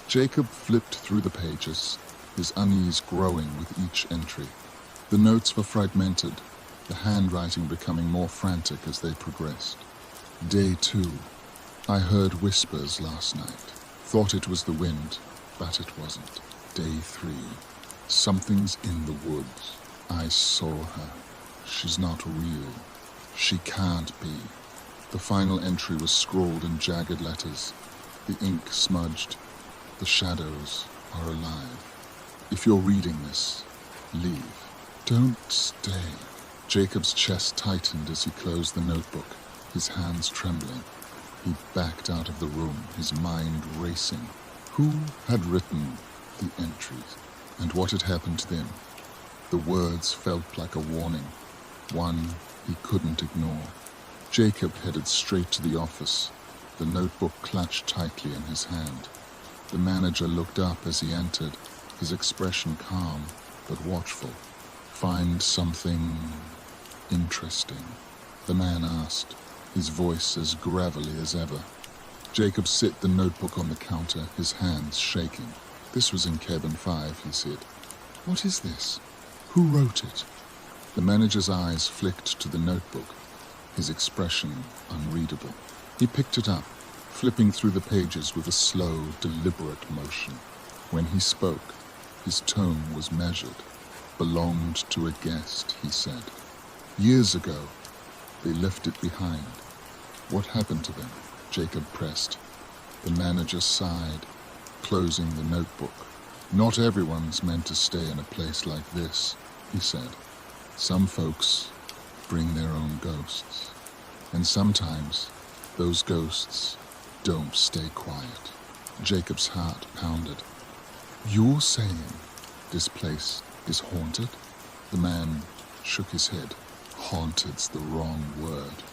Jacob flipped through the pages, his unease growing with each entry. The notes were fragmented, the handwriting becoming more frantic as they progressed. Day 2. I heard whispers last night. Thought it was the wind, but it wasn't. Day 3. Something's in the woods. I saw her. She's not real. She can't be. The final entry was scrawled in jagged letters. The ink smudged. The shadows are alive. If you're reading this, leave. Don't stay. Jacob's chest tightened as he closed the notebook, his hands trembling. He backed out of the room, his mind racing. Who had written the entries, and what had happened to them? The words felt like a warning, one he couldn't ignore. Jacob headed straight to the office, the notebook clutched tightly in his hand. The manager looked up as he entered, his expression calm but watchful. Find something interesting? The man asked, his voice as gravelly as ever. Jacob set the notebook on the counter, his hands shaking. This was in cabin 5, he said. What is this? Who wrote it? The manager's eyes flicked to the notebook, his expression unreadable. He picked it up, flipping through the pages with a slow, deliberate motion. When he spoke, his tone was measured. Belonged to a guest, he said. Years ago, they left it behind. What happened to them? Jacob pressed. The manager sighed, closing the notebook. Not everyone's meant to stay in a place like this, he said. Some folks bring their own ghosts. And sometimes those ghosts don't stay quiet. Jacob's heart pounded. You're saying this place is haunted? The man shook his head. Haunted's the wrong word.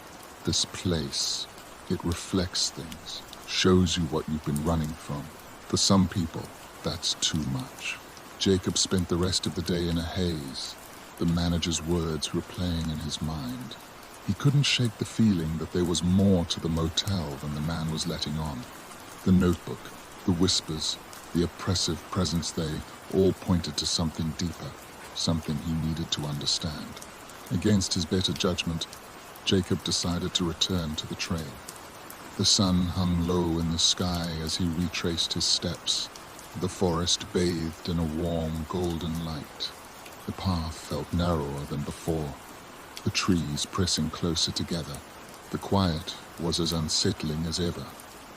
This place, it reflects things, shows you what you've been running from. For some people, that's too much. Jacob spent the rest of the day in a haze, the manager's words replaying in his mind. He couldn't shake the feeling that there was more to the motel than the man was letting on. The notebook, the whispers, the oppressive presence, they all pointed to something deeper, something he needed to understand. Against his better judgment, Jacob decided to return to the trail. The sun hung low in the sky as he retraced his steps. The forest bathed in a warm, golden light. The path felt narrower than before, the trees pressing closer together. The quiet was as unsettling as ever,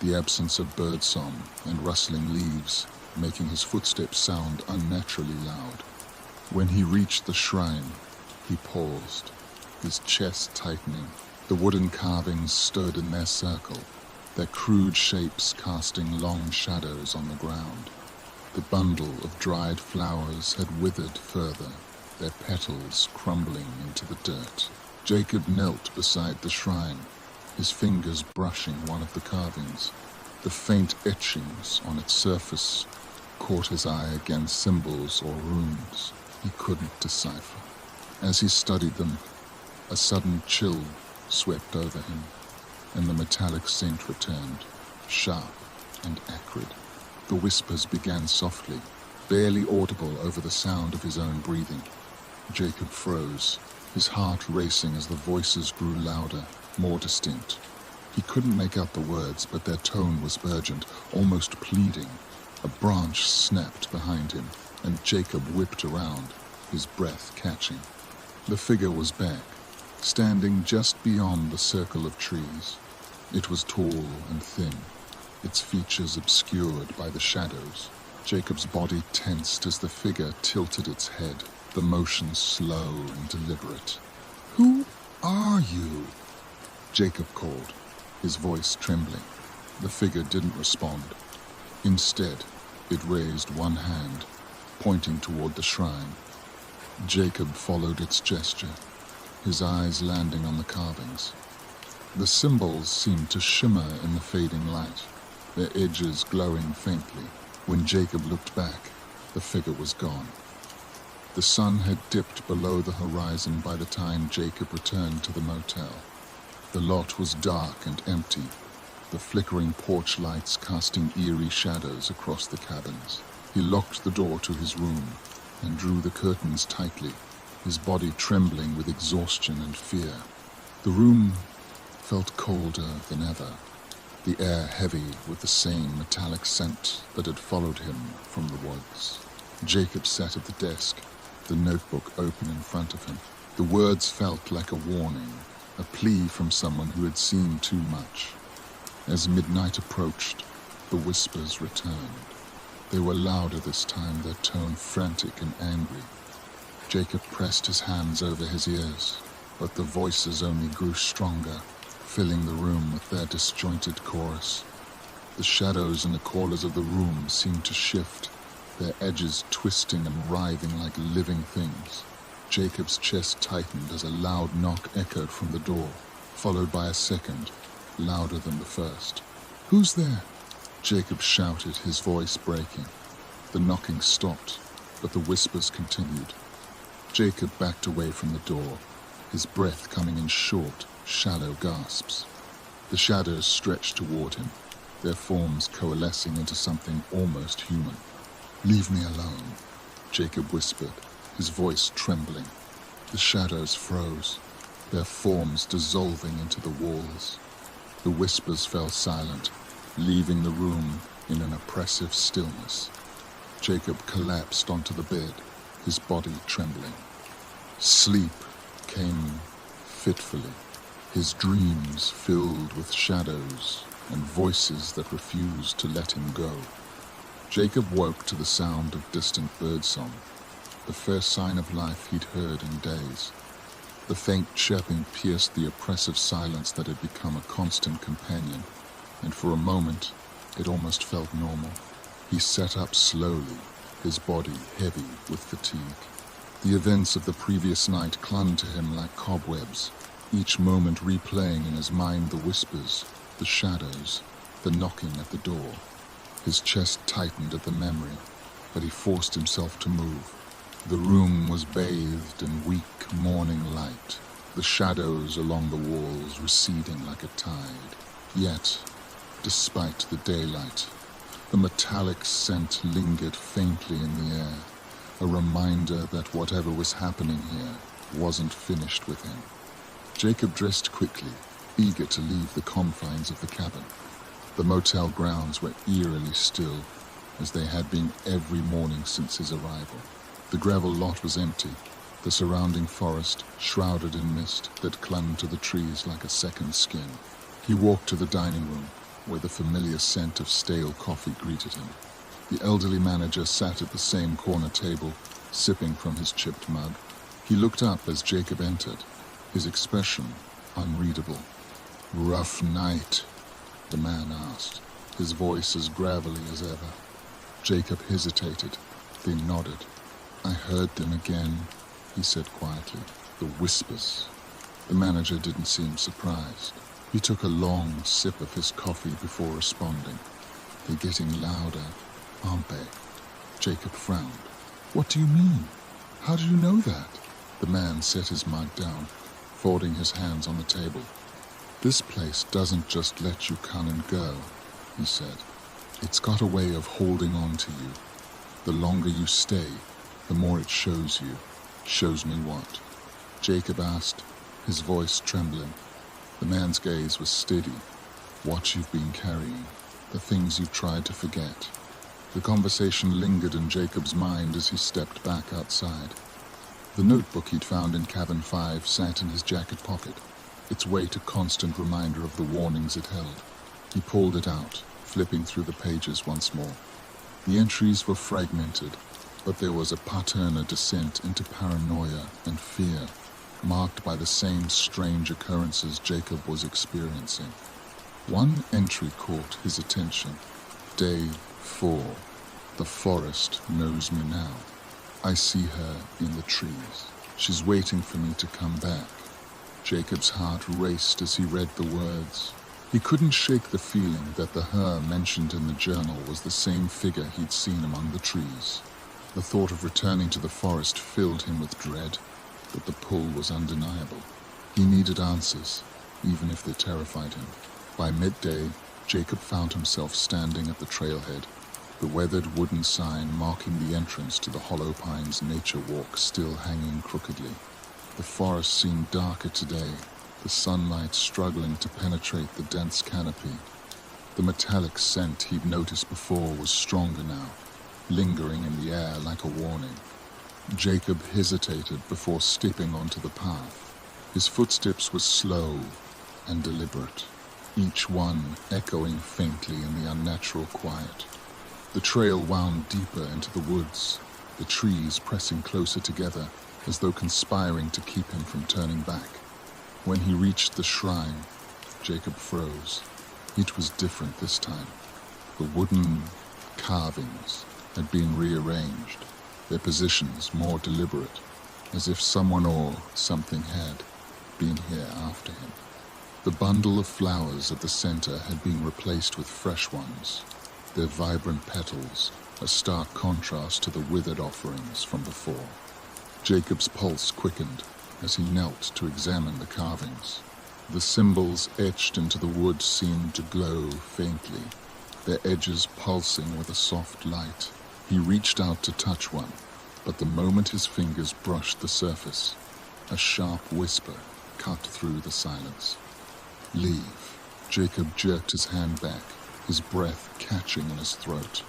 the absence of birdsong and rustling leaves making his footsteps sound unnaturally loud. When he reached the shrine, he paused, his chest tightening. The wooden carvings stood in their circle, their crude shapes casting long shadows on the ground. The bundle of dried flowers had withered further, their petals crumbling into the dirt. Jacob knelt beside the shrine, his fingers brushing one of the carvings. The faint etchings on its surface caught his eye against symbols or runes he couldn't decipher. As he studied them, a sudden chill swept over him, and the metallic scent returned, sharp and acrid. The whispers began softly, barely audible over the sound of his own breathing. Jacob froze, his heart racing as the voices grew louder, more distinct. He couldn't make out the words, but their tone was urgent, almost pleading. A branch snapped behind him, and Jacob whipped around, his breath catching. The figure was back, standing just beyond the circle of trees. It was tall and thin, its features obscured by the shadows. Jacob's body tensed as the figure tilted its head, the motion slow and deliberate. "Who are you?" Jacob called, his voice trembling. The figure didn't respond. Instead, it raised one hand, pointing toward the shrine. Jacob followed its gesture, his eyes landing on the carvings. The symbols seemed to shimmer in the fading light, their edges glowing faintly. When Jacob looked back, the figure was gone. The sun had dipped below the horizon by the time Jacob returned to the motel. The lot was dark and empty, the flickering porch lights casting eerie shadows across the cabins. He locked the door to his room and drew the curtains tightly, his body trembling with exhaustion and fear. The room felt colder than ever, the air heavy with the same metallic scent that had followed him from the woods. Jacob sat at the desk, the notebook open in front of him. The words felt like a warning, a plea from someone who had seen too much. As midnight approached, the whispers returned. They were louder this time, their tone frantic and angry. Jacob pressed his hands over his ears, but the voices only grew stronger, filling the room with their disjointed chorus. The shadows in the corners of the room seemed to shift, their edges twisting and writhing like living things. Jacob's chest tightened as a loud knock echoed from the door, followed by a second, louder than the first. "Who's there?" Jacob shouted, his voice breaking. The knocking stopped, but the whispers continued. Jacob backed away from the door, his breath coming in short, shallow gasps. The shadows stretched toward him, their forms coalescing into something almost human. "Leave me alone," Jacob whispered, his voice trembling. The shadows froze, their forms dissolving into the walls. The whispers fell silent, leaving the room in an oppressive stillness. Jacob collapsed onto the bed, his body trembling. Sleep came fitfully, his dreams filled with shadows and voices that refused to let him go. Jacob woke to the sound of distant birdsong, the first sign of life he'd heard in days. The faint chirping pierced the oppressive silence that had become a constant companion, and for a moment it almost felt normal. He sat up slowly, his body heavy with fatigue. The events of the previous night clung to him like cobwebs, each moment replaying in his mind the whispers, the shadows, the knocking at the door. His chest tightened at the memory, but he forced himself to move. The room was bathed in weak morning light, the shadows along the walls receding like a tide. Yet, despite the daylight, the metallic scent lingered faintly in the air, a reminder that whatever was happening here wasn't finished with him. Jacob dressed quickly, eager to leave the confines of the cabin. The motel grounds were eerily still, as they had been every morning since his arrival. The gravel lot was empty, the surrounding forest shrouded in mist that clung to the trees like a second skin. He walked to the dining room, where the familiar scent of stale coffee greeted him. The elderly manager sat at the same corner table, sipping from his chipped mug. He looked up as Jacob entered, his expression unreadable. "Rough night?" the man asked, his voice as gravelly as ever. Jacob hesitated, then nodded. "I heard them again," he said quietly. "The whispers." The manager didn't seem surprised. He took a long sip of his coffee before responding. "They're getting louder, aren't they?" Jacob frowned. "What do you mean? How do you know that?" The man set his mug down, folding his hands on the table. "This place doesn't just let you come and go," he said. "It's got a way of holding on to you. The longer you stay, the more it shows you. Shows me what? Jacob asked, his voice trembling. The man's gaze was steady. What you've been carrying, the things you've tried to forget. The conversation lingered in Jacob's mind as he stepped back outside. The notebook he'd found in Cabin 5 sat in his jacket pocket, its weight a constant reminder of the warnings it held. He pulled it out, flipping through the pages once more. The entries were fragmented, but there was a pattern of descent into paranoia and fear, marked by the same strange occurrences Jacob was experiencing. One entry caught his attention. Day 4. The forest knows me now. I see her in the trees. She's waiting for me to come back. Jacob's heart raced as he read the words. He couldn't shake the feeling that the her mentioned in the journal was the same figure he'd seen among the trees. The thought of returning to the forest filled him with dread, but the pull was undeniable. He needed answers, even if they terrified him. By midday, Jacob found himself standing at the trailhead, the weathered wooden sign marking the entrance to the Hollow Pines Nature Walk still hanging crookedly. The forest seemed darker today, the sunlight struggling to penetrate the dense canopy. The metallic scent he'd noticed before was stronger now, lingering in the air like a warning. Jacob hesitated before stepping onto the path. His footsteps were slow and deliberate, each one echoing faintly in the unnatural quiet. The trail wound deeper into the woods, the trees pressing closer together as though conspiring to keep him from turning back. When he reached the shrine, Jacob froze. It was different this time. The wooden carvings had been rearranged, their positions more deliberate, as if someone or something had been here after him. The bundle of flowers at the center had been replaced with fresh ones, their vibrant petals a stark contrast to the withered offerings from before. Jacob's pulse quickened as he knelt to examine the carvings. The symbols etched into the wood seemed to glow faintly, their edges pulsing with a soft light. He reached out to touch one, but the moment his fingers brushed the surface, a sharp whisper cut through the silence. "Leave." Jacob jerked his hand back, his breath catching in his throat.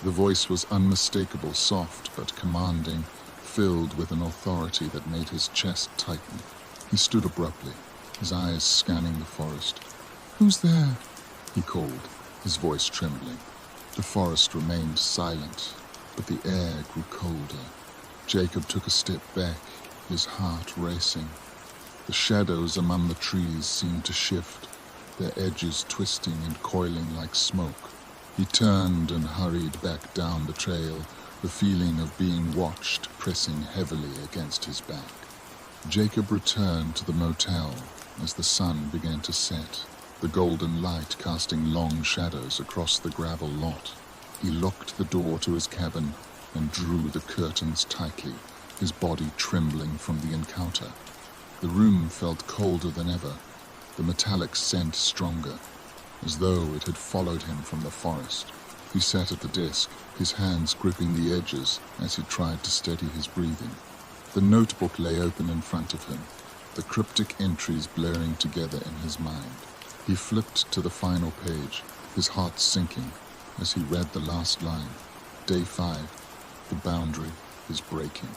The voice was unmistakable, soft but commanding, filled with an authority that made his chest tighten. He stood abruptly, his eyes scanning the forest. "Who's there?" he called, his voice trembling. The forest remained silent, but the air grew colder. Jacob took a step back, his heart racing. The shadows among the trees seemed to shift, their edges twisting and coiling like smoke. He turned and hurried back down the trail, the feeling of being watched pressing heavily against his back. Jacob returned to the motel as the sun began to set, the golden light casting long shadows across the gravel lot. He locked the door to his cabin and drew the curtains tightly, his body trembling from the encounter. The room felt colder than ever, the metallic scent stronger, as though it had followed him from the forest. He sat at the desk, his hands gripping the edges as he tried to steady his breathing. The notebook lay open in front of him, the cryptic entries blurring together in his mind. He flipped to the final page, his heart sinking as he read the last line. Day 5. The boundary is breaking.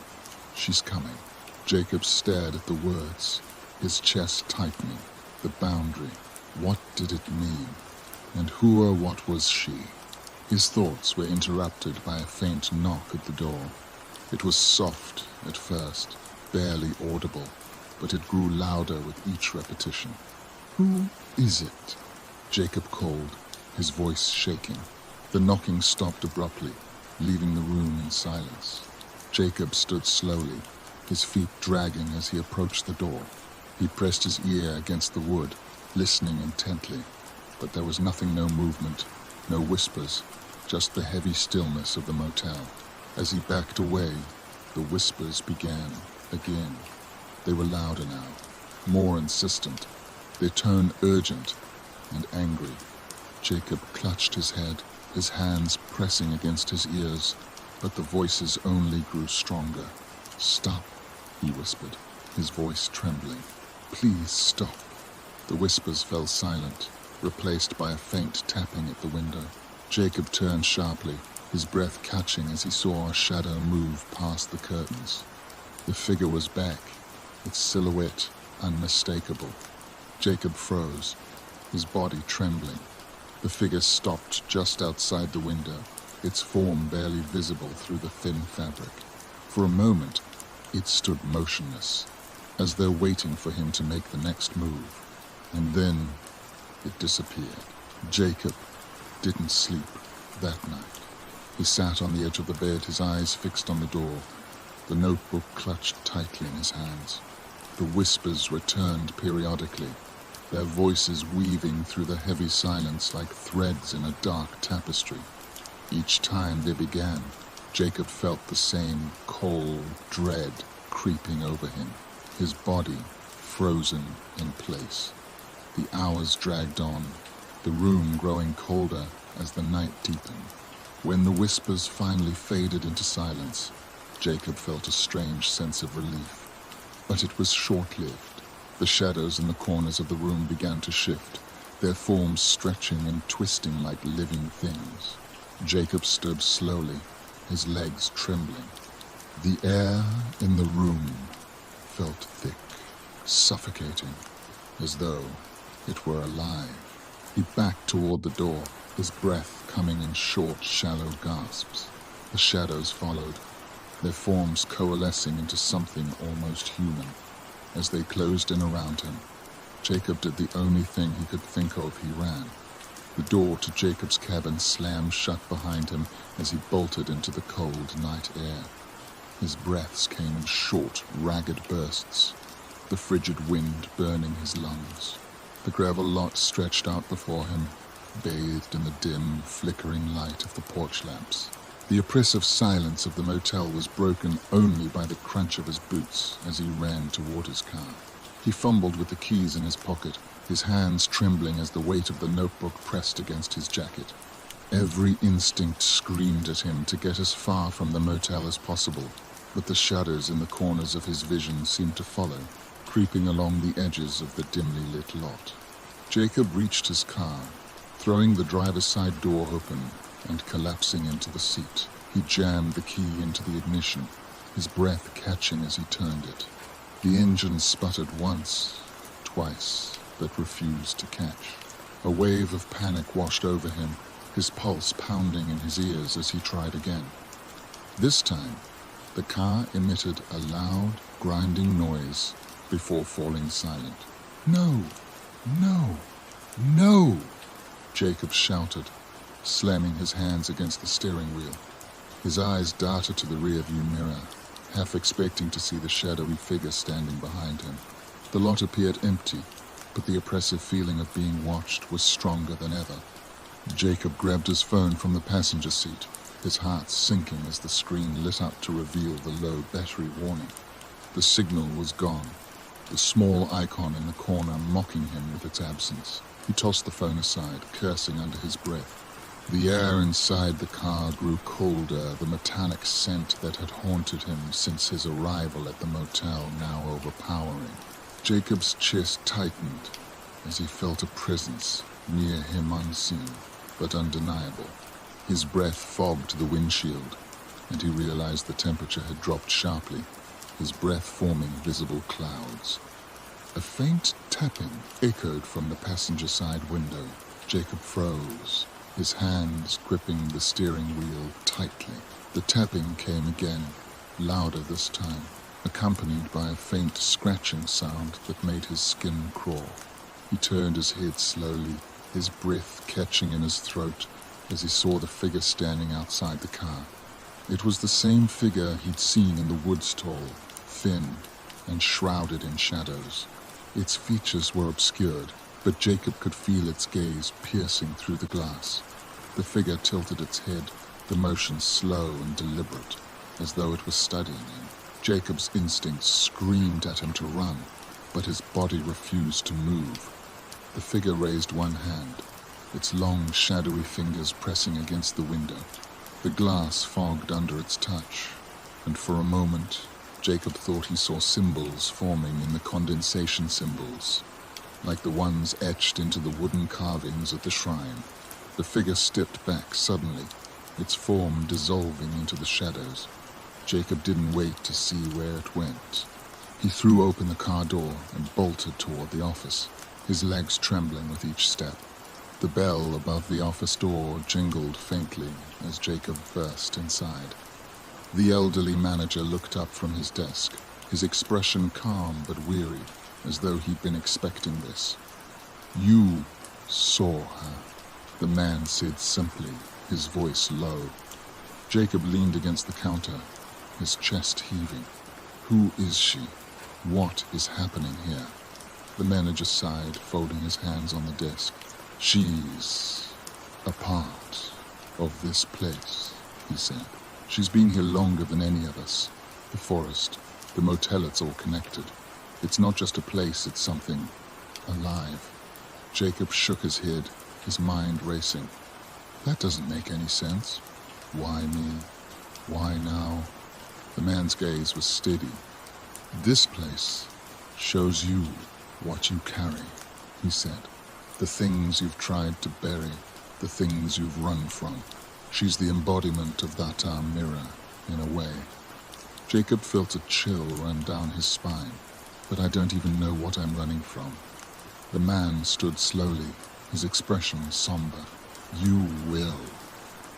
She's coming. Jacob stared at the words, his chest tightening. The boundary. What did it mean? And who or what was she? His thoughts were interrupted by a faint knock at the door. It was soft at first, barely audible, but it grew louder with each repetition. "Who is it?" Jacob called, his voice shaking. The knocking stopped abruptly, leaving the room in silence. Jacob stood slowly, his feet dragging as he approached the door. He pressed his ear against the wood, listening intently, but there was nothing, no movement, no whispers, just the heavy stillness of the motel. As he backed away, the whispers began again. They were louder now, more insistent, their tone urgent and angry. Jacob clutched his head, his hands pressing against his ears. But the voices only grew stronger. "Stop," he whispered, his voice trembling. "Please stop." The whispers fell silent, replaced by a faint tapping at the window. Jacob turned sharply, his breath catching as he saw a shadow move past the curtains. The figure was back, its silhouette unmistakable. Jacob froze, his body trembling. The figure stopped just outside the window, its form barely visible through the thin fabric. For a moment, it stood motionless, as though waiting for him to make the next move. And then it disappeared. Jacob didn't sleep that night. He sat on the edge of the bed, his eyes fixed on the door, the notebook clutched tightly in his hands. The whispers returned periodically, their voices weaving through the heavy silence like threads in a dark tapestry. Each time they began, Jacob felt the same cold dread creeping over him, his body frozen in place. The hours dragged on, the room growing colder as the night deepened. When the whispers finally faded into silence, Jacob felt a strange sense of relief. But it was short-lived. The shadows in the corners of the room began to shift, their forms stretching and twisting like living things. Jacob stood slowly, his legs trembling. The air in the room felt thick, suffocating, as though it were alive. He backed toward the door, his breath coming in short, shallow gasps. The shadows followed, their forms coalescing into something almost human. As they closed in around him, Jacob did the only thing he could think of. He ran. The door to Jacob's cabin slammed shut behind him as he bolted into the cold night air. His breaths came in short, ragged bursts, the frigid wind burning his lungs. The gravel lot stretched out before him, bathed in the dim, flickering light of the porch lamps. The oppressive silence of the motel was broken only by the crunch of his boots as he ran toward his car. He fumbled with the keys in his pocket, his hands trembling as the weight of the notebook pressed against his jacket. Every instinct screamed at him to get as far from the motel as possible, but the shadows in the corners of his vision seemed to follow, creeping along the edges of the dimly lit lot. Jacob reached his car, throwing the driver's side door open and collapsing into the seat. He jammed the key into the ignition, his breath catching as he turned it. The engine sputtered once, twice, but refused to catch. A wave of panic washed over him, his pulse pounding in his ears as he tried again. This time, the car emitted a loud, grinding noise before falling silent. "No! No! No!" Jacob shouted, slamming his hands against the steering wheel. His eyes darted to the rearview mirror, half expecting to see the shadowy figure standing behind him. The lot appeared empty, but the oppressive feeling of being watched was stronger than ever. Jacob grabbed his phone from the passenger seat, his heart sinking as the screen lit up to reveal the low battery warning. The signal was gone, the small icon in the corner mocking him with its absence. He tossed the phone aside, cursing under his breath. The air inside the car grew colder, the metallic scent that had haunted him since his arrival at the motel now overpowering. Jacob's chest tightened as he felt a presence near him, unseen but undeniable. His breath fogged the windshield, and he realized the temperature had dropped sharply, his breath forming visible clouds. A faint tapping echoed from the passenger side window. Jacob froze, his hands gripping the steering wheel tightly. The tapping came again, louder this time, accompanied by a faint scratching sound that made his skin crawl. He turned his head slowly, his breath catching in his throat as he saw the figure standing outside the car. It was the same figure he'd seen in the wood stall, thin and shrouded in shadows. Its features were obscured, but Jacob could feel its gaze piercing through the glass. The figure tilted its head, the motion slow and deliberate, as though it was studying him. Jacob's instincts screamed at him to run, but his body refused to move. The figure raised one hand, its long, shadowy fingers pressing against the window. The glass fogged under its touch, and for a moment, Jacob thought he saw symbols forming in the condensation symbols, like the ones etched into the wooden carvings at the shrine. The figure stepped back suddenly, its form dissolving into the shadows. Jacob didn't wait to see where it went. He threw open the car door and bolted toward the office, his legs trembling with each step. The bell above the office door jingled faintly as Jacob burst inside. The elderly manager looked up from his desk, his expression calm but weary, as though he'd been expecting this. "You saw her," the man said simply, his voice low. Jacob leaned against the counter, his chest heaving. "Who is she? What is happening here?" The manager sighed, folding his hands on the desk. "She's a part of this place," he said. "She's been here longer than any of us. The forest, the motel, it's all connected. It's not just a place, it's something alive." Jacob shook his head, his mind racing. "That doesn't make any sense. Why me? Why now?" The man's gaze was steady. "This place shows you what you carry," he said. "The things you've tried to bury, the things you've run from. She's the embodiment of that mirror, in a way." Jacob felt a chill run down his spine. "But I don't even know what I'm running from." The man stood slowly, his expression somber. "You will."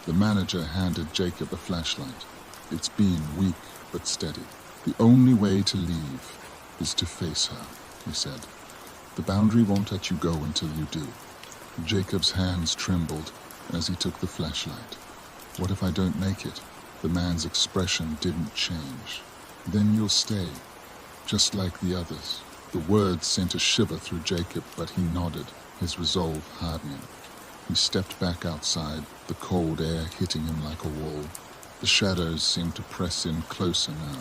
The manager handed Jacob a flashlight. "It's been weak but steady. The only way to leave is to face her," he said. "The boundary won't let you go until you do." Jacob's hands trembled as he took the flashlight. "What if I don't make it?" The man's expression didn't change. "Then you'll stay, just like the others." The words sent a shiver through Jacob, but he nodded, his resolve hardening. He stepped back outside, the cold air hitting him like a wall. The shadows seemed to press in closer now,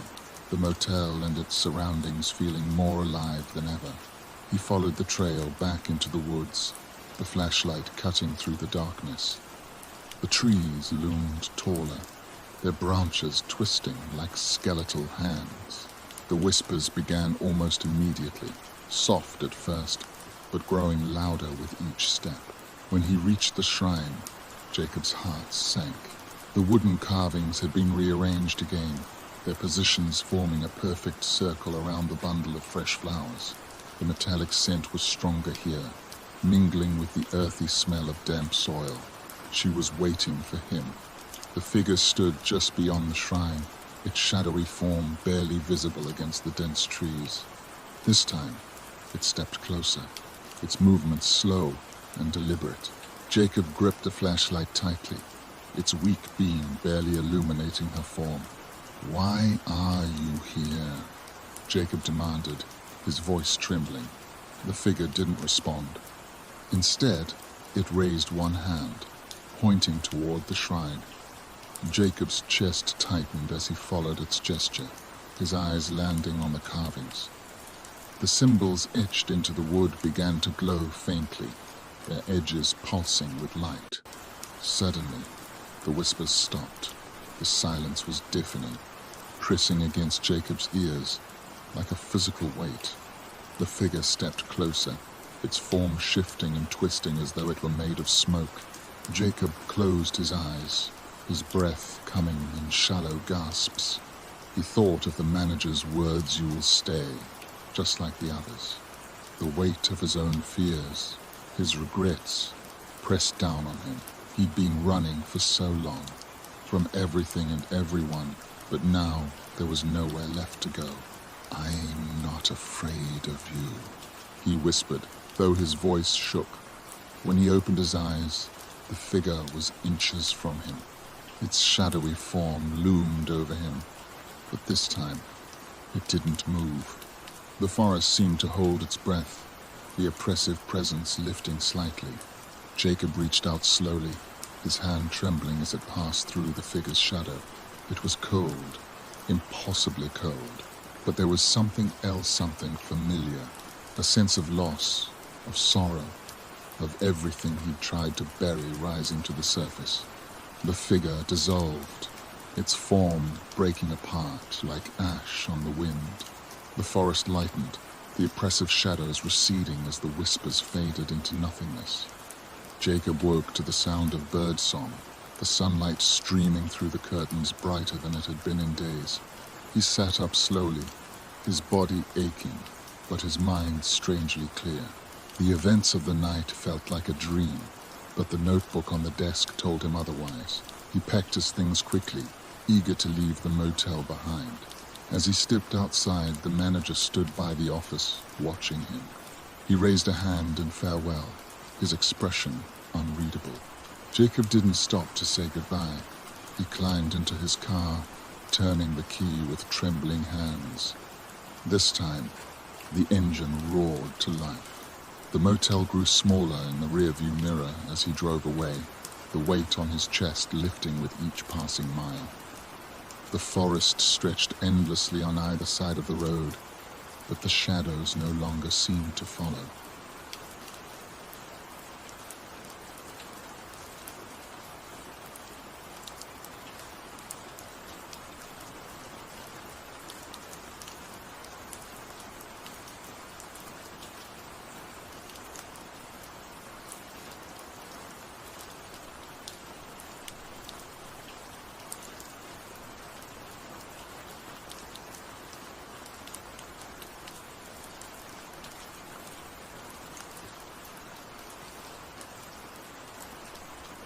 the motel and its surroundings feeling more alive than ever. He followed the trail back into the woods, the flashlight cutting through the darkness. The trees loomed taller, their branches twisting like skeletal hands. The whispers began almost immediately, soft at first, but growing louder with each step. When he reached the shrine, Jacob's heart sank. The wooden carvings had been rearranged again, their positions forming a perfect circle around the bundle of fresh flowers. The metallic scent was stronger here, mingling with the earthy smell of damp soil. She was waiting for him. The figure stood just beyond the shrine, its shadowy form barely visible against the dense trees. This time, it stepped closer, its movements slow and deliberate. Jacob gripped the flashlight tightly, its weak beam barely illuminating her form. "Why are you here?" Jacob demanded, his voice trembling. The figure didn't respond. Instead, it raised one hand, pointing toward the shrine. Jacob's chest tightened as he followed its gesture, his eyes landing on the carvings. The symbols etched into the wood began to glow faintly, their edges pulsing with light. Suddenly, the whispers stopped. The silence was deafening, pressing against Jacob's ears like a physical weight. The figure stepped closer, its form shifting and twisting as though it were made of smoke. Jacob closed his eyes, his breath coming in shallow gasps. He thought of the manager's words, "You will stay, just like the others." The weight of his own fears, his regrets, pressed down on him. He'd been running for so long, from everything and everyone, but now there was nowhere left to go. "I'm not afraid of you," he whispered, though his voice shook. When he opened his eyes, the figure was inches from him. Its shadowy form loomed over him, but this time it didn't move. The forest seemed to hold its breath, the oppressive presence lifting slightly. Jacob reached out slowly, his hand trembling as it passed through the figure's shadow. It was cold, impossibly cold, but there was something else, something familiar, a sense of loss, of sorrow, of everything he'd tried to bury rising to the surface. The figure dissolved, its form breaking apart like ash on the wind. The forest lightened, the oppressive shadows receding as the whispers faded into nothingness. Jacob woke to the sound of birdsong, the sunlight streaming through the curtains brighter than it had been in days. He sat up slowly, his body aching, but his mind strangely clear. The events of the night felt like a dream, but the notebook on the desk told him otherwise. He packed his things quickly, eager to leave the motel behind. As he stepped outside, the manager stood by the office, watching him. He raised a hand in farewell, his expression unreadable. Jacob didn't stop to say goodbye. He climbed into his car, turning the key with trembling hands. This time, the engine roared to life. The motel grew smaller in the rearview mirror as he drove away, the weight on his chest lifting with each passing mile. The forest stretched endlessly on either side of the road, but the shadows no longer seemed to follow.